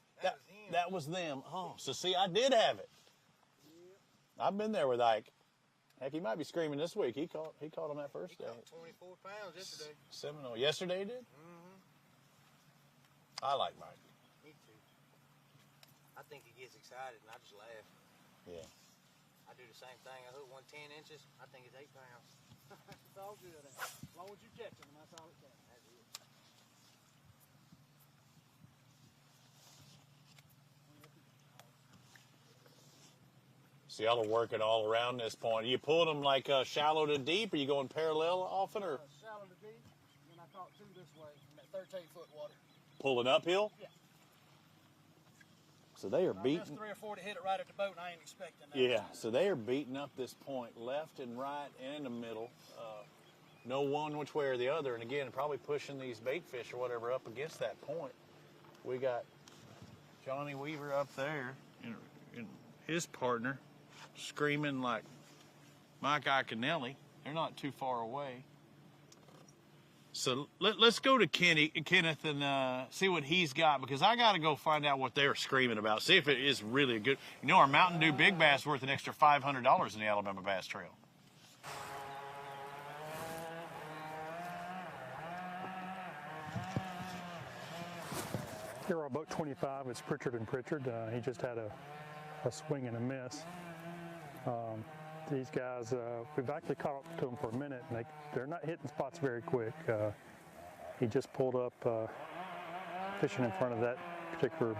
That was them. Oh, so see, I did have it. I've been there with Ike. Heck, he might be screaming this week. He caught on that first day. 24 pounds yesterday. Seminole. Yesterday he did? Mm-hmm. I like Mike. Me too. I think he gets excited, and I just laugh. Yeah. I do the same thing. I hook 110 inches. I think it's 8 pounds. It's all good. As long as you catch them, that's all it counts. That's it. So y'all are working all around this point. Are you pulling them like shallow to deep? Are you going parallel often, or shallow to deep? And I caught 2 this way from that 13-foot water. pulling uphill? Yeah. So they are There's beating. 3 or 4 to hit it right at the boat, and I ain't expecting that. Yeah, so they are beating up this point left and right and in the middle. No one which way or the other. And again, probably pushing these bait fish or whatever up against that point. We got Johnny Weaver up there and his partner screaming like Mike Iaconelli. They're not too far away. So let's go to Kenneth and see what he's got, because I got to go find out what they're screaming about. See if it is really good. You know, our Mountain Dew Big Bass worth an extra $500 in the Alabama Bass Trail. Here on boat 25, it's Pritchard and Pritchard. He just had a swing and a miss. These guys, we've actually caught up to them for a minute, and they're not hitting spots very quick. He just pulled up fishing in front of that particular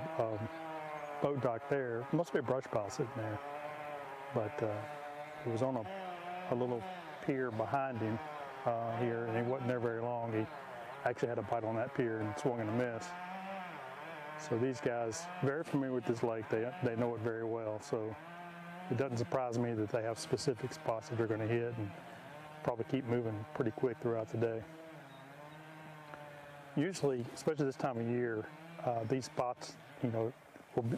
boat dock there. It must be a brush pile sitting there. But it was on a little pier behind him here, and he wasn't there very long. He actually had a bite on that pier and swung and a miss. So these guys, very familiar with this lake, they know it very well. So it doesn't surprise me that they have specific spots that they're going to hit and probably keep moving pretty quick throughout the day. Usually, especially this time of year, these spots, you know,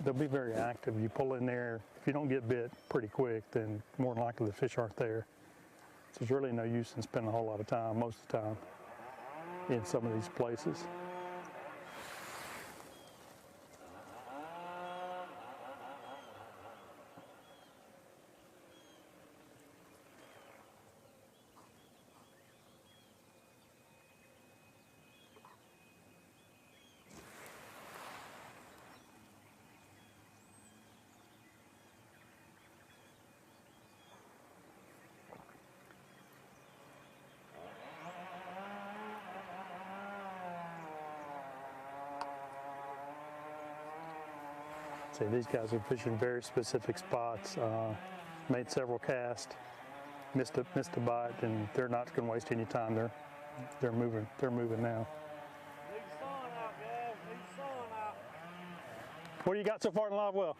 they'll be very active. You pull in there, if you don't get bit pretty quick, then more than likely the fish aren't there. So there's really no use in spending a whole lot of time, most of the time, in some of these places. See, these guys are fishing very specific spots. Made several casts, missed a bite, and they're not going to waste any time. They're moving. They're moving now. Leave the sun out, guys. Leave the sun out. What do you got so far in live well?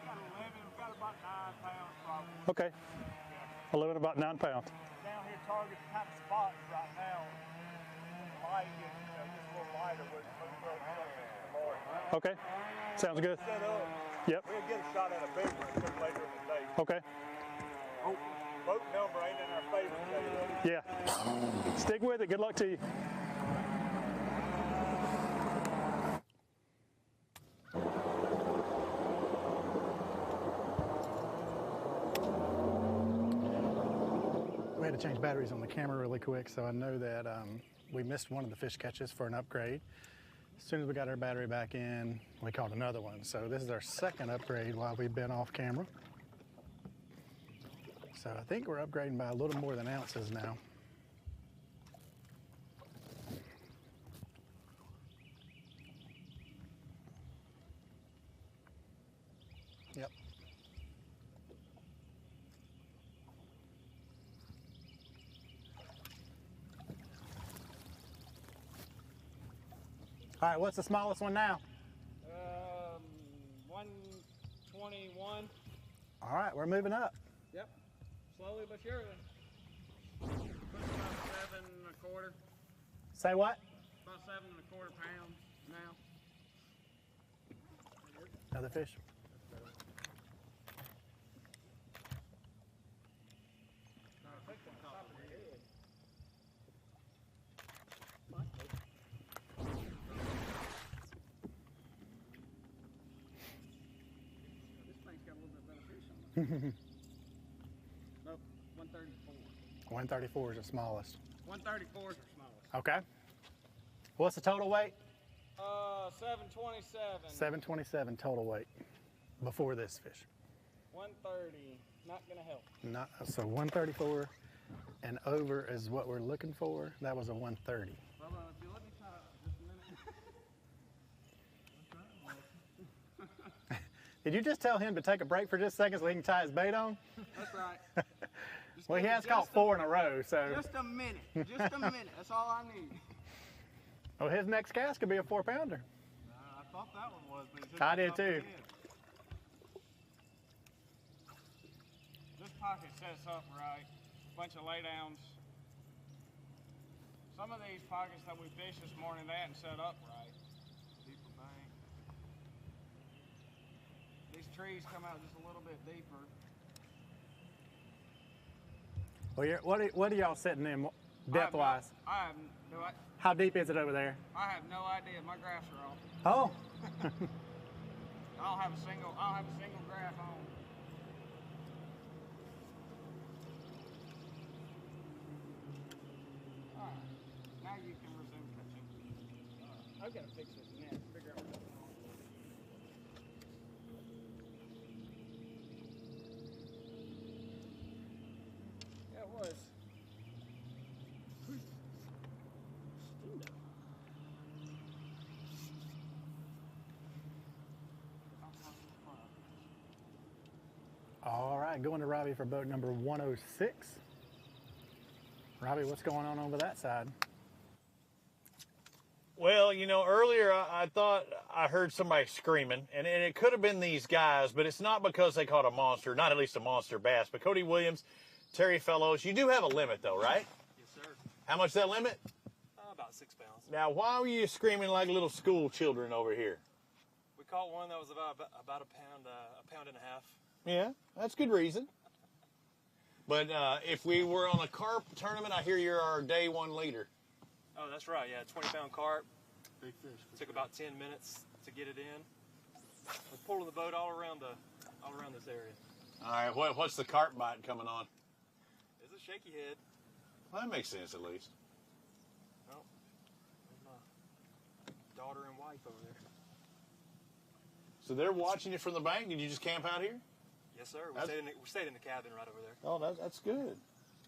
Got 11. Got about 9 pounds probably. Okay. 11, about 9 pounds. Down here, target kind of spots right now. Light, just a little lighter with the Okay. Sounds good. Set up. Yep. We'll get a shot at a big one later in the day. Okay. Oh, boat number ain't in our favor today, buddy. Yeah. Stick with it. Good luck to you. We had to change batteries on the camera really quick, so I know that we missed one of the fish catches for an upgrade. As soon as we got our battery back in, we caught another one. So this is our second upgrade while we've been off camera. So I think we're upgrading by a little more than ounces now. Yep. All right, what's the smallest one now? 121. All right, we're moving up. Yep. Slowly but surely. About 7 1/4. Say what? About 7 1/4 pounds now. Another fish. Nope, 134. 134 is the smallest. 134 is the smallest. Okay. What's the total weight? 727. 727 total weight before this fish. 130. Not gonna help. Not, so 134 and over is what we're looking for. That was a 130. Well, if you let me try just a minute. Did you just tell him to take a break for just a second so he can tie his bait on? That's right. Well, he has caught 4 in a row, so. Just a minute. Just a minute. That's all I need. Well, his next cast could be a 4-pounder. I thought that one was, but it I did too. This pocket sets up right. Bunch of laydowns. Some of these pockets that we fished this morning, they hadn't set up right. Deeper bank. These trees come out just a little bit deeper. Well, what are y'all sitting in depth-wise? I have no idea. How deep is it over there? I have no idea. My graphs are off. Oh. I don't have a single graph on. All right. Now you can resume catching. I've got to fix this net. Figure out what's going on. Yeah, it was. All right, going to Robbie for boat number 106. Robbie, what's going on over that side? Well, you know, earlier I thought I heard somebody screaming, and it could have been these guys, but it's not because they caught a monster, not at least a monster bass. But Cody Williams, Terry Fellows, you do have a limit, though, right? Yes, sir. How much is that limit? About 6 pounds. Now, why were you screaming like little school children over here? We caught one that was about a pound and a half. Yeah, that's good reason. But if we were on a carp tournament, I hear you're our day one leader. Oh, that's right. Yeah, 20-pound carp. Big fish. Took about 10 minutes to get it in. We're pulling the boat all around this area. All right, what's the carp bite coming on? It's a shaky head. Well, that makes sense at least. Oh, there's my daughter and wife over there. So they're watching you from the bank. Did you just camp out here? Yes, sir. We stayed in the cabin right over there. Oh, that's good.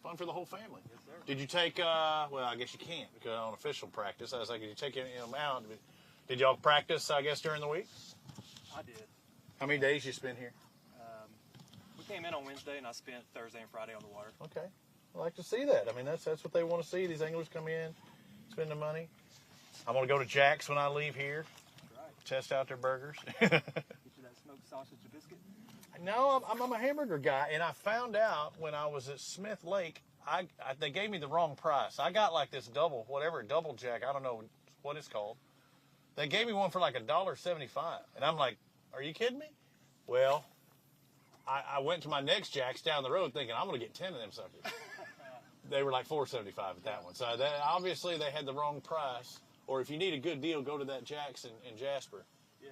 Fun for the whole family. Yes, sir. Did you take, well, I guess you can't because on official practice. I was like, did you take them out? Did y'all practice, I guess, during the week? I did. How many days you spend here? We came in on Wednesday, and I spent Thursday and Friday on the water. Okay. I like to see that. I mean, that's what they want to see. These anglers come in, spend the money. I'm going to go to Jack's when I leave here. Right. Test out their burgers. Get you that smoked sausage and biscuit? No, I'm a hamburger guy, and I found out when I was at Smith Lake, they gave me the wrong price. I got like this double jack. I don't know what it's called. They gave me one for like $1.75, and I'm like, are you kidding me? Well, I went to my next Jack's down the road thinking I'm going to get 10 of them suckers. They were like $4.75 at that one. So obviously they had the wrong price. Or if you need a good deal, go to that Jack's in Jasper. Yeah.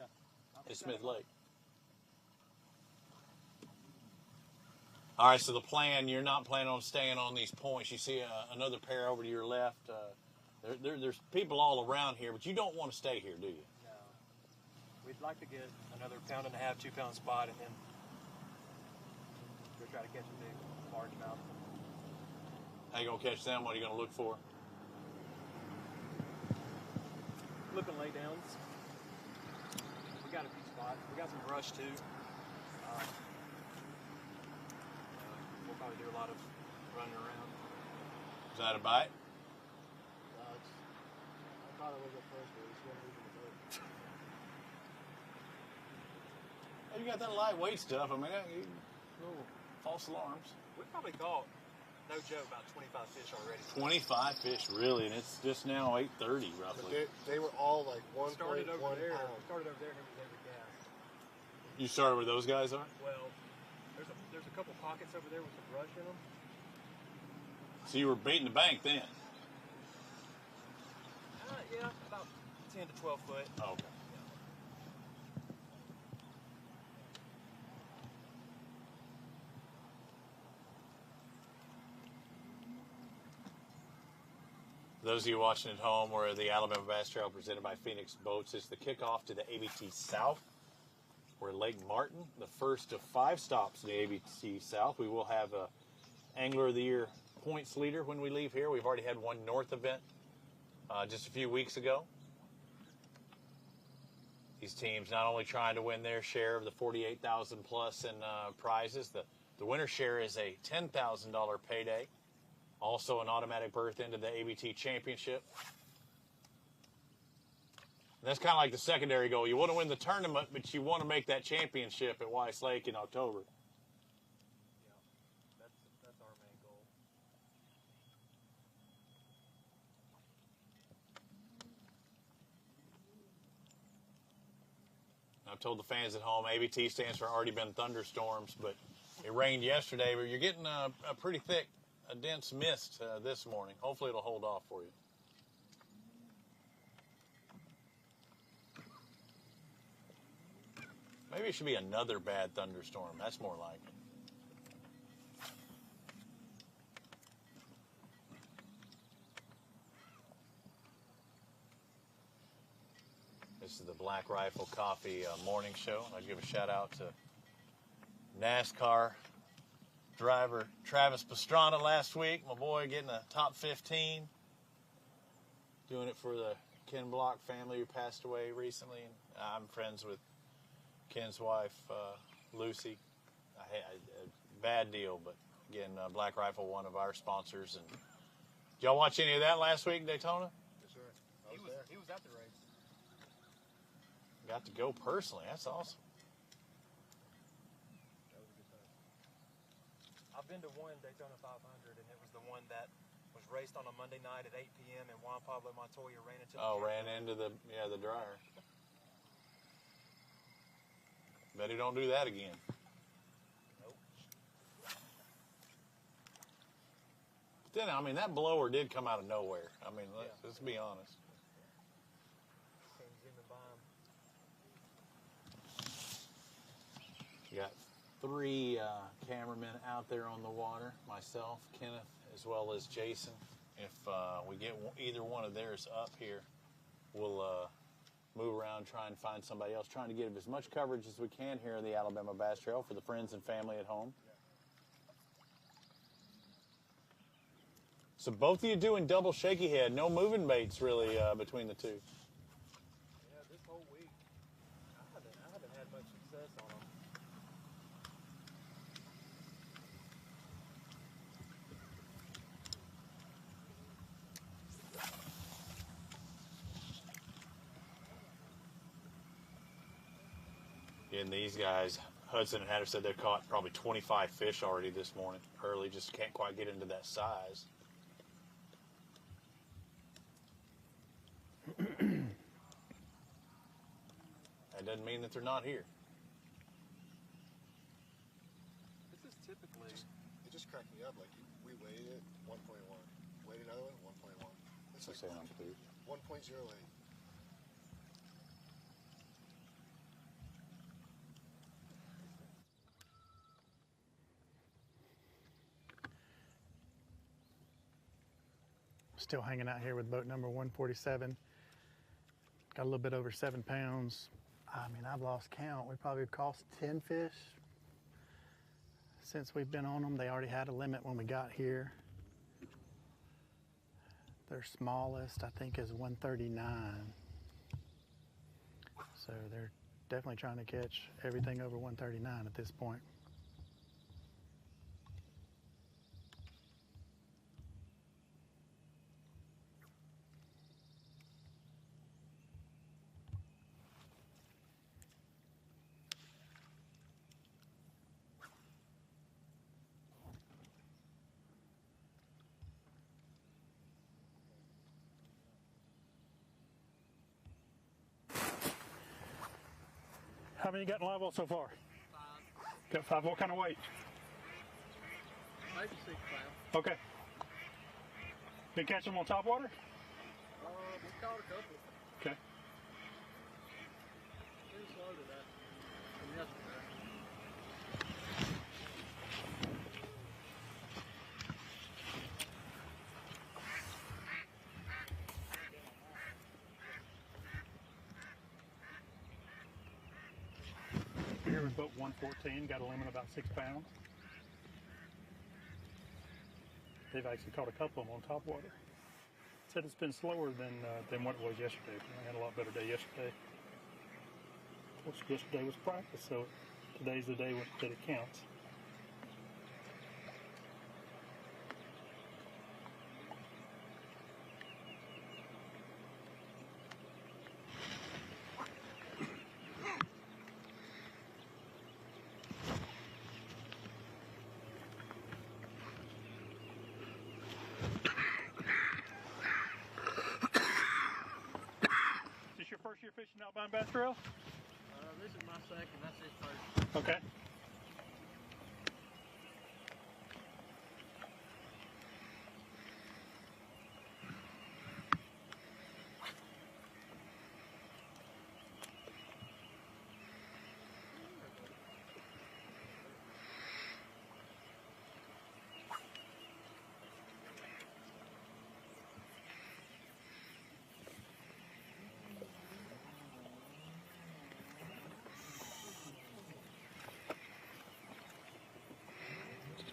At Smith Lake. All right, so the plan, you're not planning on staying on these points. You see another pair over to your left. There's people all around here, but you don't want to stay here, do you? No. We'd like to get another 1.5 pound, 2 pound spot, and then go try to catch a big largemouth. How you going to catch them? What are you going to look for? Flipping laydowns. We got a few spots. We got some brush too. We'll probably do a lot of running around. Is that a bite? I thought it was at first, but it's still moving the boat. Hey, you got that lightweight stuff. I mean, little false alarms. We probably caught, no joke, about 25 fish already. 25 fish, really, and it's just now 8:30 roughly. They were all like 1.1 Started over there. pound. Started over there, and we every cast. You started where those guys are? Well, there's a couple pockets over there with some brush in them. So you were baiting the bank then? Yeah, about 10 to 12 foot. Oh, okay. Those of you watching at home, we're the Alabama Bass Trail presented by Phoenix Boats. It's the kickoff to the ABT South. We're at Lake Martin, the first of 5 stops in the ABT South. We will have a Angler of the Year points leader when we leave here. We've already had one North event just a few weeks ago. These teams not only trying to win their share of the $48,000 plus in prizes, the winner share is a $10,000 payday. Also an automatic berth into the ABT Championship. And that's kind of like the secondary goal. You want to win the tournament, but you want to make that championship at Weiss Lake in October. Yeah, that's our main goal. I've told the fans at home, ABT stands for Already Been Thunderstorms, but it rained yesterday, but you're getting a pretty thick, a dense mist this morning. Hopefully it'll hold off for you. Maybe it should be another bad thunderstorm. That's more like it. This is the Black Rifle Coffee morning show. I'll give a shout out to NASCAR driver Travis Pastrana last week. My boy getting a top 15. Doing it for the Ken Block family who passed away recently. I'm friends with Ken's wife, Lucy. A bad deal, but again, Black Rifle, one of our sponsors. And did y'all watch any of that last week in Daytona? Yes, sir. He was at the race. Got to go personally. That's awesome. That was a good time. I've been to one Daytona 500, and it was the one that was raced on a Monday night at 8 p.m. and Juan Pablo Montoya ran into the dryer. Bet he don't do that again. Nope. But then, I mean, that blower did come out of nowhere. I mean, let's be honest. Came zooming by him. You got 3 cameramen out there on the water. Myself, Kenneth, as well as Jason. If we get either one of theirs up here, we'll move around, try and find somebody else, trying to get as much coverage as we can here in the Alabama Bass Trail for the friends and family at home. So both of you doing double shaky head, no moving baits really between the two. Yeah, this whole week, I haven't had much success on them. And these guys, Hudson and Hatter, said they caught probably 25 fish already this morning. Early, just can't quite get into that size. That doesn't mean that they're not here. This is typically... It just cracked me up. Like, we weighed it, 1.1. Weighed another one, 1.1. It's like 1.08. Still hanging out here with boat number 147. Got a little bit over 7 pounds. I mean, I've lost count. We probably caught 10 fish since we've been on them. They already had a limit when we got here. Their smallest, I think, is 139. So they're definitely trying to catch everything over 139 at this point. How many you got in live well so far? 5. Got 5. What kind of weight? Maybe 6 pounds. Okay. Been catching them on top water? We caught a couple. Okay. Pretty slow today. From yesterday. Here with boat 114, got a limit of about 6 pounds. They've actually caught a couple of them on top water. Said it's been slower than what it was yesterday. I had a lot better day yesterday. Of course, yesterday was practice, so today's the day that it counts. First year fishing outbound bass trail? This is my second. That's his first. Okay.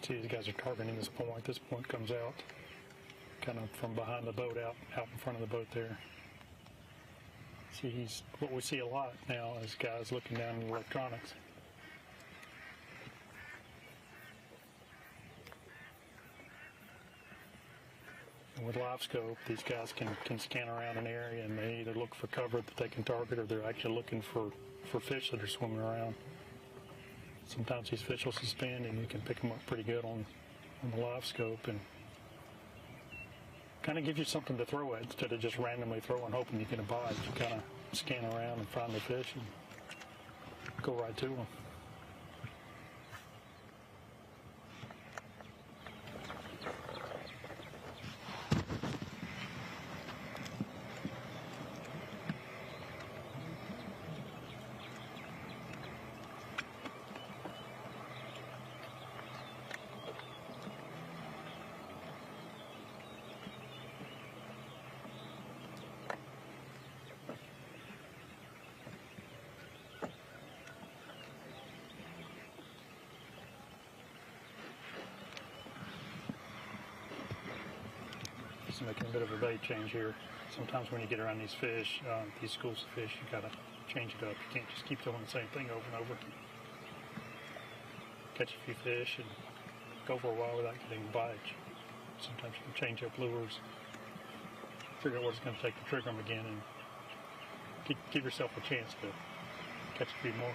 See, these guys are targeting this point. This point comes out kind of from behind the boat out in front of the boat there. See, what we see a lot now is guys looking down at the electronics. And with live scope, these guys can scan around an area and they either look for cover that they can target or they're actually looking for fish that are swimming around. Sometimes these fish will suspend and you can pick them up pretty good on the live scope and kind of gives you something to throw at instead of just randomly throwing hoping you get a bite. You kind of scan around and find the fish and go right to them. Making a bit of a bait change here. Sometimes when you get around these fish, these schools of fish, you gotta change it up. You can't just keep doing the same thing over and over. Catch a few fish and go for a while without getting bites. Sometimes you can change up lures, figure out what it's going to take to trigger them again, and give yourself a chance to catch a few more.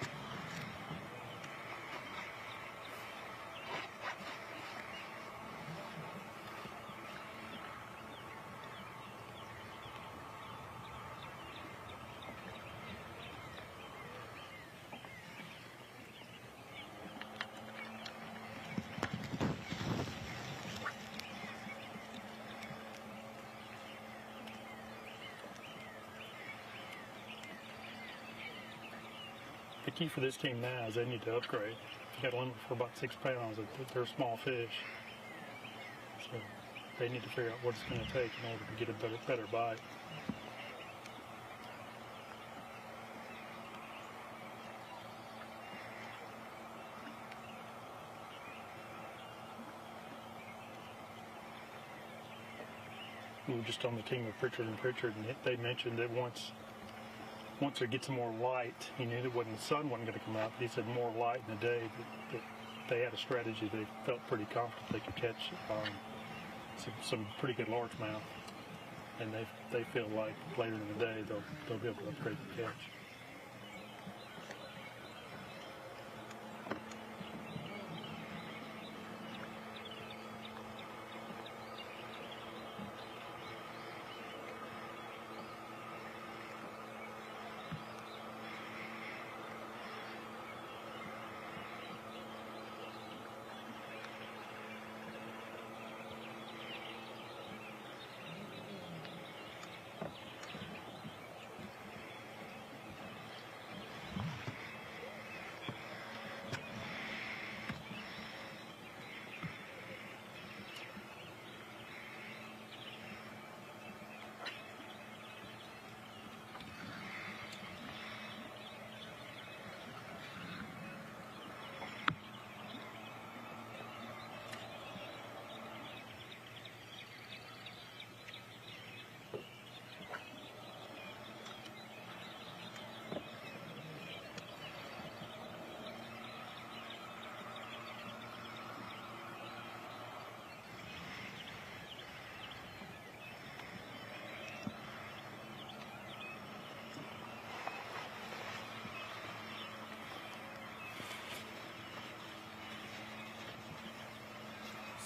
The key for this team now is they need to upgrade. You got a limit for about 6 pounds. They're small fish, so they need to figure out what it's going to take in order to get a better bite. We were just on the team with Pritchard, and they mentioned that once it gets more light, he knew that when the sun wasn't going to come out, but he said more light in the day, that they had a strategy. They felt pretty confident they could catch some pretty good largemouth, and they feel like later in the day they'll be able to upgrade the catch.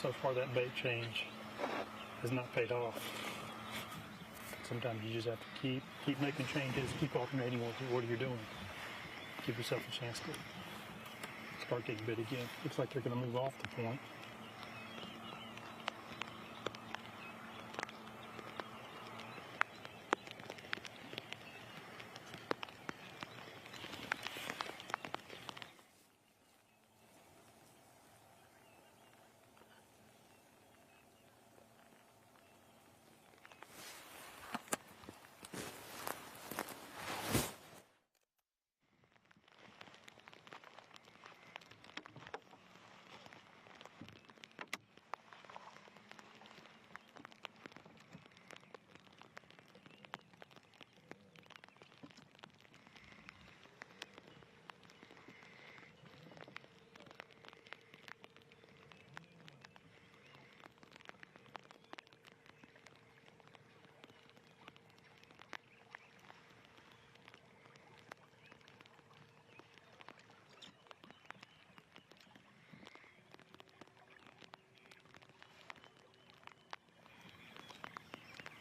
So far that bait change has not paid off. Sometimes you just have to keep making changes, keep alternating what you're doing. Give yourself a chance to start getting bit again. Looks like they're going to move off the point.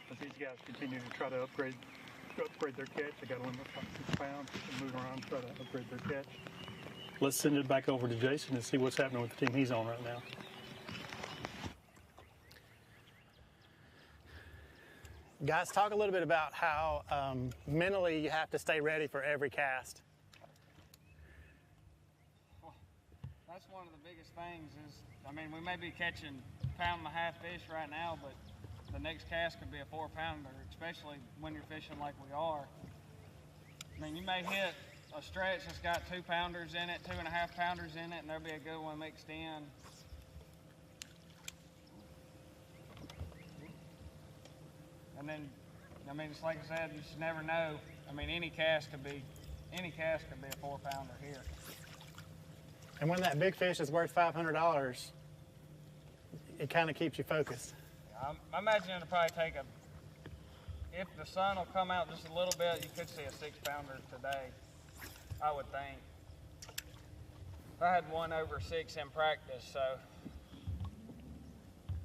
But these guys continue to try to upgrade their catch. They got a limit of 6 pounds. They move around, try to upgrade their catch. Let's send it back over to Jason and see what's happening with the team he's on right now. Guys, talk a little bit about how mentally you have to stay ready for every cast. Well, that's one of the biggest things is, I mean, we may be catching 1.5 pound fish right now, but the next cast could be a 4-pounder, especially when you're fishing like we are. I mean, you may hit a stretch that's got 2-pounders in it, 2.5 pounders in it, and there'll be a good one mixed in. And then, I mean, it's like I said, you just never know. I mean, any cast could be any cast could be a 4-pounder here. And when that big fish is worth $500, it kind of keeps you focused. I'm imagining it'll probably take if the sun will come out just a little bit, you could see a 6-pounder today, I would think. I had one over 6 in practice, so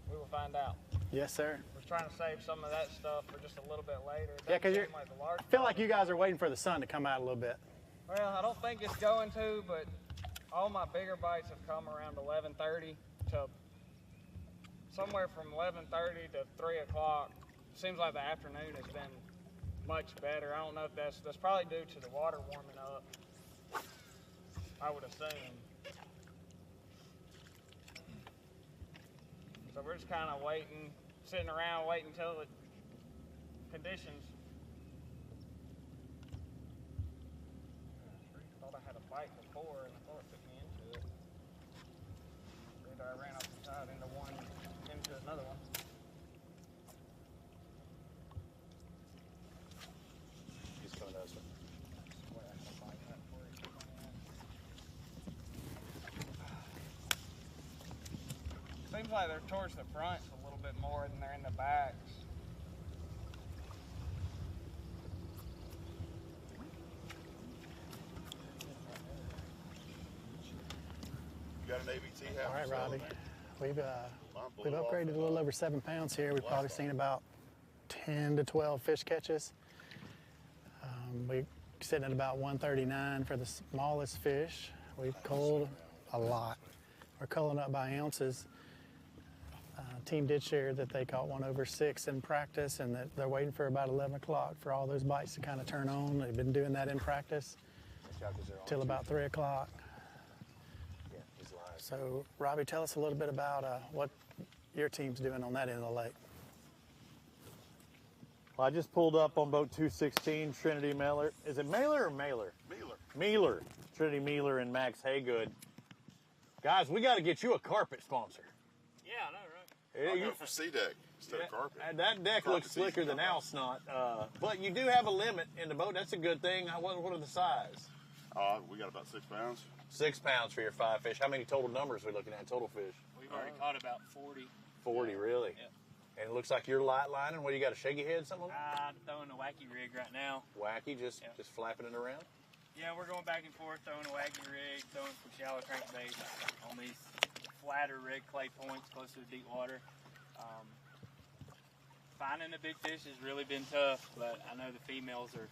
we will find out. Yes, sir. We're trying to save some of that stuff for just a little bit later. Yeah, because I feel like you guys are waiting for the sun to come out a little bit. Well, I don't think it's going to, but all my bigger bites have come around 11:30 to somewhere from 11:30 to 3 o'clock. Seems like the afternoon has been much better. I don't know if that's probably due to the water warming up, I would assume. So we're just kind of waiting, sitting around waiting until the conditions. I thought I had a bite before and I thought it took me into it. Either I ran off the side into another one. He's coming this way. Seems like they're towards the fronts a little bit more than they're in the backs. You got an ABT house? All right, Robbie. We've upgraded a little over 7 pounds here. We've probably seen about 10 to 12 fish catches. We're sitting at about 139 for the smallest fish. We've culled a lot. We're culling up by ounces. Team did share that they caught one over 6 in practice and that they're waiting for about 11 o'clock for all those bites to kind of turn on. They've been doing that in practice till about 3 o'clock. So, Robbie, tell us a little bit about what your team's doing on that end of the lake. Well, I just pulled up on boat 216, Trinity Mailer. Is it Mailer or Mailer? Mealer. Trinity Mealer and Max Haygood. Guys, we got to get you a carpet sponsor. Yeah, I know, right? I'll go for sea deck instead of carpet. That deck looks slicker than owl snot. But you do have a limit in the boat. That's a good thing. What are the size? We got about 6 pounds. 6 pounds for your 5 fish. How many total numbers are we looking at, total fish? We've already caught about 40. 40, really? Yeah. And it looks like you're light lining. What, you got a shaky head, something like that? I'm throwing a wacky rig right now. Wacky, just flapping it around? Yeah, we're going back and forth, throwing a wacky rig, throwing some shallow crankbait on these flatter rig clay points close to the deep water. Finding a big fish has really been tough, but I know the females are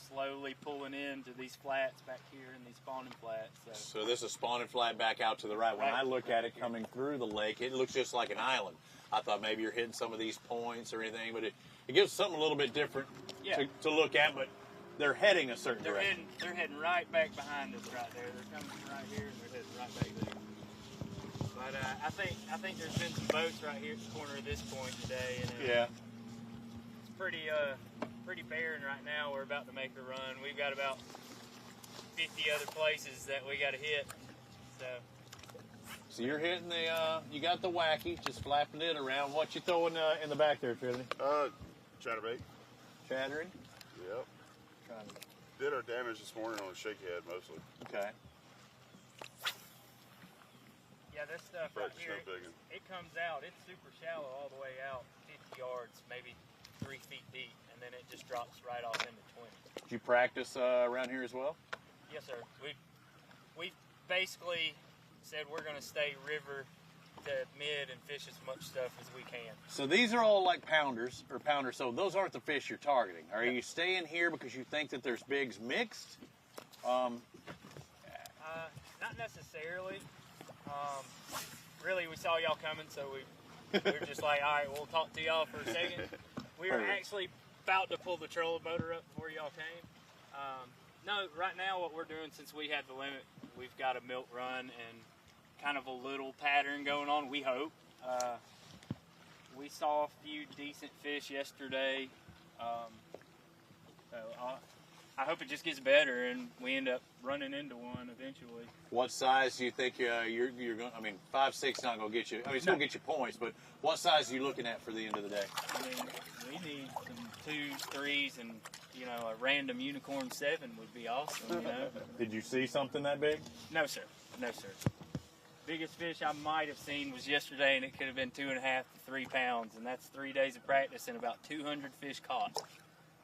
slowly pulling into these flats back here in these spawning flats. So this is spawning flat back out to the right. When I look at it coming through the lake, it looks just like an island. I thought maybe you're hitting some of these points or anything, but it gives something a little bit different to look at, but they're heading a certain direction. They're heading right back behind us right there. They're coming from right here and they're heading right back there. But I think there's been some boats right here at the corner of this point today, and it's pretty barren right now. We're about to make a run. We've got about 50 other places that we got to hit. So you're hitting you got the wacky, just flapping it around. What you throwing in the back there, Trinity? Chatterbait. Chattering? Yep. Did our damage this morning on a shakehead mostly. Okay. Yeah, this stuff right here, it comes out. It's super shallow all the way out, 50 yards, maybe 3 feet deep, and then it just drops right off into 20. Did you practice around here as well? Yes, sir. We basically said we're going to stay river to mid and fish as much stuff as we can. So these are all like pounders. So those aren't the fish you're targeting. Are you staying here because you think that there's bigs mixed? Not necessarily. Really, we saw y'all coming, so we were just like, all right, we'll talk to y'all for a second. We were actually about to pull the trolling motor up before y'all came. No, right now what we're doing, since we had the limit, we've got a milk run and kind of a little pattern going on, we hope. We saw a few decent fish yesterday. So I hope it just gets better and we end up running into one eventually. What size do you think you're going? I mean, 5'6" not going to get you. I mean, it's going to get you points, but what size are you looking at for the end of the day? I mean, we need some 2s, 3s, and you know, a random unicorn 7 would be awesome. You know. Did you see something that big? No, sir. No, sir. Biggest fish I might have seen was yesterday, and it could have been 2.5 to 3 pounds, and that's 3 days of practice and about 200 fish caught.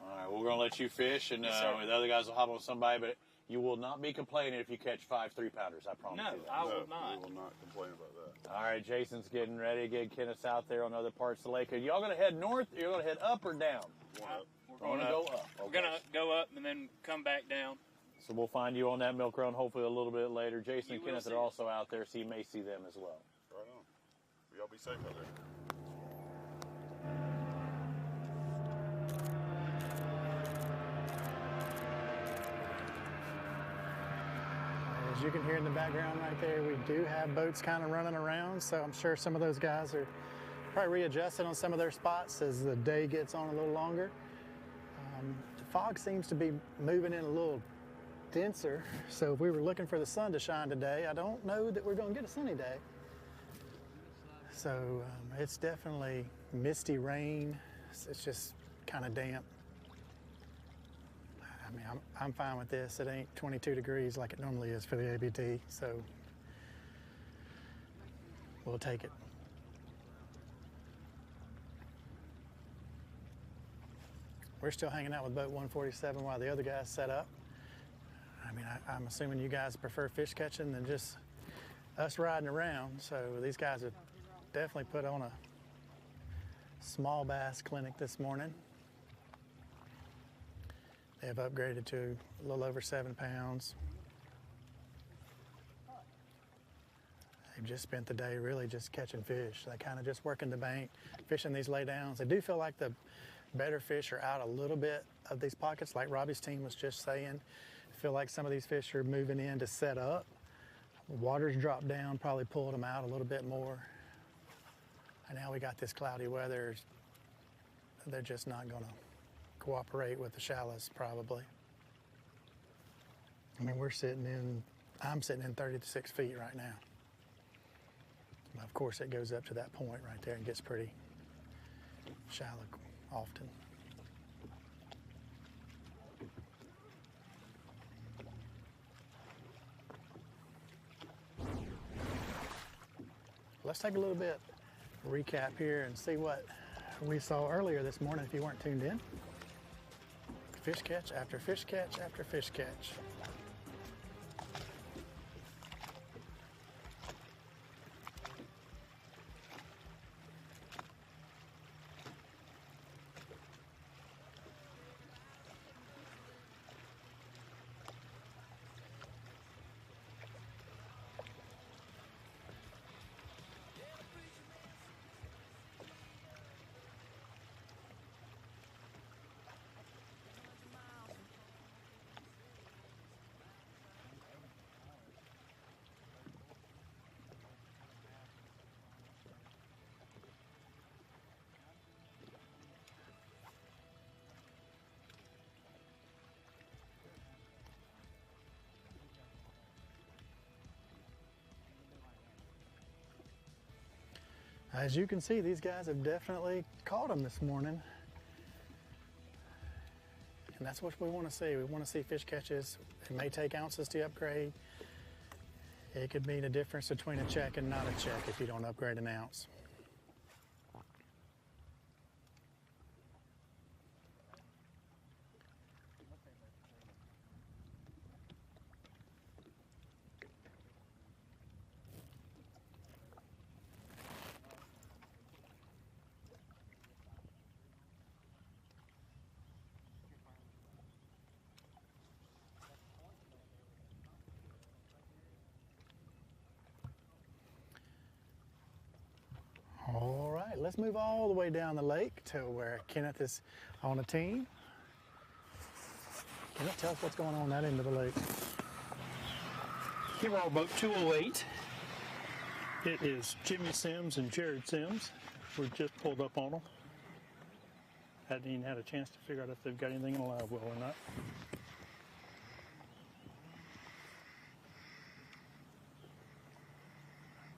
All right, we're gonna let you fish, and Yes, sir. the other guys will hop on somebody, but you will not be complaining if you catch 5 3-pounders. I promise No, you that. I will not. We will not complain about that. All right, Jason's getting ready to get Kenneth out there on other parts of the lake. Are y'all gonna head north? Or you're gonna head up or down? We're going to go up. We're going to go up and then come back down. So we'll find you on that milk run hopefully a little bit later. Jason and will Kenneth see are us. also out there, so you may see them as well. Right on. Y'all be safe out there. As you can hear in the background right there, we do have boats kind of running around, so I'm sure some of those guys are probably readjusting on some of their spots as the day gets on a little longer. The fog seems to be moving in a little denser, so if we were looking for the sun to shine today, I don't know that we're going to get a sunny day. So it's definitely misty rain. It's just kind of damp. I mean, I'm fine with this. It ain't 22 degrees like it normally is for the ABT, so we'll take it. We're still hanging out with boat 147 while the other guys set up. I mean, I'm assuming you guys prefer fish catching than just us riding around, so these guys have definitely put on a small bass clinic this morning. They have upgraded to a little over 7 pounds. They've just spent the day really just catching fish. They kind of just working the bank, fishing these laydowns. They do feel like the better fish are out a little bit of these pockets, like Robbie's team was just saying. I feel like some of these fish are moving in to set up. Water's dropped down, probably pulled them out a little bit more. And now we got this cloudy weather. They're just not going to cooperate with the shallows, probably. I mean, I'm sitting in 36 feet right now. But of course, it goes up to that point right there and gets pretty shallow often. Let's take a little bit recap here and see what we saw earlier this morning if you weren't tuned in. Fish catch after fish catch after fish catch. As you can see, these guys have definitely caught them this morning. And that's what we want to see. We want to see fish catches. It may take ounces to upgrade. It could mean a difference between a check and not a check if you don't upgrade an ounce. All right, let's move all the way down the lake to where Kenneth is on a team. Kenneth, tell us what's going on that end of the lake. Here are boat 208. It is Jimmy Sims and Jared Sims. We just pulled up on them. Hadn't even had a chance to figure out if they've got anything in a live well or not.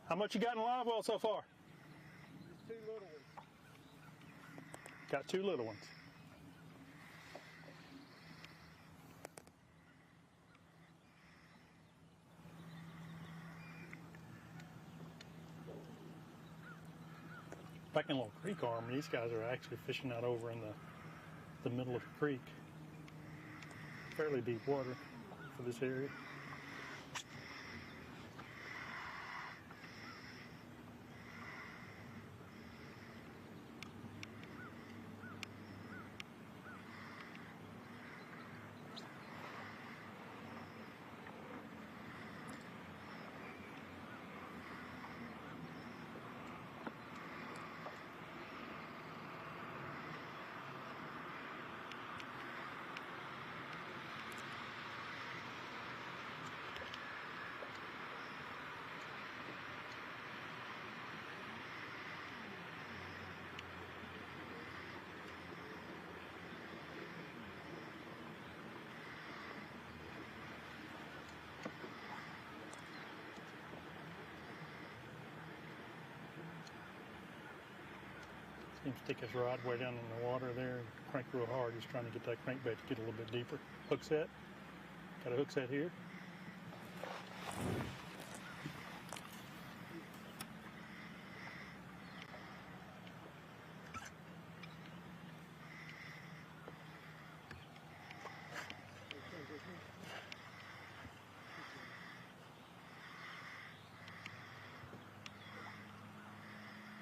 How much you got in a live well so far? Just 2 little ones. Got 2 little ones. back in Little Creek Arm, these guys are actually fishing out over in the middle of the creek. Fairly deep water for this area. Seems to stick his rod way down in the water there and crank real hard. He's trying to get that crankbait to get a little bit deeper. Hook set. Got a hook set here.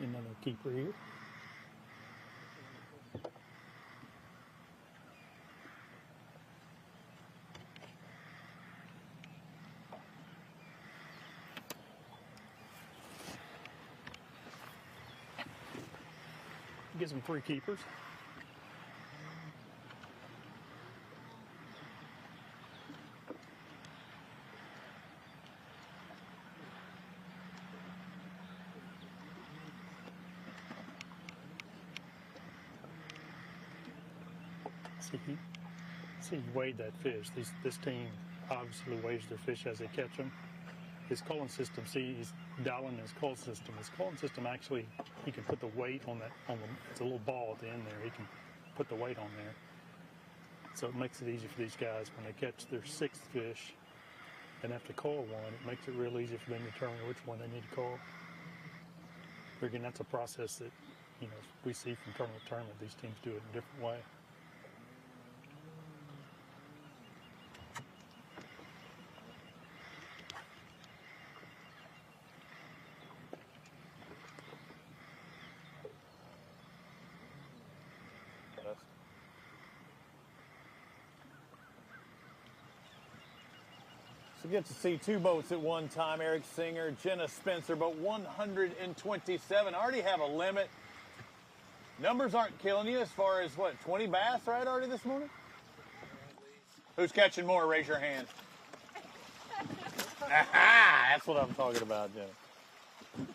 Another keeper here. Gives them 3 keepers. See, he weighed that fish. This team obviously weighs their fish as they catch them. His culling system, see, he's dialing his cull system. His culling system actually, he can put the weight on that, it's a little ball at the end there. He can put the weight on there. So it makes it easy for these guys when they catch their 6th fish and have to cull one. It makes it real easy for them to determine which one they need to cull. But again, that's a process that, we see from tournament to tournament. These teams do it in a different way. So get to see 2 boats at one time. Eric Singer, Jenna Spencer, boat 127. I already have a limit. Numbers aren't killing you as far as, 20 bass, right, already this morning? Who's catching more? Raise your hand. Aha! That's what I'm talking about, Jenna.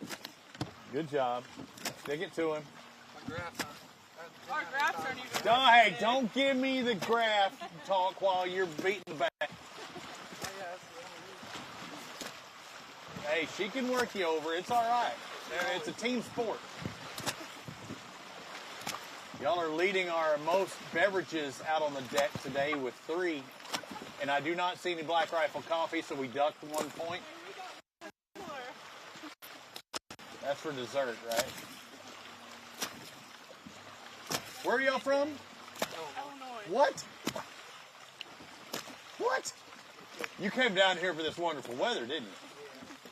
Good job. Stick it to him. Our graphs aren't even... Hey, don't give me the graph talk while you're beating the back. Hey, she can work you over. It's all right. It's a team sport. Y'all are leading our most beverages out on the deck today with 3. And I do not see any Black Rifle coffee, so we ducked 1 point. That's for dessert, right? Where are y'all from? Illinois. What? What? You came down here for this wonderful weather, didn't you?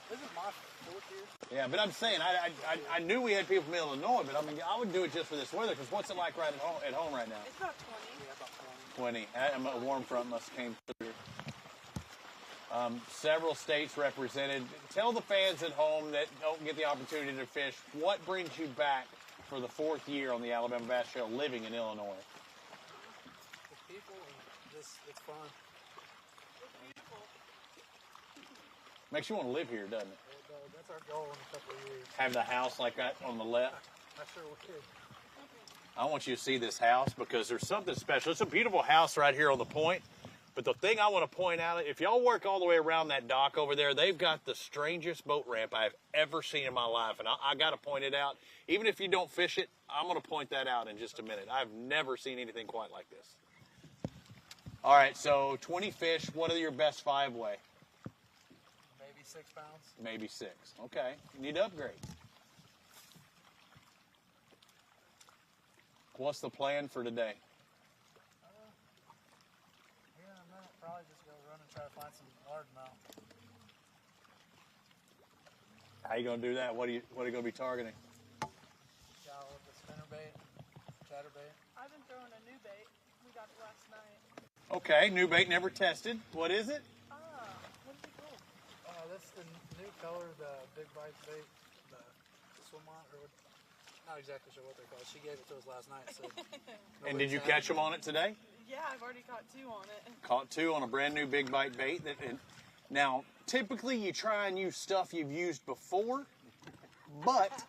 This is my 4th year. Yeah, but I'm saying, I knew we had people from Illinois, but I would do it just for this weather, because what's it like right at home right now? It's about 20. Yeah, about 20. A warm front must have came through. Several states represented. Tell the fans at home that don't get the opportunity to fish, what brings you back for the 4th year on the Alabama Bass Trail living in Illinois? The people, and it's fun. It's beautiful. Makes you want to live here, doesn't it? That's our goal in a couple of years. Have the house like that on the left? I sure would. I want you to see this house because there's something special. It's a beautiful house right here on the point. But the thing I want to point out, if y'all work all the way around that dock over there, they've got the strangest boat ramp I've ever seen in my life. And I got to point it out. Even if you don't fish it, I'm going to point that out in just a minute. I've never seen anything quite like this. All right, so 20 fish. What are your best 5 weigh? Maybe 6 pounds. Maybe 6. Okay. You need to upgrade. What's the plan for today? Here in a minute, probably just go run and try to find some largemouth. How you gonna do that? What are you gonna be targeting? Shallow with the spinnerbait, chatterbait. I've been throwing a new bait. We got it last night. Okay, new bait, never tested. What is it? What is it called? That's the new color, the big bite bait, the swim on, or not exactly sure what they're called. She gave it to us last night. So And did you catch them on it today? Yeah, I've already caught 2 on it. Caught 2 on a brand new big bite bait. Now, typically you try and use stuff you've used before, but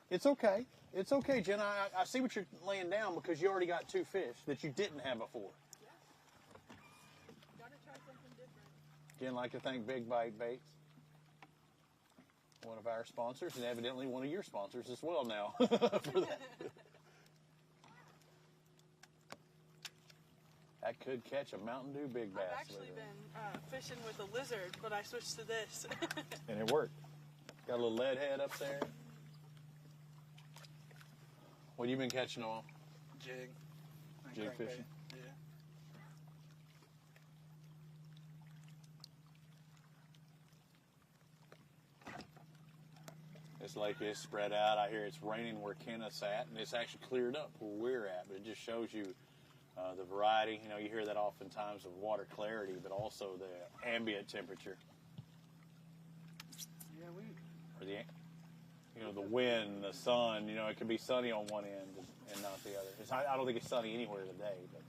it's okay. It's okay, Jen. I see what you're laying down because you already got 2 fish that you didn't have before. Gotta try something different. Again, I'd like to thank Big Bite Baits, one of our sponsors, and evidently one of your sponsors as well now. For that. That could catch a Mountain Dew big bass. I've actually been fishing with a lizard, but I switched to this. And it worked. Got a little lead head up there. What have you been catching on? Jig. Jig fishing? Yeah. This lake is spread out. I hear it's raining where Kenneth's at, and it's actually cleared up where we're at, but it just shows you the variety. You know, you hear that oftentimes of water clarity, but also the ambient temperature. Yeah, Or the wind, the sun. You know, it could be sunny on one end and not the other. I don't think it's sunny anywhere today, but.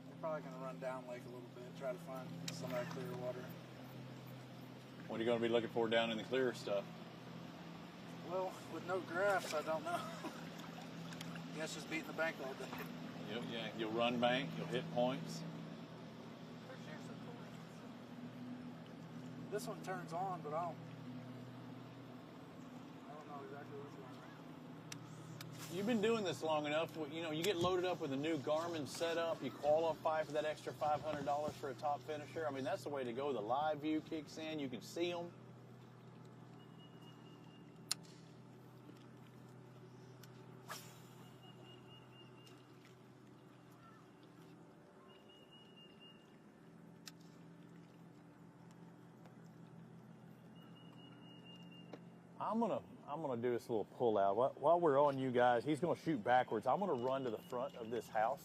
We're probably going to run down lake a little bit, try to find some of that clear water. What are you going to be looking for down in the clear stuff? Well, with no graphs, I don't know. Guess just beating the bank all day. Yeah, you'll run bank, you'll hit points. This one turns on, but I don't know exactly what's going on. You've been doing this long enough. You know, you get loaded up with a new Garmin setup. You qualify for that extra $500 for a top finisher. I mean, that's the way to go. The live view kicks in. You can see them. I'm gonna do this little pull out. While we're on you guys, he's gonna shoot backwards. I'm gonna run to the front of this house,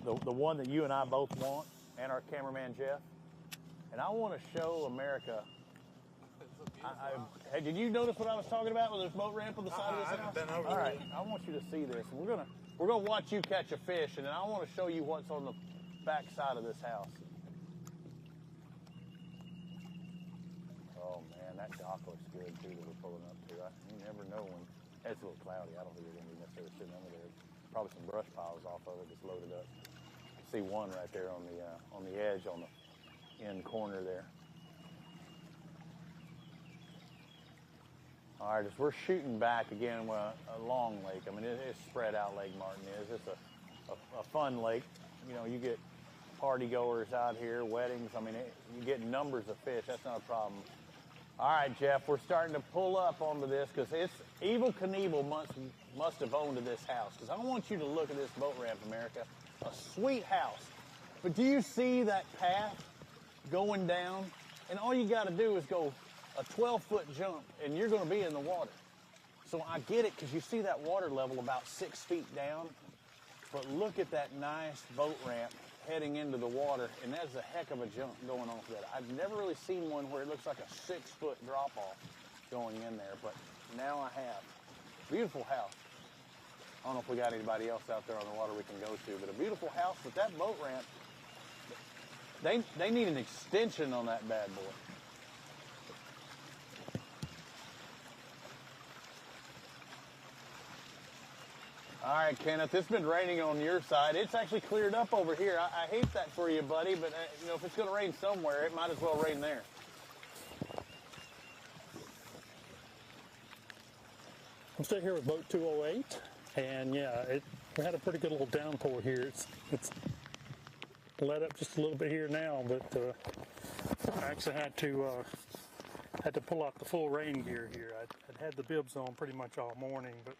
the one that you and I both want, and our cameraman Jeff. And I want to show America. Hey, did you notice what I was talking about with this boat ramp on the side of this house? I haven't been over All there. right, I want you to see this. We're gonna watch you catch a fish, and then I want to show you what's on the back side of this house. Oh man, that dock looks good too that we're pulling up to. You never know when it's a little cloudy. I don't think you're gonna be necessarily sitting under there. Probably some brush piles off of it just loaded up. See one right there on the edge on the end corner there. All right, as we're shooting back again, a long lake. I mean, it's spread out. Lake Martin is. It's a fun lake. You know, you get party goers out here, weddings. I mean, you get numbers of fish. That's not a problem. All right, Jeff, we're starting to pull up onto this because it's Evel Knievel must have owned this house because I want you to look at this boat ramp, America. A sweet house. But do you see that path going down? And all you got to do is go a 12-foot jump, and you're going to be in the water. So I get it because you see that water level about 6 feet down. But look at that nice boat ramp heading into the water, and that's a heck of a jump going off that. I've never really seen one where it looks like a 6-foot drop-off going in there, but now I have. Beautiful house. I don't know if we got anybody else out there on the water we can go to, but a beautiful house. But that boat ramp, they need an extension on that bad boy. All right, Kenneth, it's been raining on your side. It's actually cleared up over here. I hate that for you, buddy, but you know, if it's going to rain somewhere, it might as well rain there. I'm still here with boat 208, and yeah, we had a pretty good little downpour here. It's let up just a little bit here now, but I actually had to pull out the full rain gear here. I'd had the bibs on pretty much all morning, but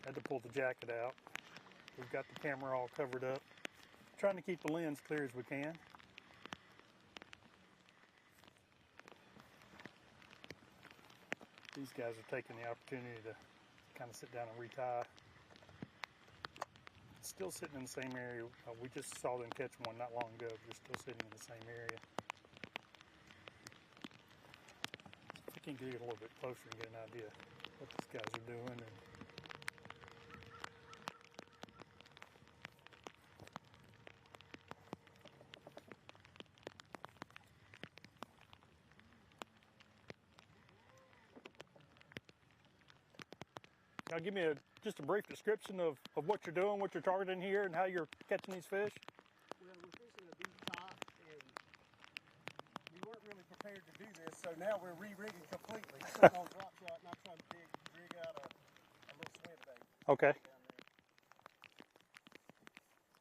had to pull the jacket out. We've got the camera all covered up. Trying to keep the lens clear as we can. These guys are taking the opportunity to kind of sit down and retie. Still sitting in the same area. We just saw them catch one not long ago. They're still sitting in the same area. I can get a little bit closer and get an idea of what these guys are doing. And now give me just a brief description of what you're doing, what you're targeting here, and how you're catching these fish. Well, we're fishing a deep top, and we weren't really prepared to do this, so now we're re-rigging completely. Sitting on drop shot, not trying to rig out a little swim bait. Okay.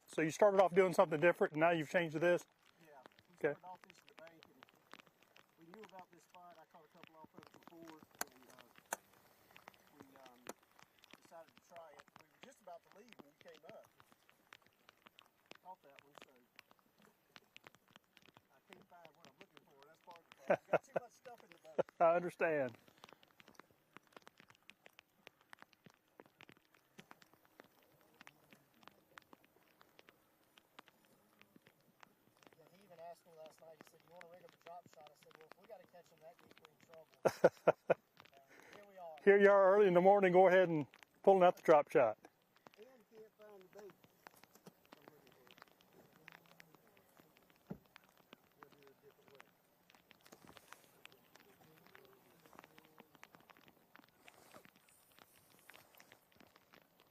So you started off doing something different, and now you've changed to this? Yeah. We Okay. started off fishing the bank, and we knew about this spot. I caught a couple off of it before, and we decided to try it. We were just about to leave when you came up. Caught that one, so I can't find what I'm looking for. That's part of the problem. Got too much stuff in the boat. I understand. Yeah, he even asked me last night, he said, you want to rig up a drop shot? I said, well, if we got to catch them that deep, we're in trouble. Here we are. Here you are early in the morning, go ahead and pulling out the drop shot. And can't find the bait. We'll do it a different way.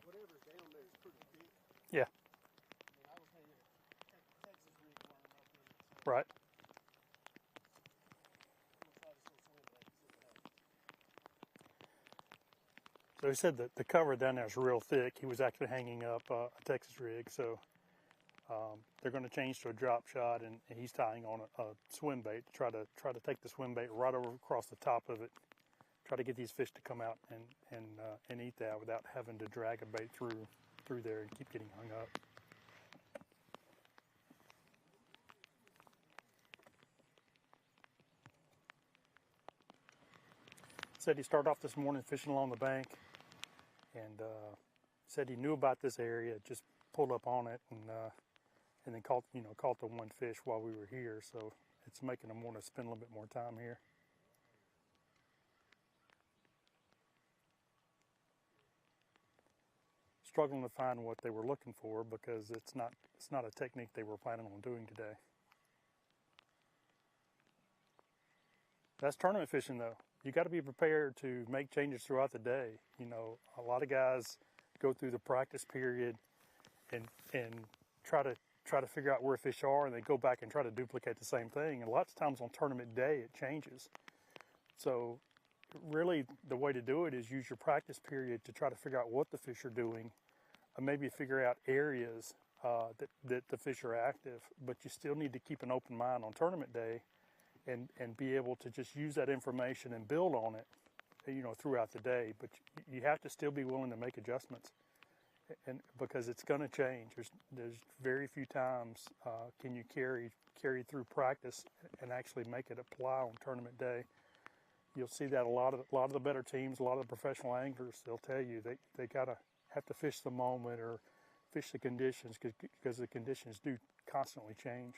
Whatever's down there is pretty big. Yeah. I mean, I was hanging a Texas rig worm up in it. So Right. we'll try this little swim bait. See what happens. So he said that the cover down there is real thick. He was actually hanging up a Texas rig, so they're going to change to a drop shot, and he's tying on a swim bait to try to take the swim bait right over across the top of it. Try to get these fish to come out and eat that without having to drag a bait through there and keep getting hung up. Said he started off this morning fishing along the bank, and said he knew about this area, just pulled up on it, and then caught the one fish while we were here. So it's making him want to spend a little bit more time here. Struggling to find what they were looking for because it's not a technique they were planning on doing today. That's tournament fishing, though. You got to be prepared to make changes throughout the day. You know, a lot of guys go through the practice period and try to figure out where fish are, and they go back and try to duplicate the same thing. And lots of times on tournament day, it changes. So really, the way to do it is use your practice period to try to figure out what the fish are doing, and maybe figure out areas that the fish are active. But you still need to keep an open mind on tournament day, and be able to just use that information and build on it, you know, throughout the day. But you have to still be willing to make adjustments, and because it's going to change. There's very few times can you carry through practice and actually make it apply on tournament day. You'll see that a lot of the better teams, a lot of the professional anglers, they'll tell you they gotta have to fish the moment or fish the conditions because the conditions do constantly change.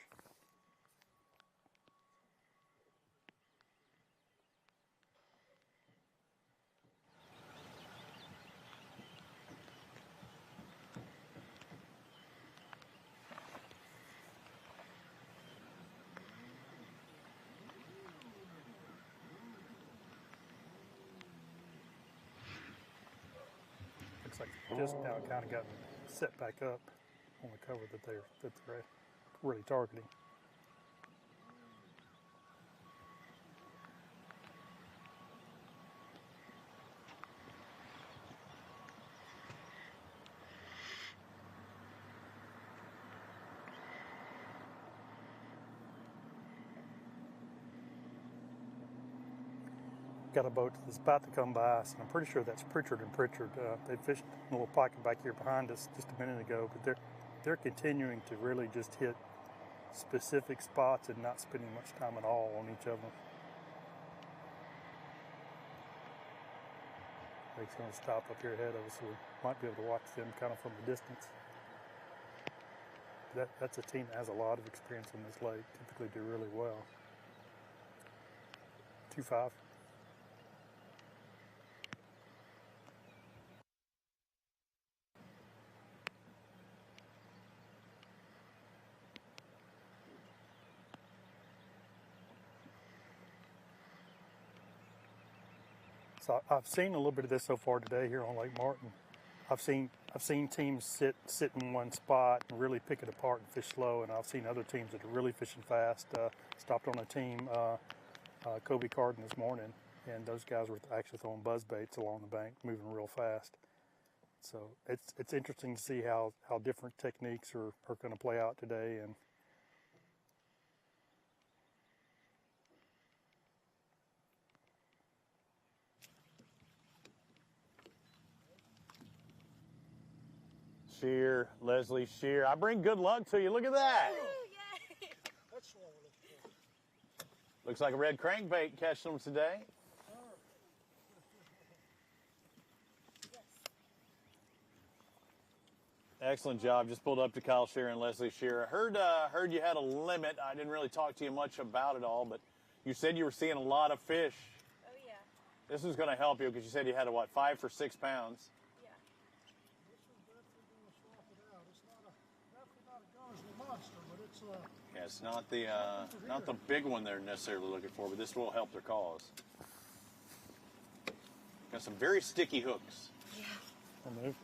Looks like just now kind of gotten set back up on the cover that they're really targeting. got a boat that's about to come by us, and I'm pretty sure that's Pritchard and Pritchard. They fished a little pocket back here behind us just a minute ago, but they're continuing to really just hit specific spots and not spending much time at all on each of them. They're going to stop up here ahead of us, so we might be able to watch them kind of from a distance. That's a team that has a lot of experience on this lake, typically do really well. 2-5. So I've seen a little bit of this so far today here on Lake Martin. I've seen teams sit in one spot and really pick it apart and fish slow, and I've seen other teams that are really fishing fast. Stopped on a team, Kobe Carden this morning, and those guys were actually throwing buzz baits along the bank, moving real fast. So it's interesting to see how different techniques are going to play out today. And Shear, Leslie Shear. I bring good luck to you. Look at that. That's what we're looking for. Looks like a red crankbait catching them today. Excellent job. Just pulled up to Kyle Shear and Leslie Shear. I heard you had a limit. I didn't really talk to you much about it all, but you said you were seeing a lot of fish. Oh, yeah. This is going to help you because you said you had, 5 for 6 pounds. Yeah, it's not the big one they're necessarily looking for, but this will help their cause. Got some very sticky hooks. Yeah. I'll move.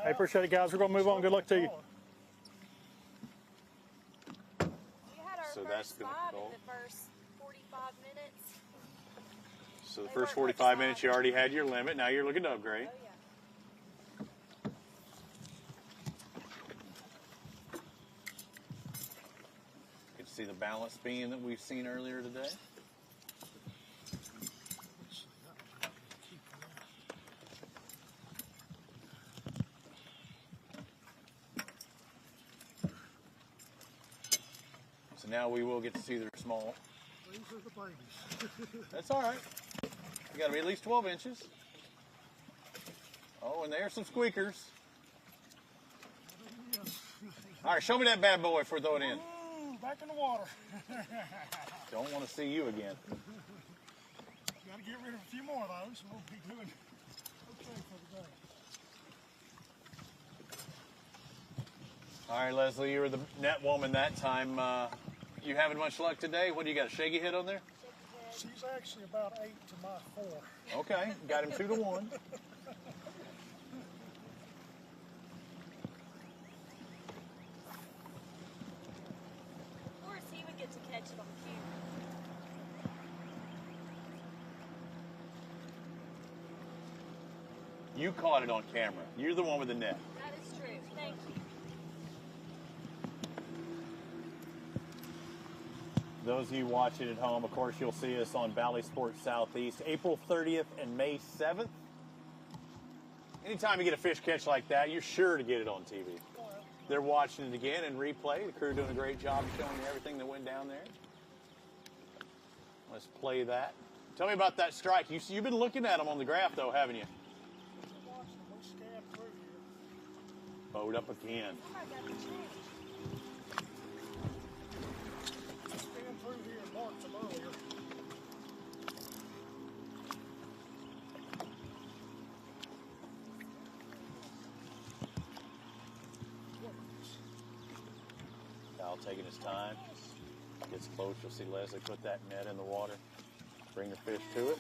Hey, appreciate it, guys. We're going to move on. Good luck to you. We had our So first that's gonna spot go. in the first 45 minutes. So the first 45 minutes you already had your limit. Now you're looking to upgrade. Oh, yeah. You can see the balance beam that we've seen earlier today. So now we will get to see their small. These are the babies. That's all right. You got to be at least 12 inches. Oh, and there's some squeakers. All right, show me that bad boy before we throw it in. Ooh, back in the water. Don't want to see you again. Got to get rid of a few more of those, and we'll be doing okay for the day. All right, Leslie, you were the net woman that time. You having much luck today? What do you got, a shaky hit on there? She's actually about 8 to my 4. Okay, got him 2 to 1. Of course, he would get to catch it on cue. You caught it on camera. You're the one with the net. That is true. Thank you. Those of you watching at home, of course, you'll see us on Valley Sports Southeast, April 30th and May 7th. Anytime you get a fish catch like that, you're sure to get it on TV. They're watching it again in replay. The crew doing a great job showing you everything that went down there. Let's play that. Tell me about that strike. You've been looking at them on the graph, though, haven't you? Boat up again. Through here and marked them earlier. Kyle taking his time. Gets close. You'll see Leslie put that net in the water. Bring the fish to it.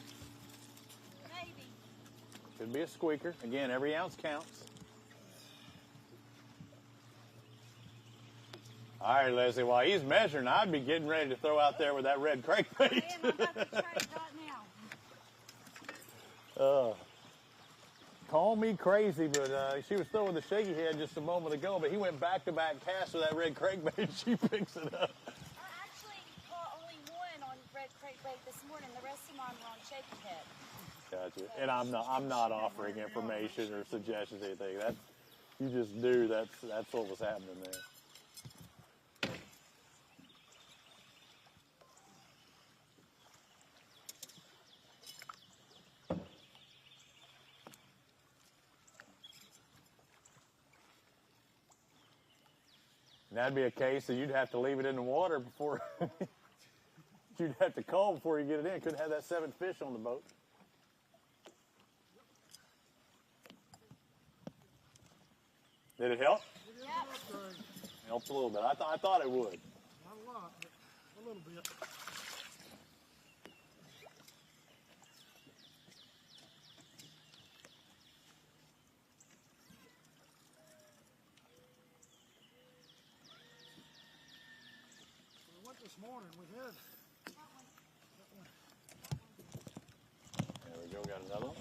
Maybe. Could be a squeaker. Again, every ounce counts. All right, Leslie, while he's measuring, I'd be getting ready to throw out there with that red crankbait. I'm about to try it right now. Calm call me crazy, but she was throwing the shaky head just a moment ago, but he went back-to-back casts with that red crankbait. She picks it up. I actually caught only one on red crankbait this morning. The rest of mine were on shaky head. Gotcha. And I'm not offering information or suggestions or anything. That you just knew that's what was happening there. And that'd be a case that you'd have to leave it in the water before you'd have to call before you get it in. Couldn't have that 7 fish on the boat. Did it help? Yep. Helps a little bit. I thought it would. Not a lot, but a little bit. We went this morning. We had. There we go. Got another one.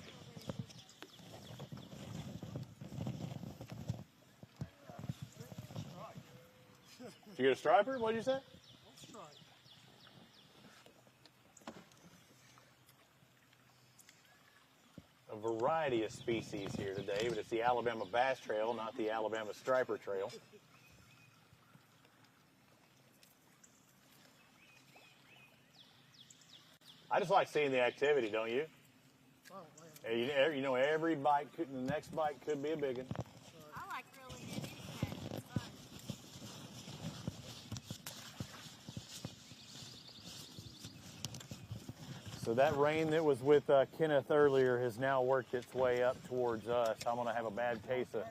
Did you get a striper? What did you say? A variety of species here today, but it's the Alabama Bass Trail, not the Alabama Striper Trail. I just like seeing the activity, don't you? You know, every bite, the next bite could be a big one. I like reeling in any catch. It's fun. So that rain that was with Kenneth earlier has now worked its way up towards us. I'm going to have a bad case of...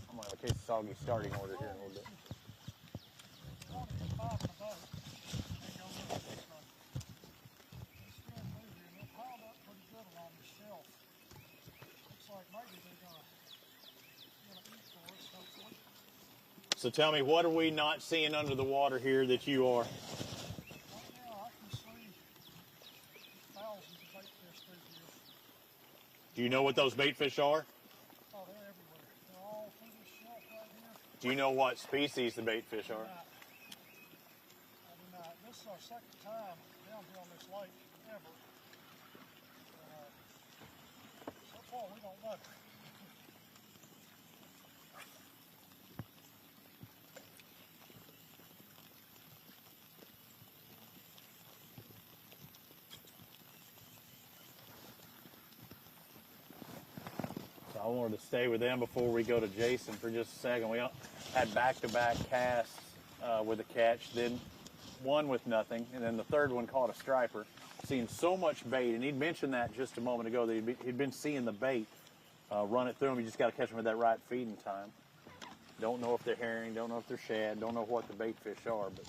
I'm going to have a case of soggy starting order here in a little bit. So tell me, what are we not seeing under the water here that you are? Do you know what those bait fish are? Oh, they're everywhere. They're all through this shelf right here. Do you know what species the bait fish are? I do not. This is our second time down here on this lake ever. So far, we don't know. I wanted to stay with them before we go to Jason for just a second. We had back-to-back casts with a catch, then one with nothing, and then the third one caught a striper. Seeing so much bait, and he'd mentioned that just a moment ago, that he'd been seeing the bait run it through him. You just got to catch them at that right feeding time. Don't know if they're herring, don't know if they're shad, don't know what the bait fish are, but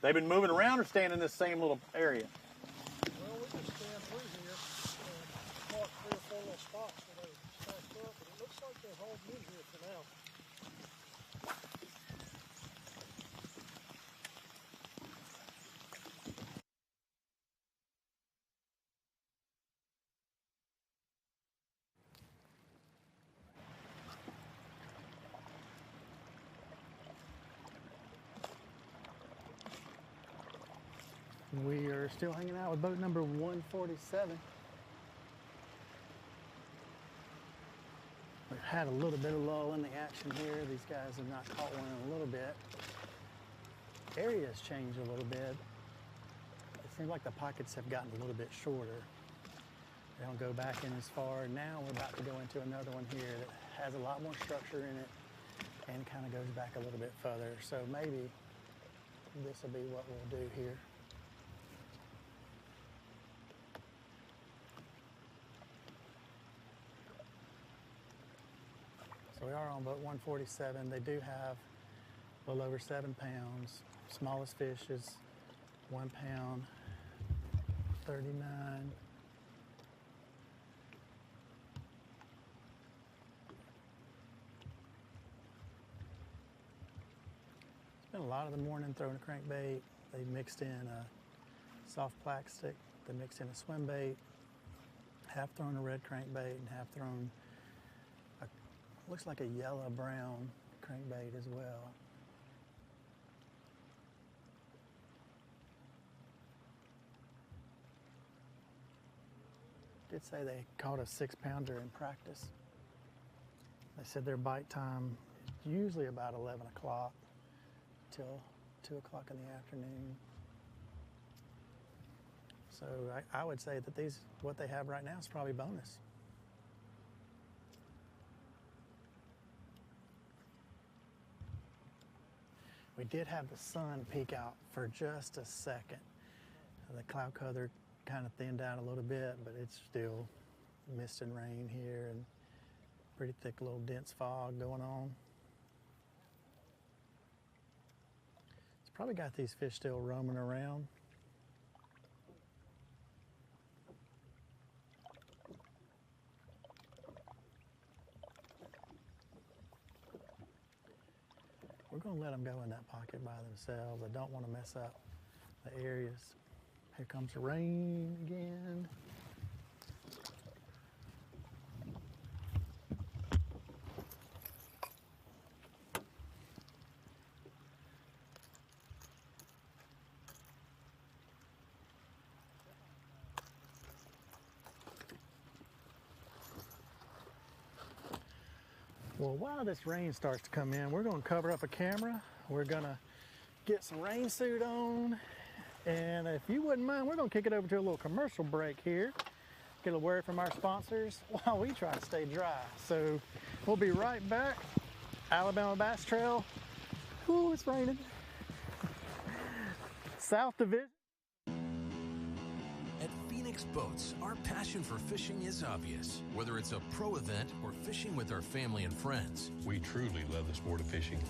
they've been moving around or staying in this same little area? Well, we just stand through here and mark 3 or 4 little spots where they stacked up, and it looks like they're holding in here for now. We are still hanging out with boat number 147. We've had a little bit of lull in the action here. These guys have not caught one in a little bit. Area has changed a little bit. It seems like the pockets have gotten a little bit shorter. They don't go back in as far. Now we're about to go into another one here that has a lot more structure in it and kind of goes back a little bit further. So maybe this will be what we'll do here. So we are on boat 147. They do have a little over 7 pounds. Smallest fish is 1 pound, 39. Spent a lot of the morning throwing a crankbait. They mixed in a soft plastic. They mixed in a swim bait. half thrown a red crankbait and half thrown looks like a yellow-brown crankbait as well. Did say they caught a 6-pounder in practice. They said their bite time is usually about 11 o'clock till 2 o'clock in the afternoon. So I would say that what they have right now is probably bonus. We did have the sun peek out for just a second. The cloud cover kind of thinned out a little bit, but it's still mist and rain here and pretty thick little dense fog going on. It's probably got these fish still roaming around. We're going to let them go in that pocket by themselves. I don't want to mess up the areas. Here comes the rain again. Well, while this rain starts to come in, we're going to cover up a camera. We're going to get some rain suit on. And if you wouldn't mind, we're going to kick it over to a little commercial break here. Get a word from our sponsors while we try to stay dry. So we'll be right back. Alabama Bass Trail. Ooh, it's raining. South Division. At Phoenix Boats, our passion for fishing is obvious. Whether it's a pro event or fishing with our family and friends. We truly love the sport of fishing.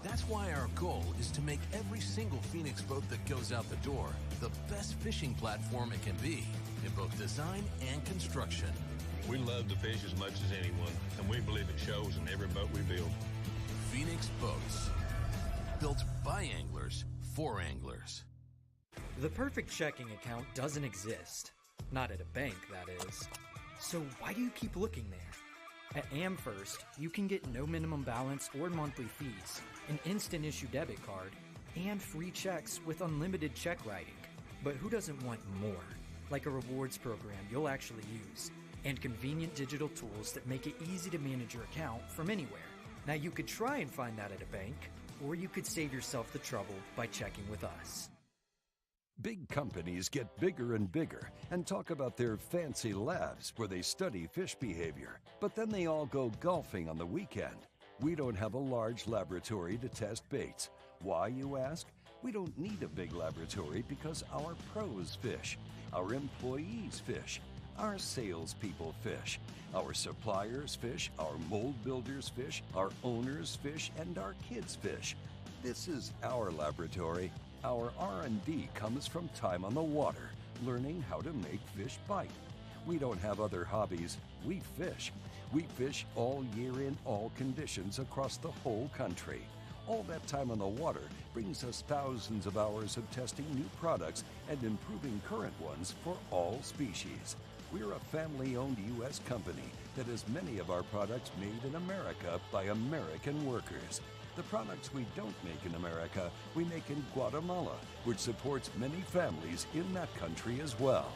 That's why our goal is to make every single Phoenix boat that goes out the door the best fishing platform it can be in both design and construction. We love to fish as much as anyone, and we believe it shows in every boat we build. Phoenix Boats. Built by anglers, for anglers. The perfect checking account doesn't exist. Not at a bank, that is. So why do you keep looking there? At AmFirst, you can get no minimum balance or monthly fees, an instant issue debit card, and free checks with unlimited check writing. But who doesn't want more? Like a rewards program you'll actually use, and convenient digital tools that make it easy to manage your account from anywhere. Now you could try and find that at a bank, or you could save yourself the trouble by checking with us. Big companies get bigger and bigger and talk about their fancy labs where they study fish behavior, but then they all go golfing on the weekend. We don't have a large laboratory to test baits. Why, you ask? We don't need a big laboratory because our pros fish, our employees fish, our salespeople fish, our suppliers fish, our mold builders fish, our owners fish, and our kids fish. This is our laboratory. Our R&D comes from time on the water, learning how to make fish bite. We don't have other hobbies. We fish. We fish all year in all conditions across the whole country. All that time on the water brings us thousands of hours of testing new products and improving current ones for all species. We're a family-owned U.S. company that has many of our products made in America by American workers. The products we don't make in America, we make in Guatemala, which supports many families in that country as well.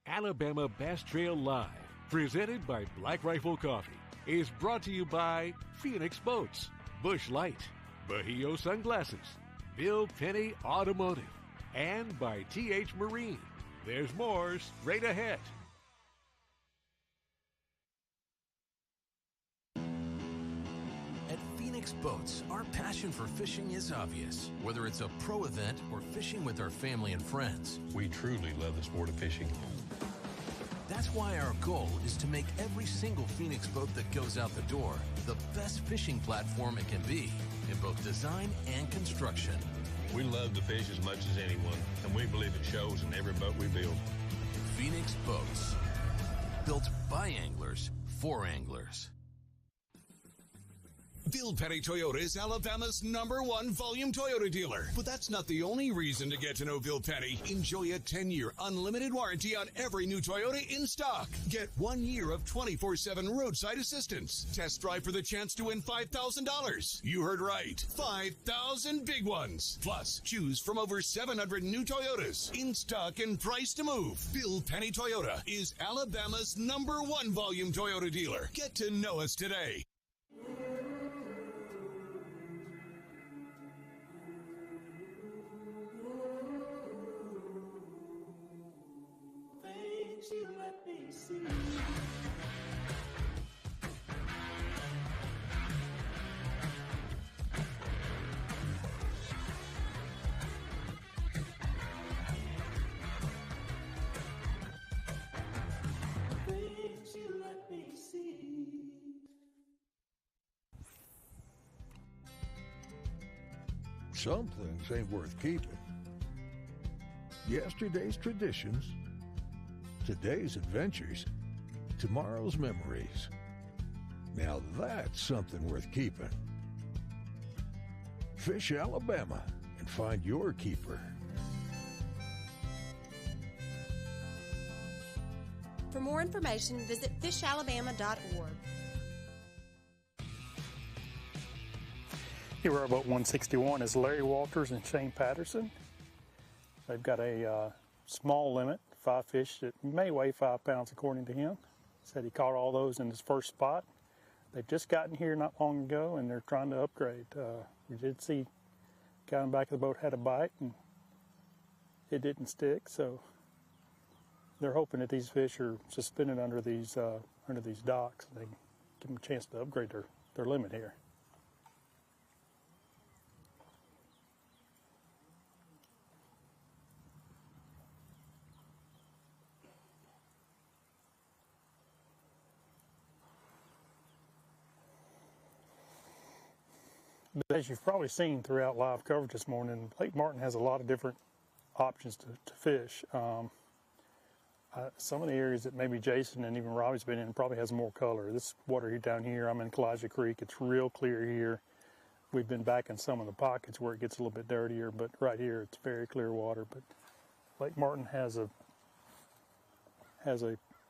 Alabama Bass Trail Live, presented by Black Rifle Coffee, is brought to you by Phoenix Boats, Busch Light, Bahio Sunglasses, Bill Penny Automotive, and by TH Marine. There's more straight ahead. At Phoenix Boats, our passion for fishing is obvious. Whether it's a pro event or fishing with our family and friends. We truly love the sport of fishing. That's why our goal is to make every single Phoenix boat that goes out the door the best fishing platform it can be in both design and construction. We love to fish as much as anyone, and we believe it shows in every boat we build. Phoenix Boats. Built by anglers, for anglers. Bill Penny Toyota is Alabama's #1 volume Toyota dealer. But that's not the only reason to get to know Bill Penny. Enjoy a 10-year unlimited warranty on every new Toyota in stock. Get 1 year of 24/7 roadside assistance. Test drive for the chance to win $5,000. You heard right. 5,000 big ones. Plus, choose from over 700 new Toyotas in stock and price to move. Bill Penny Toyota is Alabama's #1 volume Toyota dealer. Get to know us today. Things you let me see. Things you let me see. Some things ain't worth keeping. Yesterday's traditions, today's adventures, tomorrow's memories. Now that's something worth keeping. Fish Alabama and find your keeper. For more information, visit fishalabama.org. Here we're about 161 is Larry Walters and Shane Patterson. They've got a small limit, 5 fish that may weigh 5 pounds according to him. Said he caught all those in his first spot. They've just gotten here not long ago and they're trying to upgrade. We did see guy in the back of the boat had a bite and it didn't stick, so they're hoping that these fish are suspended under these docks and they give them a chance to upgrade their limit here. But as you've probably seen throughout live coverage this morning, Lake Martin has a lot of different options to fish. Some of the areas that maybe Jason and even Robbie's been in probably has more color. This water here down here, I'm in Kalijah Creek, it's real clear here. We've been back in some of the pockets where it gets a little bit dirtier, but right here it's very clear water. But Lake Martin has a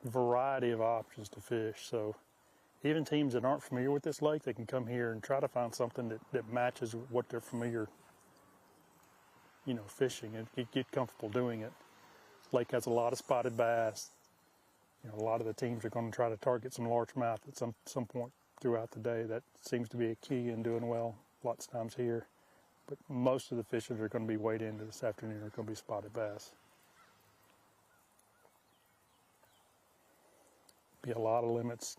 variety of options to fish. So even teams that aren't familiar with this lake, they can come here and try to find something that matches what they're familiar, fishing and get comfortable doing it. This lake has a lot of spotted bass. A lot of the teams are going to try to target some largemouth at some point throughout the day. That seems to be a key in doing well lots of times here. But most of the fish that are going to be weighed into this afternoon are going to be spotted bass. Be a lot of limits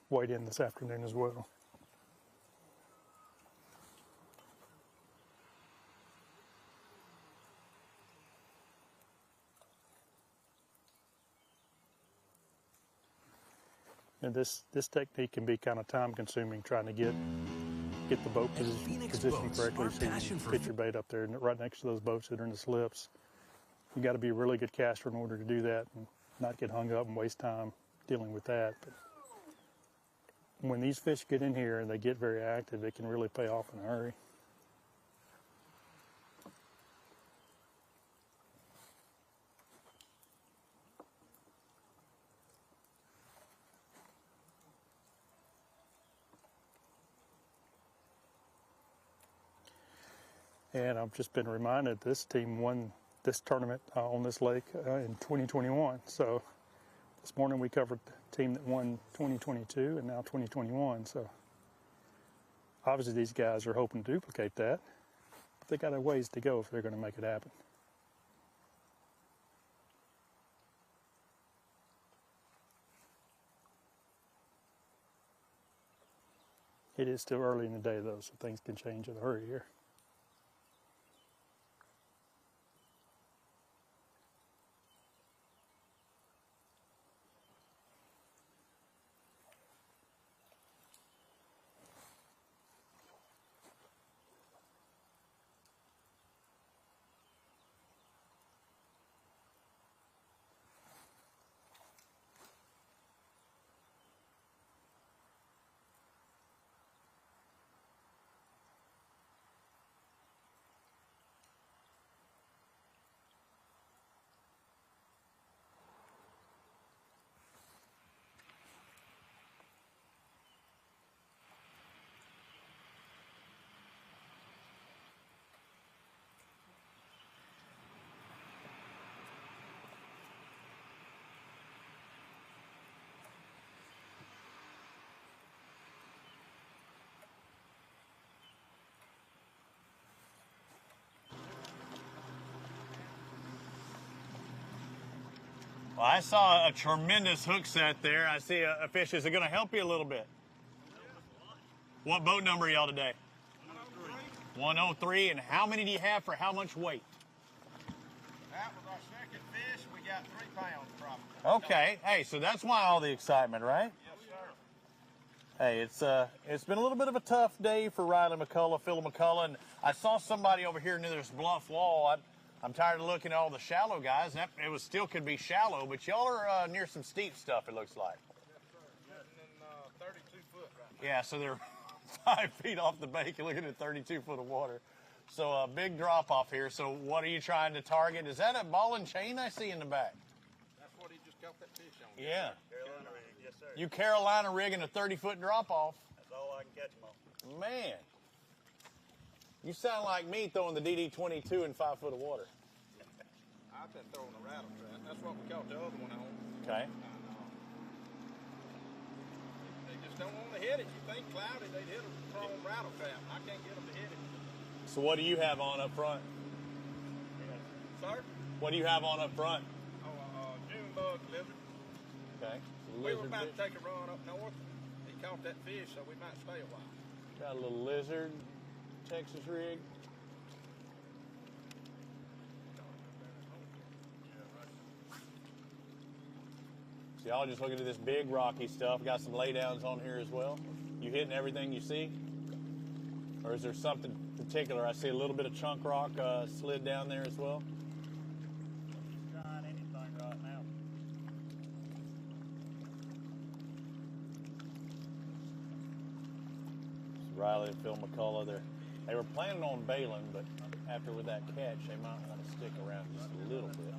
weighed in this afternoon as well. And this technique can be kind of time consuming, trying to get the boat positioned correctly so you can pitch your bait up there and right next to those boats that are in the slips. You got to be a really good caster in order to do that and not get hung up and waste time dealing with that. But when these fish get in here and they get very active, it can really pay off in a hurry. And I've just been reminded this team won this tournament on this lake in 2021. So this morning we covered the team that won 2022 and now 2021. So obviously these guys are hoping to duplicate that, but they got a ways to go if they're going to make it happen. It is still early in the day though, so things can change in a hurry here. Well, I saw a tremendous hook set there. I see a fish. Is it going to help you a little bit? What boat number are y'all today? 103. And how many do you have for how much weight? That was our second fish. We got 3 pounds from it. Okay. Hey, so that's why all the excitement, right? Yes, sir. Hey, it's been a little bit of a tough day for Riley McCullough, Phil McCullough, and I saw somebody over here near this bluff wall. I'm tired of looking at all the shallow guys. And it was still could be shallow, but y'all are near some steep stuff. It looks like. Yes, sir. Sitting in 32 foot right now. Yeah, so they're 5 feet off the bank. You're looking at 32 foot of water. So a big drop off here. So what are you trying to target? Is that a ball and chain I see in the back? That's what he just caught that fish on. Yeah. Carolina rig, yes, sir. You Carolina rigging a 30-foot drop off. That's all I can catch him on. Man. You sound like me throwing the DD-22 in 5 foot of water. I've been throwing a rattle trap. That's what we caught the other one on. Okay. They just don't want to hit it. You think cloudy, they'd hit a prone rattle trap. I can't get them to hit it. So what do you have on up front? Sir? What do you have on up front? Oh, June bug lizard. Okay. We were about to take a run up north. He caught that fish, so we might stay a while. Got a little lizard, Texas rig. So y'all just looking at this big rocky stuff. Got some laydowns on here as well. You hitting everything you see? Or is there something particular? I see a little bit of chunk rock slid down there as well. Trying anything right now. Riley and Phil McCullough, they were planning on bailing, but after with that catch, they might want to stick around just a little bit.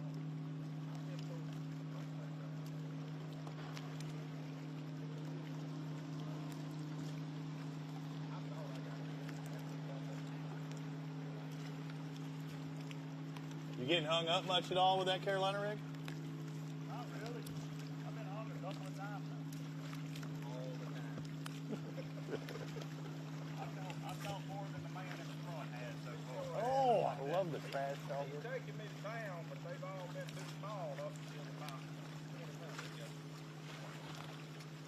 You getting hung up much at all with that Carolina rig? Not really. I've been hung a couple of times now. All the time. I've caught more than the man in the front has so far. Oh, I love the trash dog. He's taking me down, but they've all been too small up until about 20 minutes ago.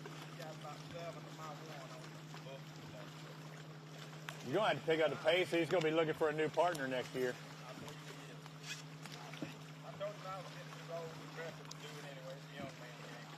He got about 7 to my 1 on the book today. You're going to have to pick up the pace. He's going to be looking for a new partner next year. I believe he is. I told him I was getting too old and aggressive to do it anyway. It's a young man game.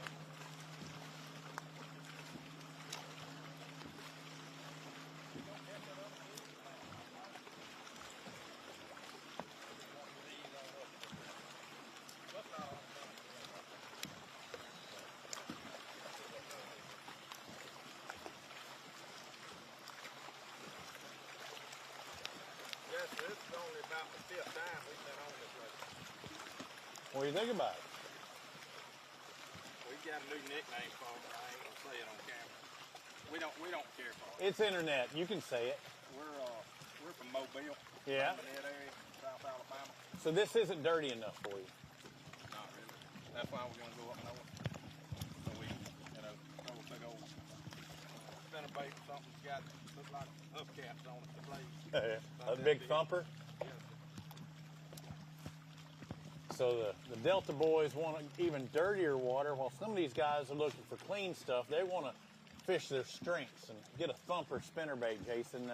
Yes, this is only about the 5th time we've been on this lake. What do you think about it? We've got a new nickname for it, but I ain't gonna say it on camera. We don't care for it. It's internet. You can say it. We're from Mobile. Yeah. From that area, South Alabama. So this isn't dirty enough for you. Not really. That's why we're gonna go up north. So we, throw a big old spinnerbait or something that's got look like hubcaps on it to play. A big thumper. So the Delta boys want even dirtier water, while some of these guys are looking for clean stuff. They want to fish their strengths and get a thumper spinnerbait, Jason.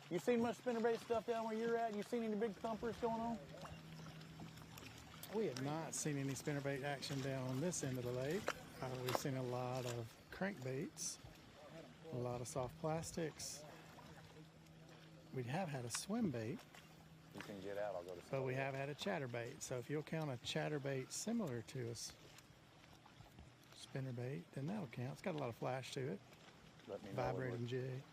You seen much spinnerbait stuff down where you're at? You seen any big thumpers going on? We have not seen any spinnerbait action down on this end of the lake. We've seen a lot of crankbaits, a lot of soft plastics. We have had a swim bait. You can get out, I'll go to sleep. But we have had a chatterbait. So if you'll count a chatterbait similar to a spinnerbait, then that'll count. It's got a lot of flash to it. Let me know when Vibrating jig.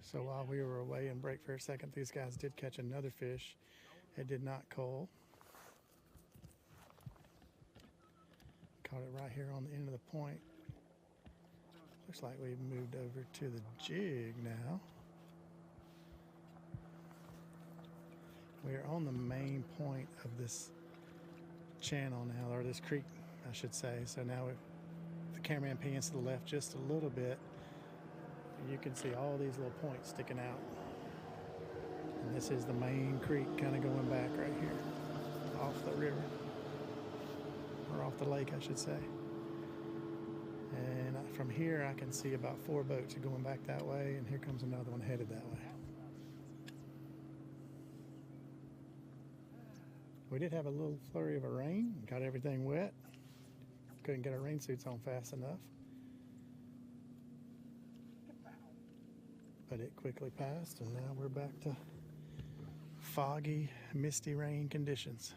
So while we were away and break for a second, these guys did catch another fish. It did not cull. Caught it right here on the end of the point. Looks like we've moved over to the jig now. We are on the main point of this channel now, or this creek, I should say. So now if the cameraman pans to the left just a little bit, you can see all these little points sticking out. And this is the main creek kind of going back right here off the river, or off the lake, I should say. And from here, I can see about 4 boats going back that way, and here comes another one headed that way. We did have a little flurry of a rain, got everything wet. Couldn't get our rain suits on fast enough. But it quickly passed, and now we're back to foggy, misty rain conditions.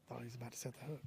Thought he was about to set the hook.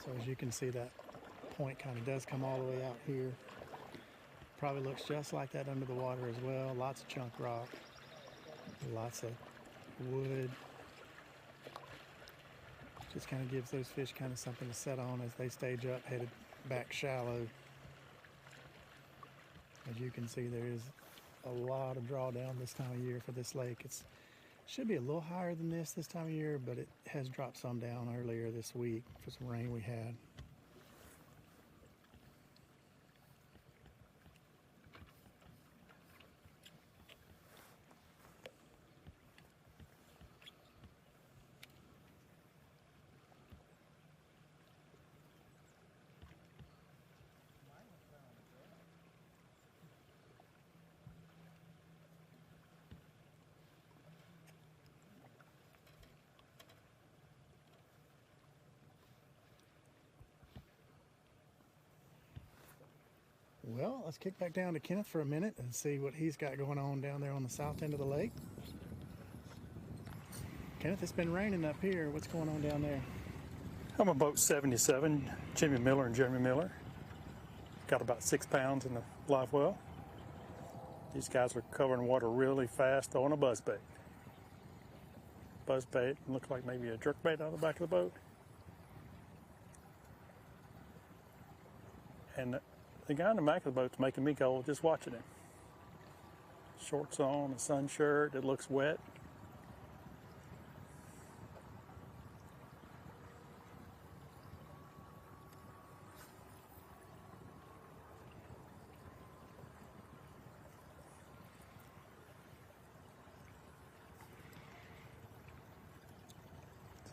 So as you can see, that point kind of does come all the way out here. Probably looks just like that under the water as well. Lots of chunk rock, lots of wood. Just kind of gives those fish kind of something to set on as they stage up, headed back shallow. As you can see, there is a lot of drawdown this time of year for this lake. It should be a little higher than this time of year, but it has dropped some down earlier this week for some rain we had. Well, let's kick back down to Kenneth for a minute and see what he's got going on down there on the south end of the lake. Kenneth, it's been raining up here. What's going on down there? I'm on boat 77, Jimmy Miller and Jeremy Miller. Got about 6 pounds in the live well. These guys are covering water really fast on a buzzbait. Buzzbait looks like maybe a jerkbait out of the back of the boat. And the guy in the back of the boat's making me go just watching him. Shorts on, a sun shirt, it looks wet.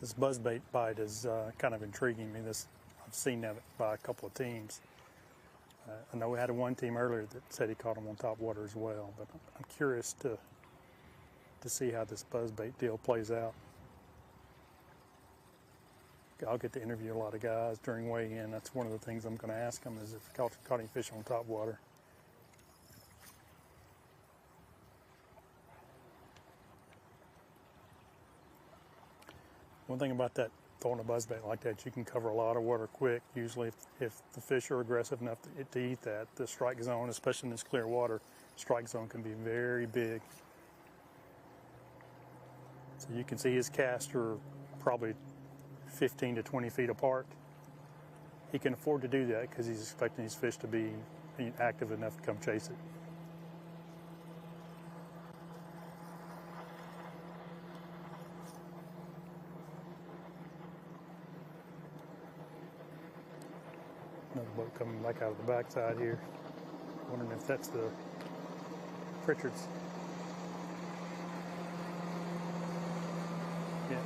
This buzzbait bite is kind of intriguing me. I've seen that by a couple of teams. I know we had one team earlier that said he caught them on top water as well, but I'm curious to see how this buzzbait deal plays out. I'll get to interview a lot of guys during weigh-in. That's one of the things I'm going to ask them is if they caught any fish on top water. One thing about that, throwing a buzzbait like that, you can cover a lot of water quick. Usually if the fish are aggressive enough to eat that, the strike zone, especially in this clear water, strike zone can be very big. So you can see his casts are probably 15 to 20 feet apart. He can afford to do that because he's expecting his fish to be active enough to come chase it. Another boat coming back out of the backside here. Wondering if that's the Pritchard's. Yeah.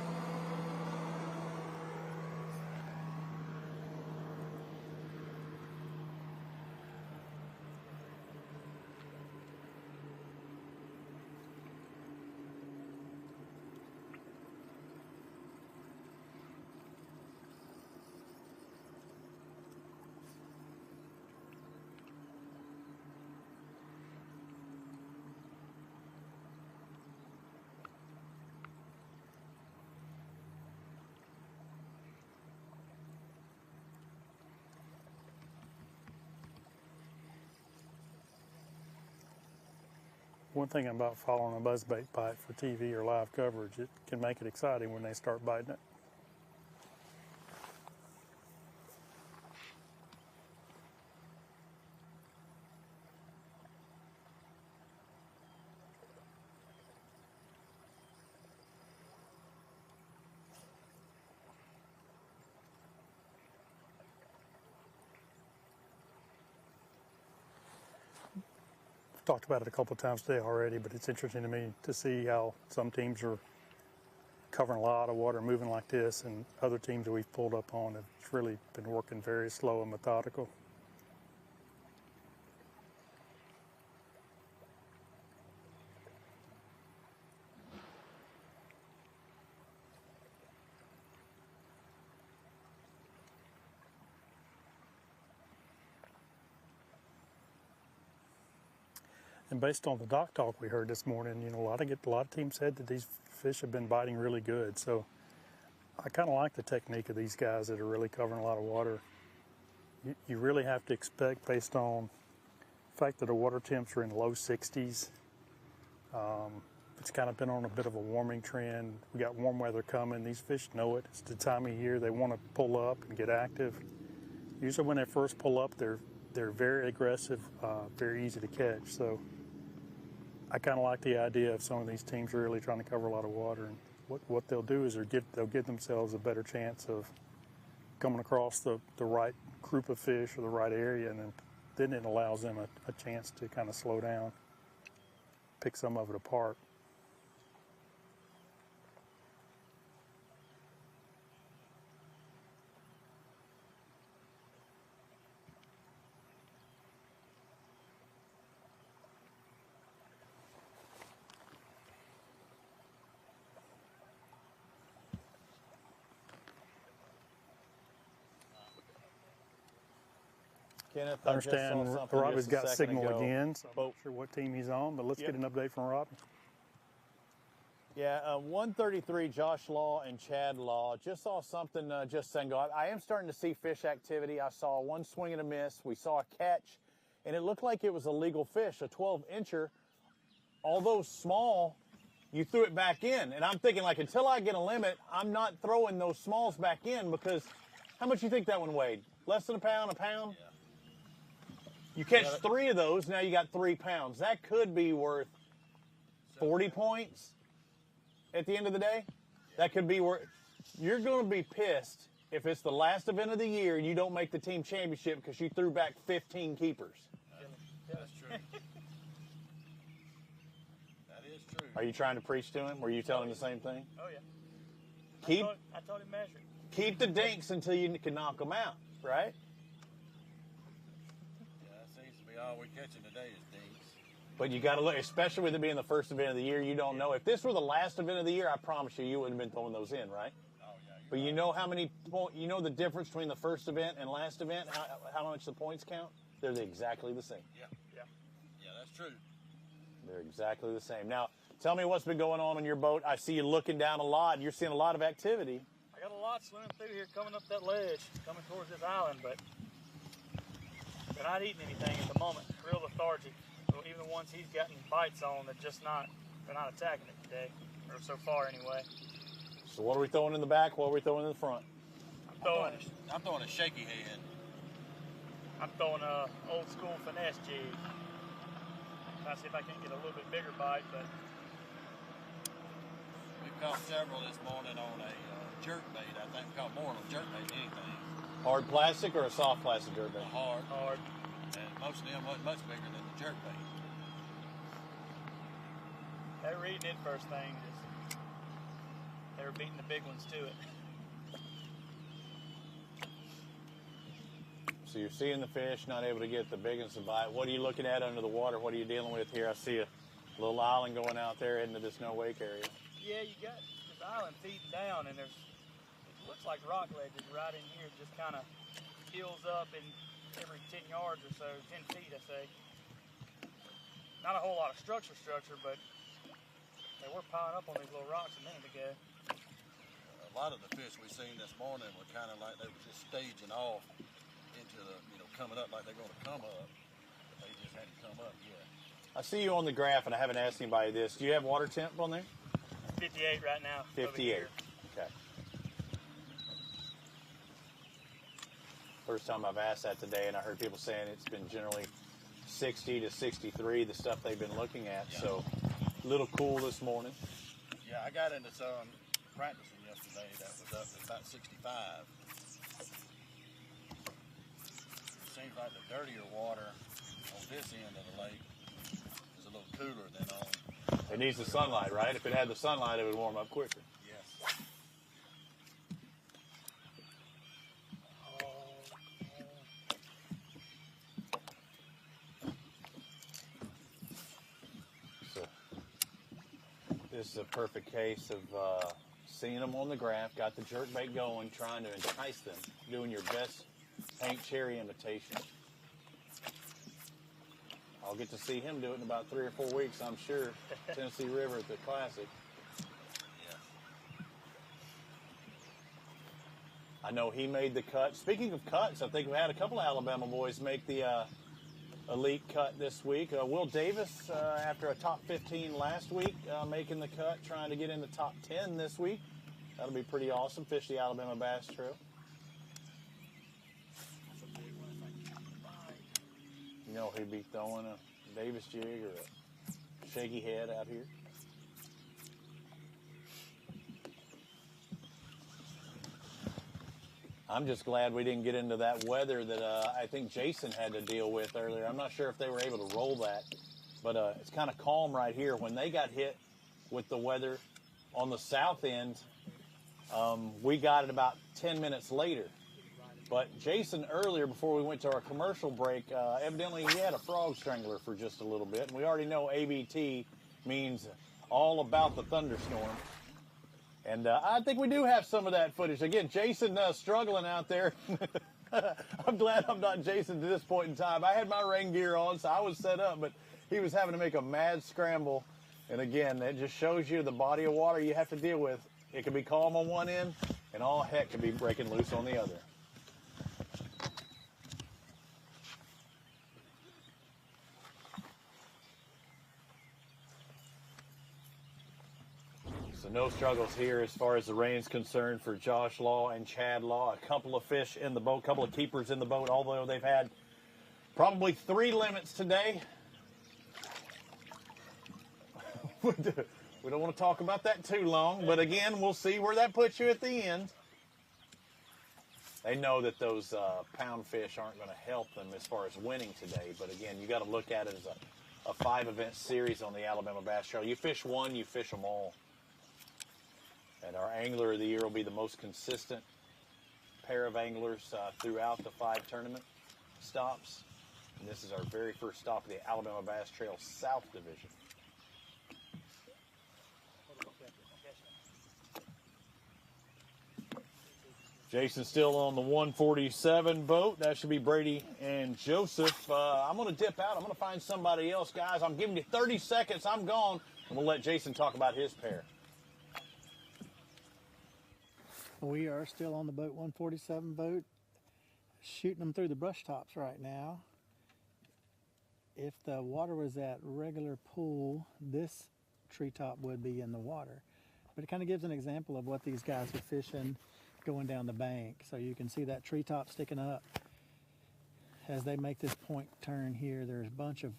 One thing about following a buzzbait bite for TV or live coverage, it can make it exciting when they start biting it. Talked about it a couple of times today already, but it's interesting to me to see how some teams are covering a lot of water, moving like this, and other teams that we've pulled up on have really been working very slow and methodical. And based on the dock talk we heard this morning, you know, a lot of teams said that these fish have been biting really good. So I kind of like the technique of these guys that are really covering a lot of water. You really have to expect, based on the fact that the water temps are in the low 60s. It's kind of been on a bit of a warming trend. We got warm weather coming. These fish know it. It's the time of year they want to pull up and get active. Usually when they first pull up, they're very aggressive, very easy to catch. So I kind of like the idea of some of these teams really trying to cover a lot of water. And what they'll do is they'll give themselves a better chance of coming across the right group of fish or the right area, and then it allows them a chance to kind of slow down, pick some of it apart. Kenneth, I understand Robbie's got signal again, so I'm not sure what team he's on, but let's get an update from Robbie. Yeah, 133, Josh Law and Chad Law. Just saw something just saying go. I am starting to see fish activity. I saw one swing and a miss. We saw a catch, and it looked like it was a legal fish, a 12-incher. Although small, you threw it back in. And I'm thinking, like, until I get a limit, I'm not throwing those smalls back in, because how much you think that one weighed? Less than a pound? Yeah. You catch 3 of those, now you got 3 pounds. That could be worth 40 points at the end of the day. That could be worth. You're going to be pissed if it's the last event of the year and you don't make the team championship because you threw back 15 keepers. That's true. That is true. Are you trying to preach to him? Were you telling him the same thing? Oh, yeah. I told him measure. Keep the dinks until you can knock them out, right? All we're catching today is dinks. But you got to look, especially with it being the first event of the year, you don't know. If this were the last event of the year, I promise you wouldn't have been throwing those in, right? Oh, yeah. But you know how many you know the difference between the first event and last event, how much the points count? They're exactly the same. Yeah. Yeah, that's true. They're exactly the same. Now, tell me what's been going on your boat. I see you looking down a lot, and you're seeing a lot of activity. I got a lot swimming through here coming up that ledge, coming towards this island, but they're not eating anything at the moment. Real lethargic. So even the ones he's gotten bites on, they're not attacking it today, or so far anyway. So what are we throwing in the back? What are we throwing in the front? I'm throwing a shaky head. I'm throwing a old school finesse jig. Trying to see if I can get a little bit bigger bite, but we've caught several this morning on a jerk bait. I think we caught more on a jerk bait than anything. Hard plastic or a soft plastic jerkbait? Hard. Hard. And most of them wasn't much bigger than the jerkbait. They were eating it first thing. They were beating the big ones to it. So you're seeing the fish, not able to get the big ones to bite. What are you looking at under the water? What are you dealing with here? I see a little island going out there into this no wake area. Yeah, you got this island feeding down, and it looks like rock ledges right in here. Just kind of heels up in every 10 yards or so, 10 feet, I say. Not a whole lot of structure, but they were piling up on these little rocks a minute ago. A lot of the fish we seen this morning were kind of like they were just staging off into the, coming up like they're going to come up. But they just hadn't come up yet. I see you on the graph, and I haven't asked anybody this. Do you have water temp on there? 58 right now. 58. Okay. First time I've asked that today, and I heard people saying it's been generally 60 to 63, the stuff they've been looking at. Yeah. So a little cool this morning. Yeah, I got into some practicing yesterday that was up to about 65. It seems like the dirtier water on this end of the lake is a little cooler than on. It needs the sunlight, right? If it had the sunlight, it would warm up quicker. Yes. So this is a perfect case of seeing them on the graph, got the jerkbait going, trying to entice them, doing your best Hank Cherry imitation. I'll get to see him do it in about 3 or 4 weeks, I'm sure. Tennessee River at the Classic. Yeah. I know he made the cut. Speaking of cuts, I think we had a couple of Alabama boys make the elite cut this week. Will Davis, after a top 15 last week, making the cut, trying to get in the top 10 this week. That'll be pretty awesome. Fish the Alabama Bass Trail. You know, he'd be throwing a Davis jig or a shaky head out here. I'm just glad we didn't get into that weather that I think Jason had to deal with earlier. I'm not sure if they were able to roll that, but it's kind of calm right here. When they got hit with the weather on the south end, we got it about 10 minutes later. But Jason, earlier, before we went to our commercial break, evidently he had a frog strangler for just a little bit. And we already know ABT means all about the thunderstorm. And I think we do have some of that footage. Again, Jason struggling out there. I'm glad I'm not Jason to this point in time. I had my rain gear on, so I was set up. But he was having to make a mad scramble. And again, it just shows you the body of water you have to deal with. It can be calm on one end, and all heck can be breaking loose on the other. So no struggles here as far as the rain's concerned for Josh Law and Chad Law. A couple of fish in the boat, a couple of keepers in the boat, although they've had probably 3 limits today. We don't want to talk about that too long, but again, we'll see where that puts you at the end. They know that those pound fish aren't going to help them as far as winning today, but again, you got to look at it as a 5-event series on the Alabama Bass Trail. You fish one, you fish them all. And our Angler of the Year will be the most consistent pair of anglers throughout the 5 tournament stops. And this is our very first stop of the Alabama Bass Trail South Division. Jason's still on the 147 boat. That should be Brady and Joseph. I'm going to dip out. I'm going to find somebody else. Guys, I'm giving you 30 seconds. I'm gone. And we'll let Jason talk about his pair. We are still on the boat 147 boat, shooting them through the brush tops right now. If the water was at regular pool, this treetop would be in the water. But it kind of gives an example of what these guys are fishing going down the bank. So you can see that treetop sticking up. As they make this point turn here, there's a bunch of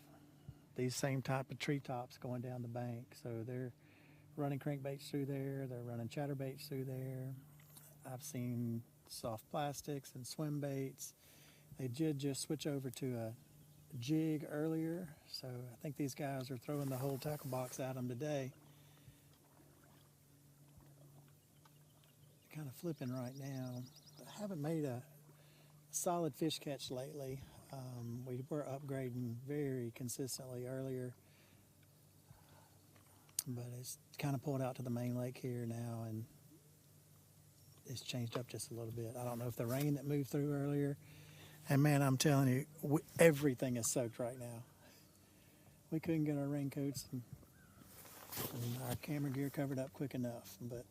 these same type of treetops going down the bank. So they're running crankbaits through there, they're running chatterbaits through there. I've seen soft plastics and swim baits. They did just switch over to a jig earlier, so I think these guys are throwing the whole tackle box at them today. Kind of flipping right now. I haven't made a solid fish catch lately. We were upgrading very consistently earlier, but it's kind of pulled out to the main lake here now, and it's changed up just a little bit. I don't know if the rain that moved through earlier, and man, I'm telling you, everything is soaked right now. We couldn't get our raincoats and our camera gear covered up quick enough, but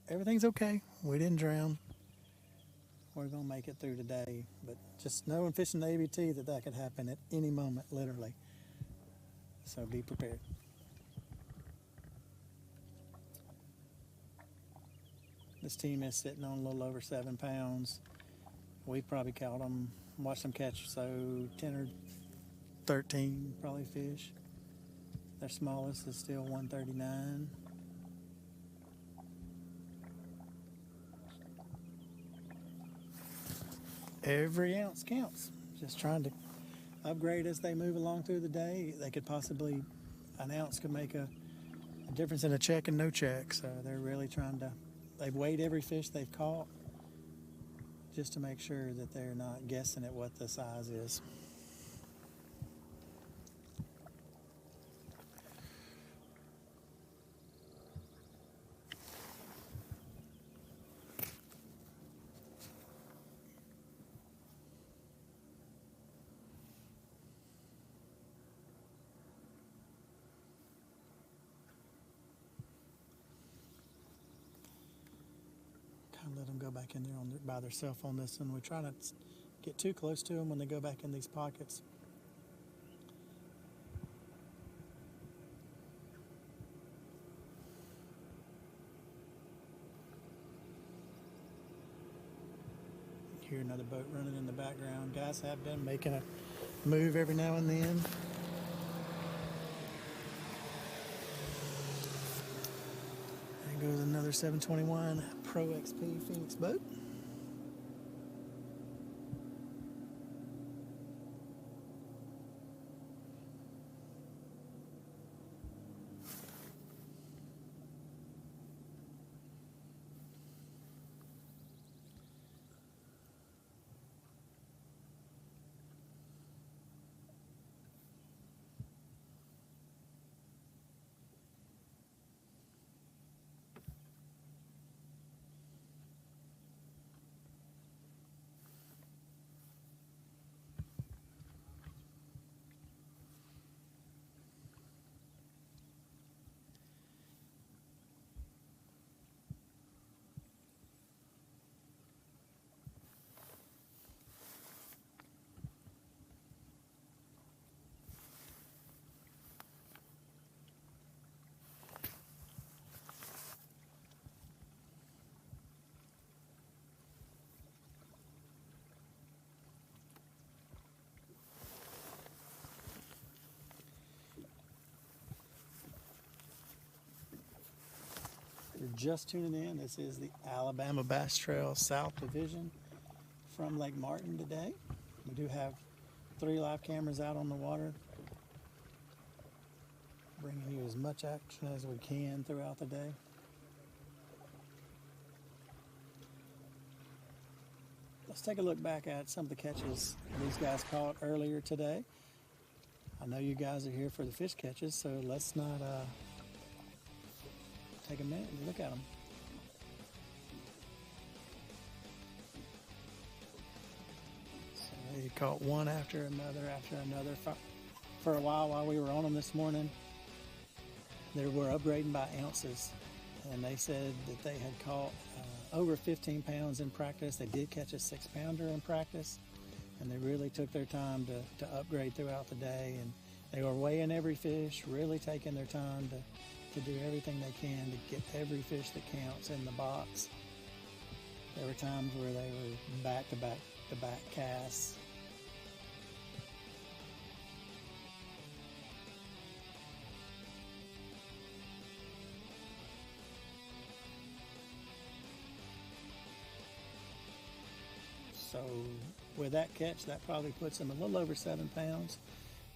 everything's okay. We didn't drown. We're gonna make it through today, but just knowing fishing the ABT that could happen at any moment, literally. So be prepared. This team is sitting on a little over 7 pounds. We've probably caught them, watched them catch 10 or 13 probably fish. Their smallest is still 139. Every ounce counts. Just trying to upgrade as they move along through the day. They could possibly, an ounce could make a difference in a check and no check. So they're really trying to, they've weighed every fish they've caught just to make sure that they're not guessing at what the size is. Let them go back in there by themselves on this one. We try not to get too close to them when they go back in these pockets. Hear another boat running in the background. Guys have been making a move every now and then. There goes another 721 Pro XP Phoenix boat. You're just tuning in, this is the Alabama Bass Trail South Division from Lake Martin today. We do have 3 live cameras out on the water, bringing you as much action as we can throughout the day. Let's take a look back at some of the catches these guys caught earlier today. I know you guys are here for the fish catches, so let's not take a minute and look at them. So they caught one after another for a while we were on them this morning. They were upgrading by ounces, and they said that they had caught over 15 pounds in practice. They did catch a 6-pounder in practice, and they really took their time to upgrade throughout the day, and they were weighing every fish, really taking their time to do everything they can to get every fish that counts in the box. There were times where they were back-to-back casts. So with that catch, that probably puts him a little over 7 pounds.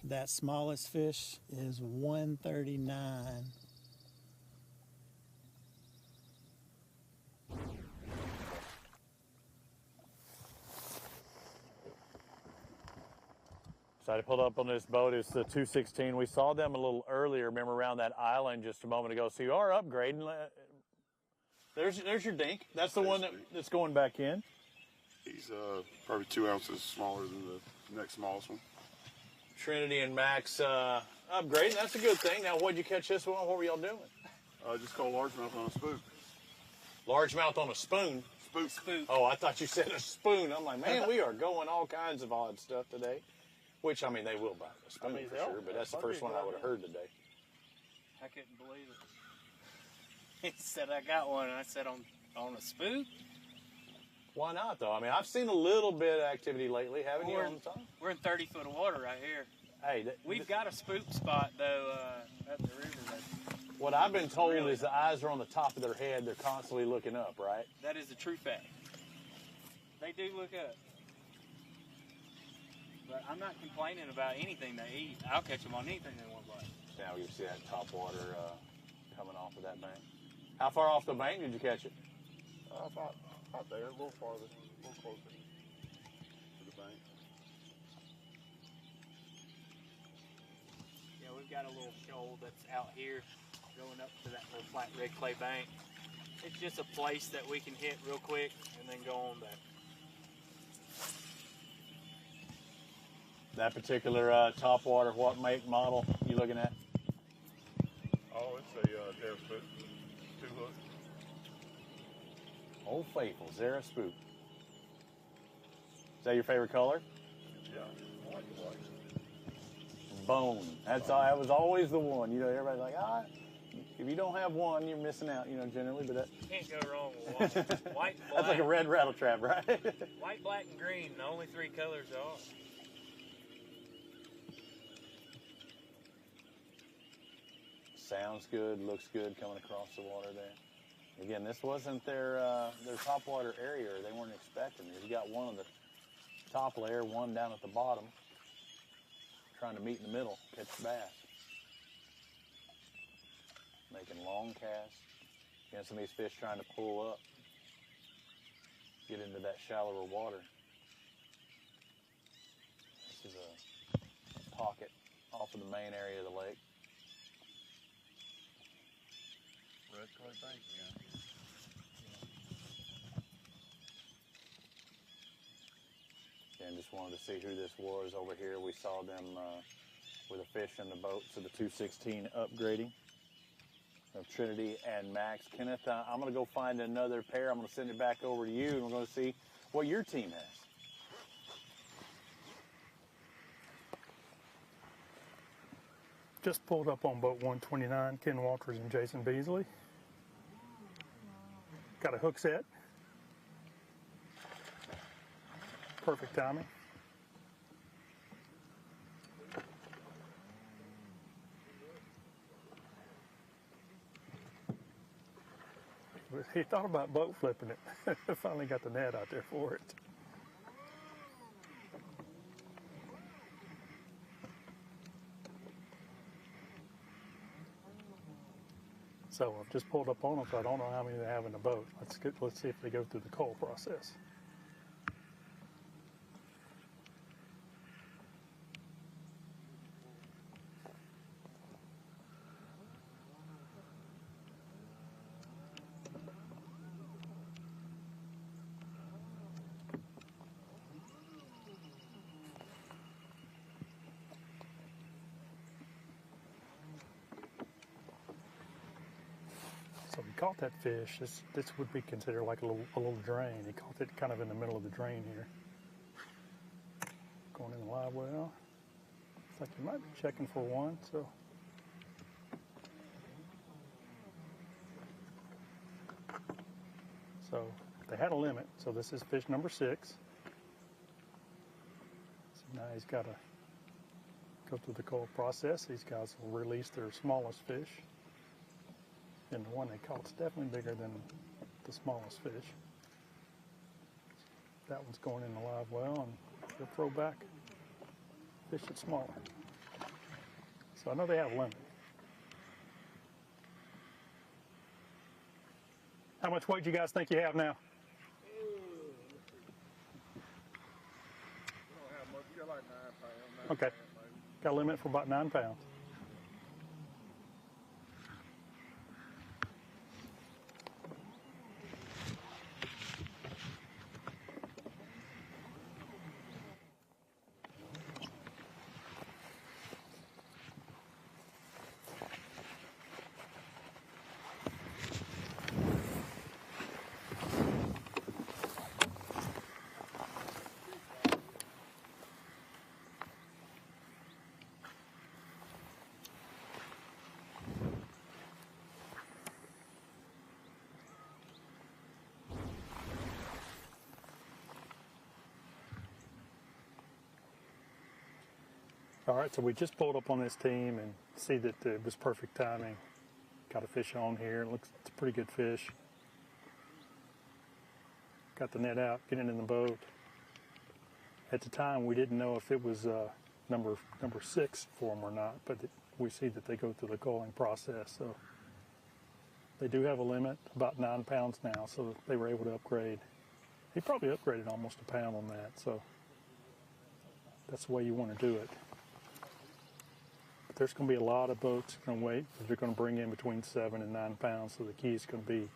That smallest fish is 139. So I pulled up on this boat. It's the 216. We saw them a little earlier. Remember around that island just a moment ago. So you are upgrading. There's your dink. That's the one that's going back in. He's probably 2 ounces smaller than the next smallest one. Trinity and Max upgrading. That's a good thing. Now, what'd you catch this one? What were y'all doing? Just called largemouth on a spook. Largemouth on a spoon? Spook. Oh, I thought you said a spoon. I'm like, man, we are going all kinds of odd stuff today. Which, I mean, they will buy a spoon for sure, but that's the first one I would have heard today. I couldn't believe it. He said I got one, and I said on a spook? Why not, though? I mean, I've seen a little bit of activity lately, haven't you, on the time? We're in 30 foot of water right here. Hey, We've got a spook spot, though, at the river. What I've been told is the eyes are on the top of their head. They're constantly looking up, right? That is a true fact. They do look up. But I'm not complaining about anything they eat. I'll catch them on anything they want to bite. Now you see that top water coming off of that bank. How far off the bank did you catch it? About there, a little farther, a little closer to the bank. Yeah, we've got a little shoal that's out here going up to that little flat red clay bank. It's just a place that we can hit real quick and then go on back. That particular top water, what make, model you looking at? Oh, it's a Dare Spook, 2-hook. Old Faithful, Zara Spook. Is that your favorite color? Yeah, I like the white. Bone. That was always the one. You know, everybody's like, if you don't have one, you're missing out, you know, generally. But that Can't go wrong with white. White, black. That's like a red rattle trap, right? White, black, and green, the only 3 colors there are. Sounds good, looks good coming across the water there. Again, this wasn't their top water area. They weren't expecting it. You got one on the top layer, one down at the bottom, trying to meet in the middle, catch the bass. Making long casts. Again, some of these fish trying to pull up, get into that shallower water. This is a pocket off of the main area of the lake. Red clay bank again. And just wanted to see who this was over here. We saw them with a fish in the boat, so the 216 upgrading of Trinity and Max. Kenneth, I'm going to go find another pair. I'm going to send it back over to you, and we're going to see what your team has. Just pulled up on boat 129, Ken Walters and Jason Beasley. Got a hook set. Perfect timing. He thought about boat flipping it. Finally got the net out there for it. So I've just pulled up on them, so I don't know how many they have in the boat. Let's see if they go through the cull process. So he caught that fish. This would be considered like a little drain. He caught it kind of in the middle of the drain here. Going in the live well. Looks like he might be checking for one, so. So they had a limit, so this is fish number 6. So now he's got to go through the cull process. These guys will release their smallest fish. And the one they caught is definitely bigger than the smallest fish. That one's going in the live well, and they'll throw back. Fish it smaller. So I know they have limit. How much weight do you guys think you have now? Okay. Got a limit for about 9 pounds. All right, so we just pulled up on this team and see that it was perfect timing. Got a fish on here. It's a pretty good fish. Got the net out, get it in the boat. At the time, we didn't know if it was number 6 for them or not, but we see that they go through the culling process. So they do have a limit, about 9 pounds now, so they were able to upgrade. He probably upgraded almost a pound on that, so that's the way you want to do it. There's going to be a lot of boats going to wait. They're going to bring in between 7 and 9 pounds. So the key is going to be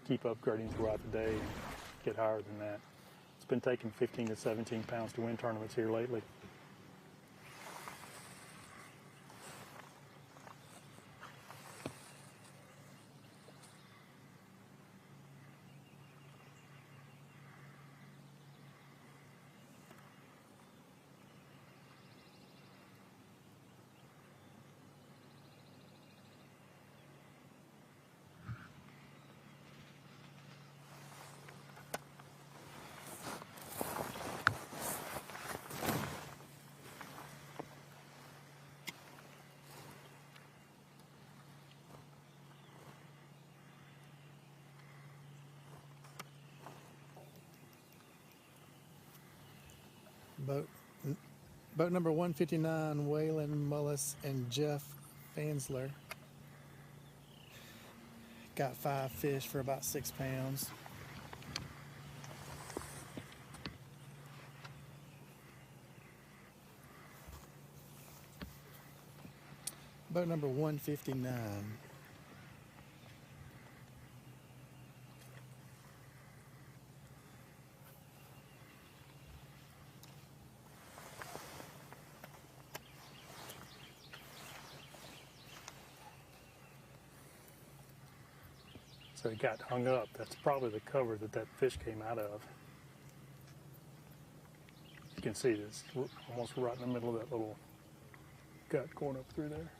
keep upgrading throughout the day and get higher than that. It's been taking 15 to 17 pounds to win tournaments here lately. Boat number 159, Waylon Mullis and Jeff Fansler. Got 5 fish for about 6 pounds. Boat number 159. So it got hung up. That's probably the cover that fish came out of. You can see this almost right in the middle of that little gut going up through there.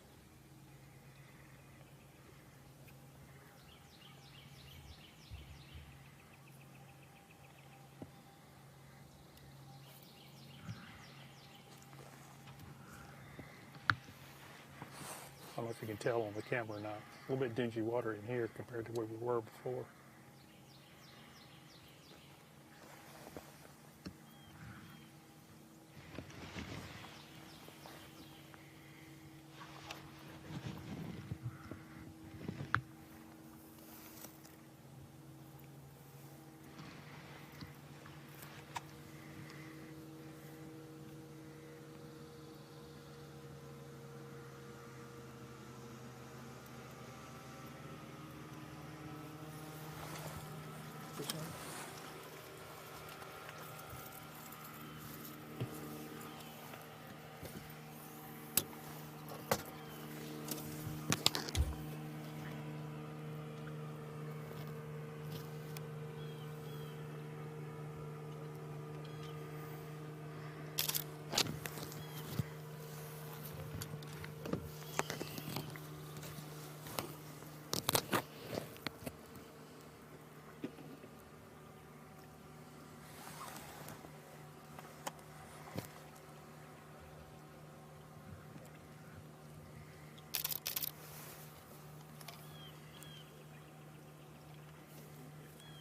I don't know if you can tell on the camera or not. A little bit dingy water in here compared to where we were before.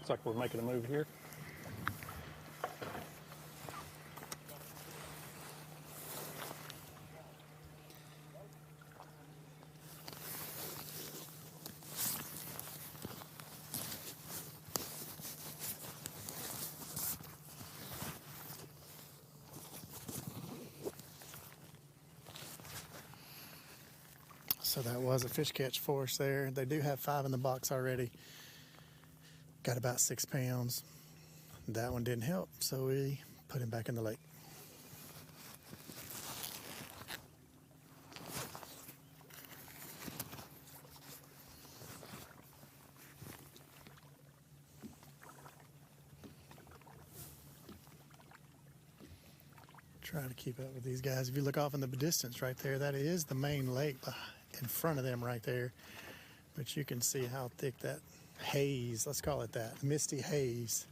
Looks like we're making a move here. So that was a fish catch for us there. They do have 5 in the box already. Got about 6 pounds. That one didn't help, so we put him back in the lake. Try to keep up with these guys. If you look off in the distance right there, that is the main lake in front of them right there. But you can see how thick that haze, let's call it that, misty haze.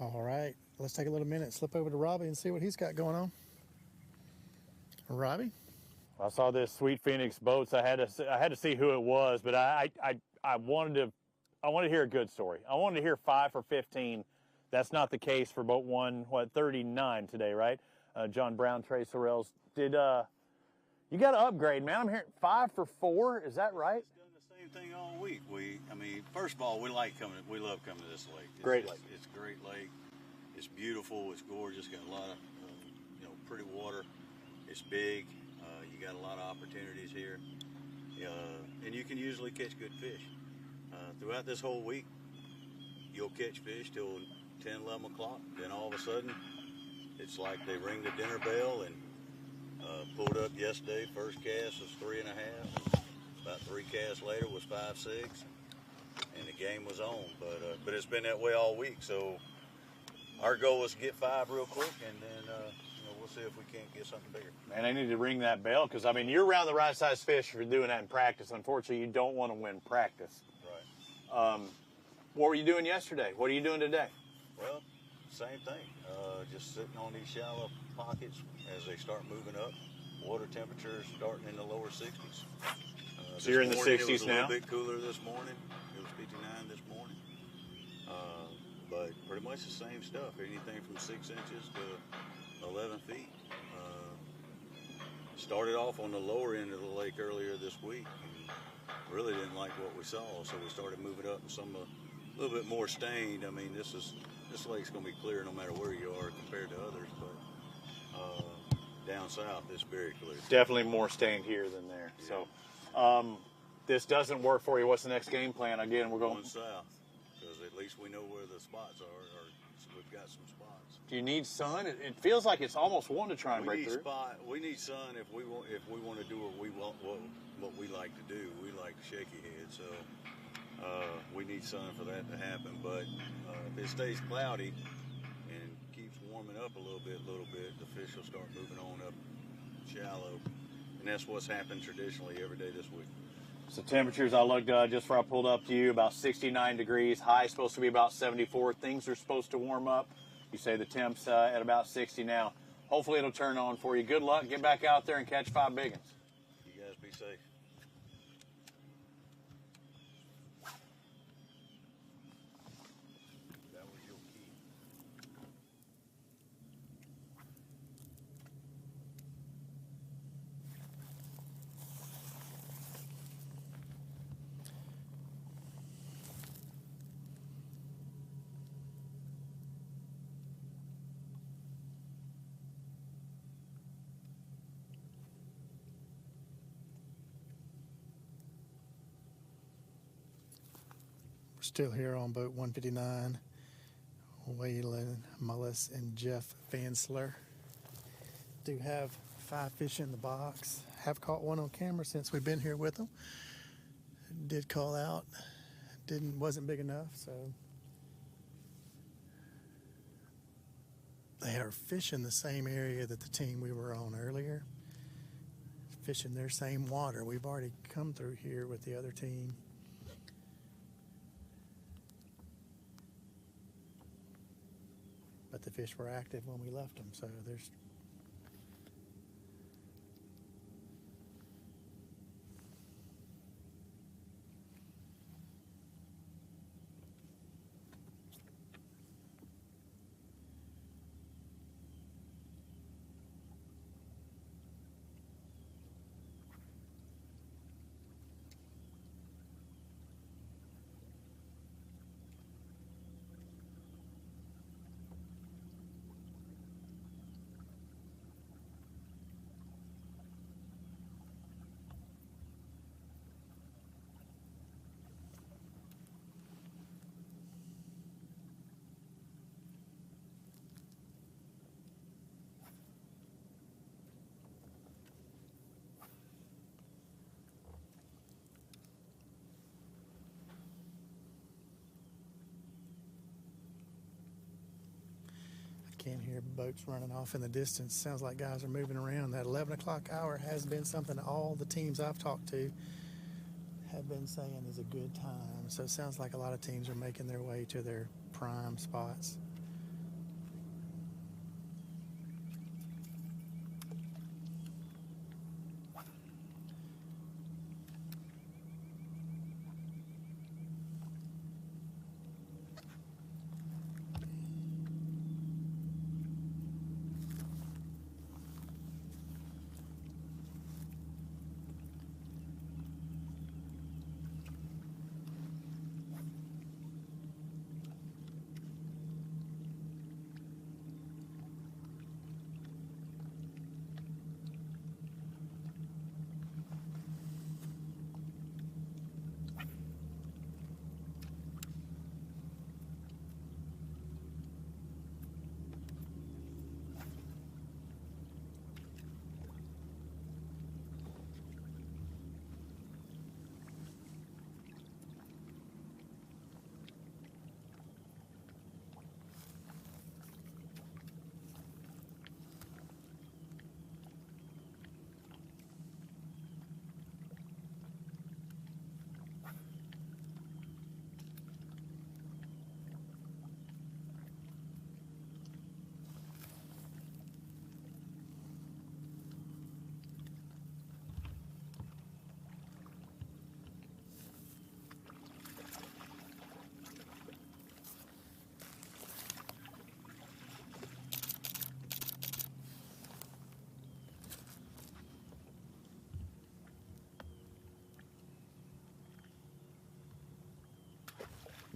All right, let's take a little minute, slip over to Robbie and see what he's got going on. Robbie? I saw this Sweet Phoenix boats. I had to see who it was, but I wanted to hear a good story. I wanted to hear 5 for 15. That's not the case for boat 139 today, right? John Brown, Trey Sorrells. You got to upgrade, man. I'm hearing 5 for 4. Is that right? Same thing all week. First of all, we love coming to this lake. Great lake. It's a great lake. It's beautiful. It's gorgeous. Got a lot of pretty water. It's big. You got a lot of opportunities here, and you can usually catch good fish. Throughout this whole week, you'll catch fish till 10, 11 o'clock. Then all of a sudden, it's like they ring the dinner bell and pulled up yesterday. First cast was 3.5. About 3 casts later was 5, 6, and the game was on. But it's been that way all week. So our goal is to get 5 real quick, and then we'll see if we can't get something bigger. Man, they need to ring that bell because, I mean, you're around the right size fish if you're doing that in practice. Unfortunately, you don't want to win practice. Right. What were you doing yesterday? What are you doing today? Well, same thing. Just sitting on these shallow pockets as they start moving up. Water temperatures starting in the lower 60s. So you're in the 60s it was now? A little bit cooler this morning. It was 59 this morning. But pretty much the same stuff. Anything from 6 inches to 11 feet. Started off on the lower end of the lake earlier this week. And really didn't like what we saw, so we started moving up and some a little bit more stained. I mean, this lake's going to be clear no matter where you are compared to others, but down south it's very clear. Definitely more stained here than there. Yeah. So this doesn't work for you. What's the next game plan? Again, we're going south because at least we know where the spots are, or we've got some spots. Do you need sun? It feels like it's almost one to try and break through. We need sun if we want to do what we want, what we like to do. We like shaky head, so we need sun for that to happen. But if it stays cloudy and keeps warming up a little bit, the fish will start moving on up shallow, and that's what's happened traditionally every day this week. So temperatures, I looked just before I pulled up to you, about 69 degrees. High supposed to be about 74. Things are supposed to warm up. You say the temp's at about 60 now. Hopefully it'll turn on for you. Good luck. Get back out there and catch 5 big ones. You guys be safe. That was your key. still here on boat 159. Waylon Mullis and Jeff Vansler. Do have 5 fish in the box. Have caught one on camera since we've been here with them. Did call out. Wasn't big enough, so they are fishing the same area that the team we were on earlier. Fishing their same water. We've already come through here with the other team. But the fish were active when we left them, so there's can't hear boats running off in the distance. Sounds like guys are moving around. That 11 o'clock hour has been something all the teams I've talked to have been saying is a good time. So it sounds like a lot of teams are making their way to their prime spots.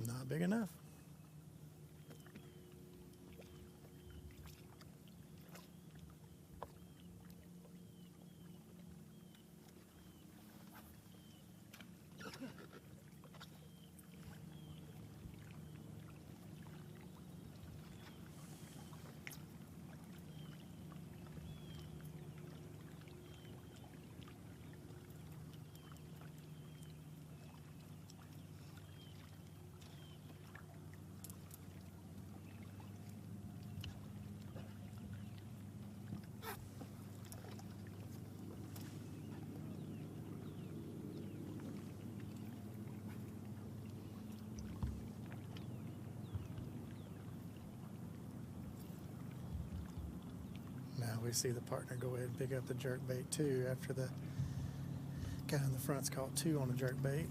Not big enough. We see the partner go ahead and pick up the jerkbait too after the guy in the front's caught 2 on the jerkbait.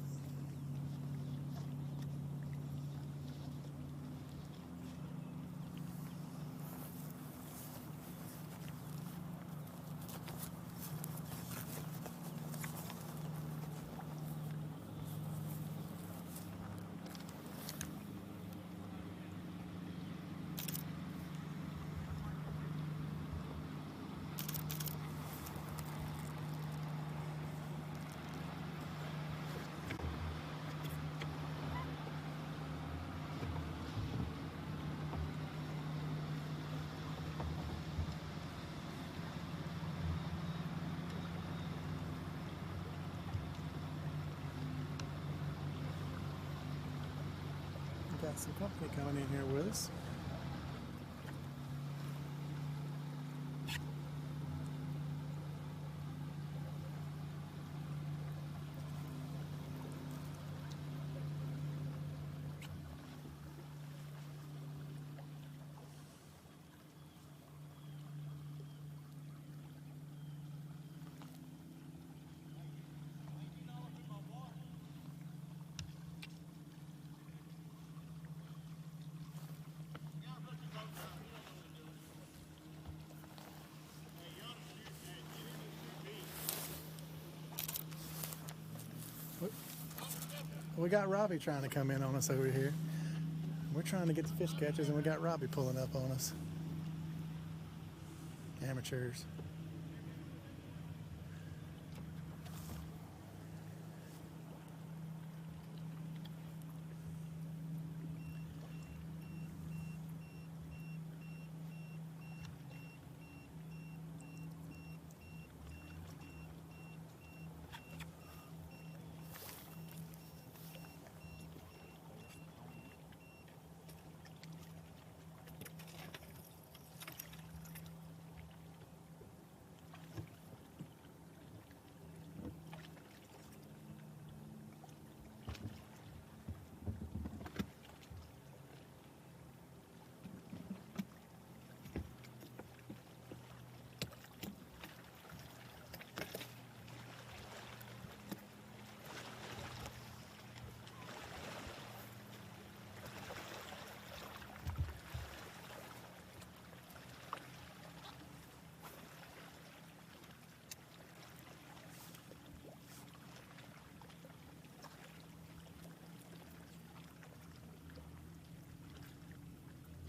got some company coming in here with us. We got Robbie trying to come in on us over here. We're trying to get the fish catchers, and we got Robbie pulling up on us. Amateurs.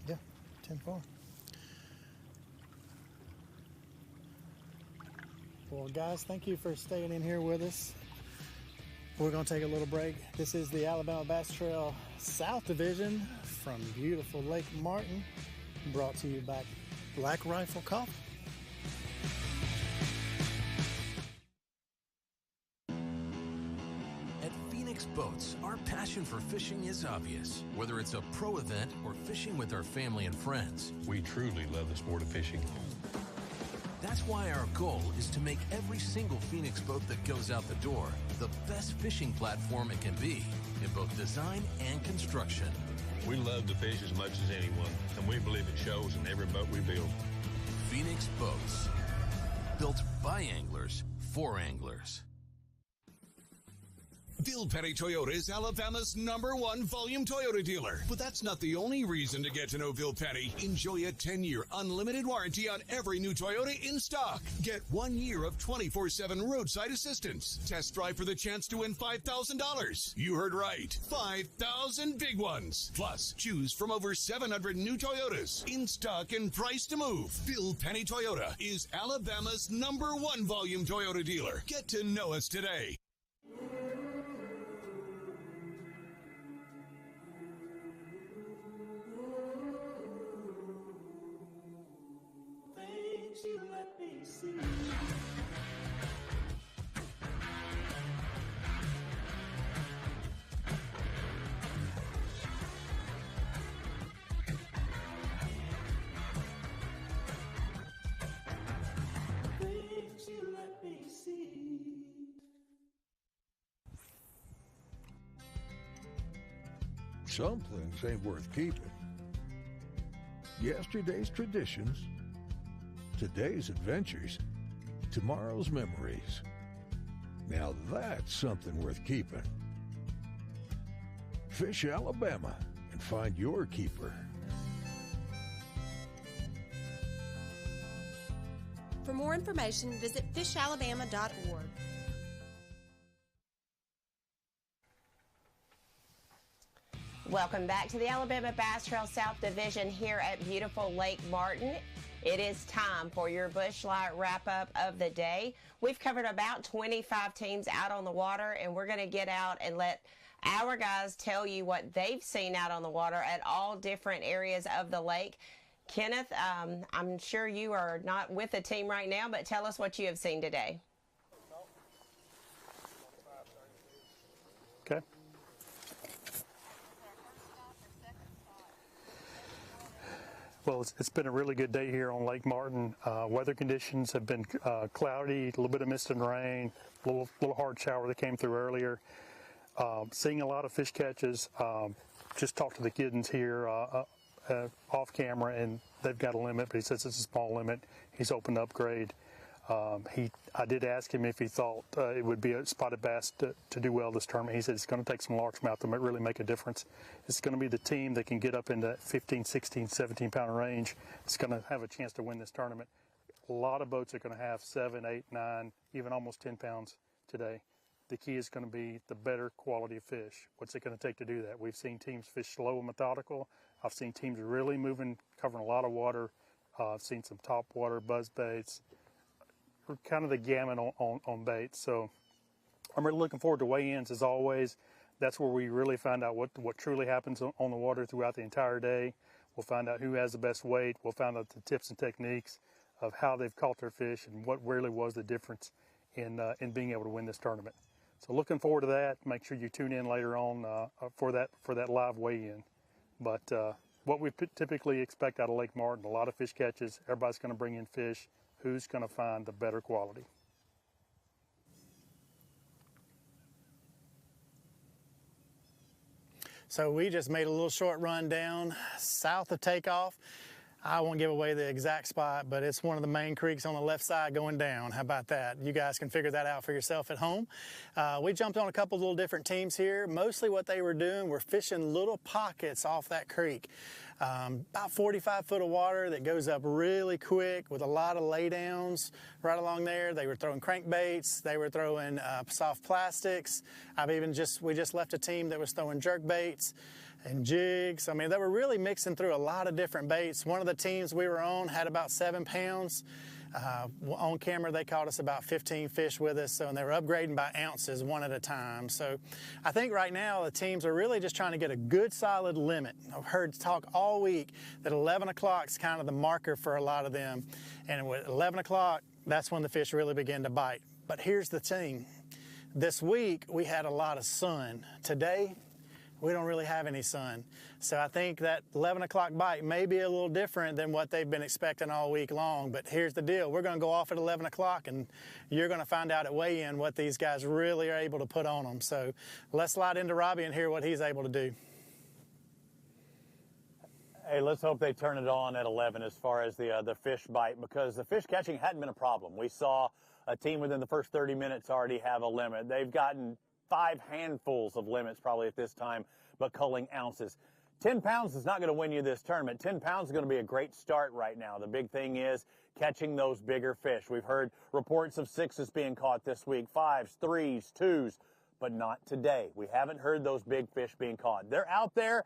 Yeah, 10-4. Well, guys, thank you for staying in here with us. We're going to take a little break. This is the Alabama Bass Trail South Division from beautiful Lake Martin, brought to you by Black Rifle Coffee. At Phoenix Boats, our passion for fishing is obvious. Whether it's a pro event or fishing with our family and friends, We truly love the sport of fishing. that's why our goal is to make every single Phoenix boat that goes out the door the best fishing platform it can be in both design and construction. We love to fish as much as anyone, and we believe it shows in every boat we build. Phoenix Boats, built by anglers for anglers. Bill Penny Toyota is Alabama's #1 volume Toyota dealer. But that's not the only reason to get to know Bill Penny. Enjoy a 10-year unlimited warranty on every new Toyota in stock. Get 1 year of 24/7 roadside assistance. Test drive for the chance to win $5,000. You heard right. 5,000 big ones. Plus, choose from over 700 new Toyotas in stock and price to move. Bill Penny Toyota is Alabama's #1 volume Toyota dealer. Get to know us today. Things you let me see. Things you let me see. Some things ain't worth keeping. Yesterday's traditions, today's adventures, tomorrow's memories. Now that's something worth keeping. Fish Alabama and find your keeper. For more information, visit fishalabama.org. Welcome back to the Alabama Bass Trail South Division here at beautiful Lake Martin. It is time for your Bush Light wrap-up of the day. We've covered about 25 teams out on the water, and we're going to get out and let our guys tell you what they've seen out on the water at all different areas of the lake. Kenneth, I'm sure you are not with the team right now, but tell us what you have seen today. Okay. Well, it's been a really good day here on Lake Martin. Weather conditions have been cloudy, a little bit of mist and rain, a little hard shower that came through earlier. Seeing a lot of fish catches. Just talked to the kids here off camera, and they've got a limit, but he says it's a small limit. He's hoping to upgrade. I did ask him if he thought it would be a spotted bass to do well this tournament. He said it's going to take some largemouth to really make a difference. It's going to be the team that can get up in the 15, 16, 17-pound range. It's going to have a chance to win this tournament. A lot of boats are going to have 7, 8, 9, even almost 10 pounds today. The key is going to be the better quality of fish. What's it going to take to do that? We've seen teams fish slow and methodical. I've seen teams really moving, covering a lot of water. I've seen some top water buzz baits. Kind of the gamut on baits. So I'm really looking forward to weigh-ins as always. That's where we really find out what truly happens on the water throughout the entire day. We'll find out who has the best weight. We'll find out the tips and techniques of how they've caught their fish and what really was the difference in being able to win this tournament. So looking forward to that. Make sure you tune in later on for that live weigh-in. But what we typically expect out of Lake Martin, a lot of fish catches. Everybody's going to bring in fish. Who's going to find the better quality? So we just made a little short run down south of Takeoff. I won't give away the exact spot, but it's one of the main creeks on the left side going down. How about that? You guys can figure that out for yourself at home. We jumped on a couple of little different teams here. Mostly what they were doing were fishing little pockets off that creek. About 45 foot of water that goes up really quick with a lot of laydowns right along there. They were throwing crankbaits. They were throwing soft plastics. We just left a team that was throwing jerk baits and jigs. I mean, they were really mixing through a lot of different baits. One of the teams we were on had about 7 pounds. On camera, they caught us about 15 fish with us, and they were upgrading by ounces one at a time. So I think right now the teams are really just trying to get a good solid limit. I've heard talk all week that 11 o'clock is kind of the marker for a lot of them. And at 11 o'clock, that's when the fish really begin to bite. But here's the thing. This week, we had a lot of sun. Today, we don't really have any sun. So I think that 11 o'clock bite may be a little different than what they've been expecting all week long. But here's the deal. We're going to go off at 11 o'clock, and you're going to find out at weigh-in what these guys really are able to put on them. So let's slide into Robbie and hear what he's able to do. Hey, let's hope they turn it on at 11 as far as the fish bite, because the fish catching hadn't been a problem. We saw a team within the first 30 minutes already have a limit. They've gotten 5 handfuls of limits probably at this time, but culling ounces. 10 pounds is not going to win you this tournament. 10 pounds is going to be a great start right now. The big thing is catching those bigger fish. We've heard reports of 6s being caught this week, 5s, 3s, 2s, but not today. We haven't heard those big fish being caught. They're out there.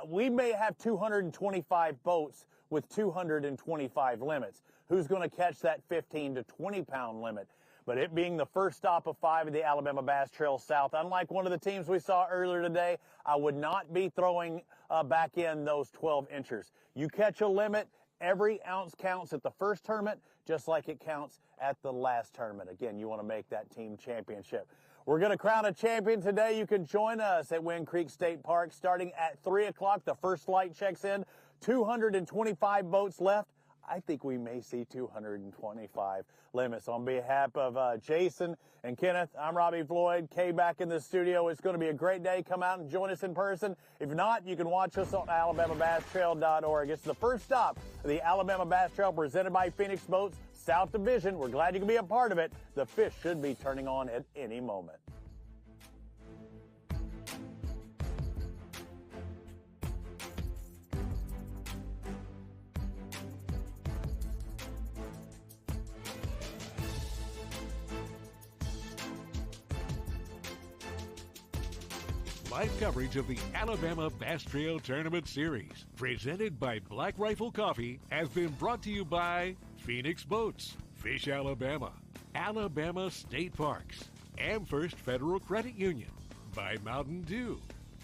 We may have 225 boats with 225 limits. Who's going to catch that 15 to 20 pound limit? But it being the first stop of 5 of the Alabama Bass Trail South, unlike one of the teams we saw earlier today, I would not be throwing back in those 12 inchers. You catch a limit, every ounce counts at the first tournament, just like it counts at the last tournament. Again, you want to make that team championship. We're going to crown a champion today. You can join us at Wind Creek State Park starting at 3 o'clock. The first flight checks in. 225 boats left. I think we may see 225 limits. On behalf of Jason and Kenneth, I'm Robbie Floyd. Kay back in the studio. It's going to be a great day. Come out and join us in person. If not, you can watch us on AlabamaBassTrail.org. It's the first stop of the Alabama Bass Trail presented by Phoenix Boats South Division. We're glad you can be a part of it. The fish should be turning on at any moment. Live coverage of the Alabama Bass Trail Tournament Series, presented by Black Rifle Coffee, has been brought to you by Phoenix Boats, Fish Alabama, Alabama State Parks, Amherst Federal Credit Union, by Mountain Dew,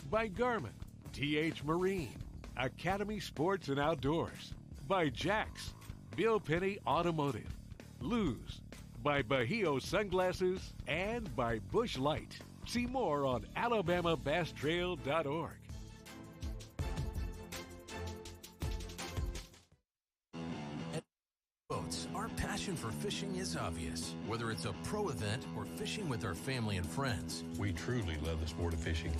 by Garmin, TH Marine, Academy Sports and Outdoors, by Jax, Bill Penny Automotive, Luz, by Bahio Sunglasses, and by Bush Light. See more on AlabamaBassTrail.org. Boats, our passion for fishing is obvious. Whether it's a pro event or fishing with our family and friends, We truly love the sport of fishing.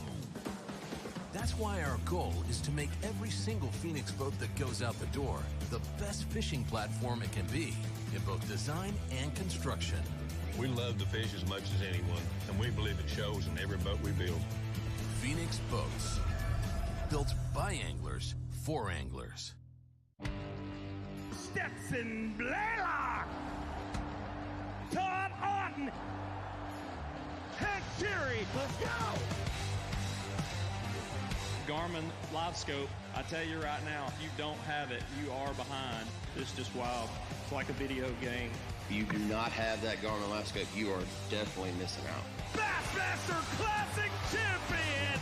that's why our goal is to make every single Phoenix boat that goes out the door the best fishing platform it can be in both design and construction. We love to fish as much as anyone, and we believe it shows in every boat we build. Phoenix Boats, built by anglers for anglers. Stetson Blaylock, Todd Auden, Hank Terry, let's go! Garmin Live Scope, I tell you right now, if you don't have it, you are behind. It's just wild. It's like a video game. If you do not have that Garmin Live Scope, you are definitely missing out. Bassmaster Classic Champion,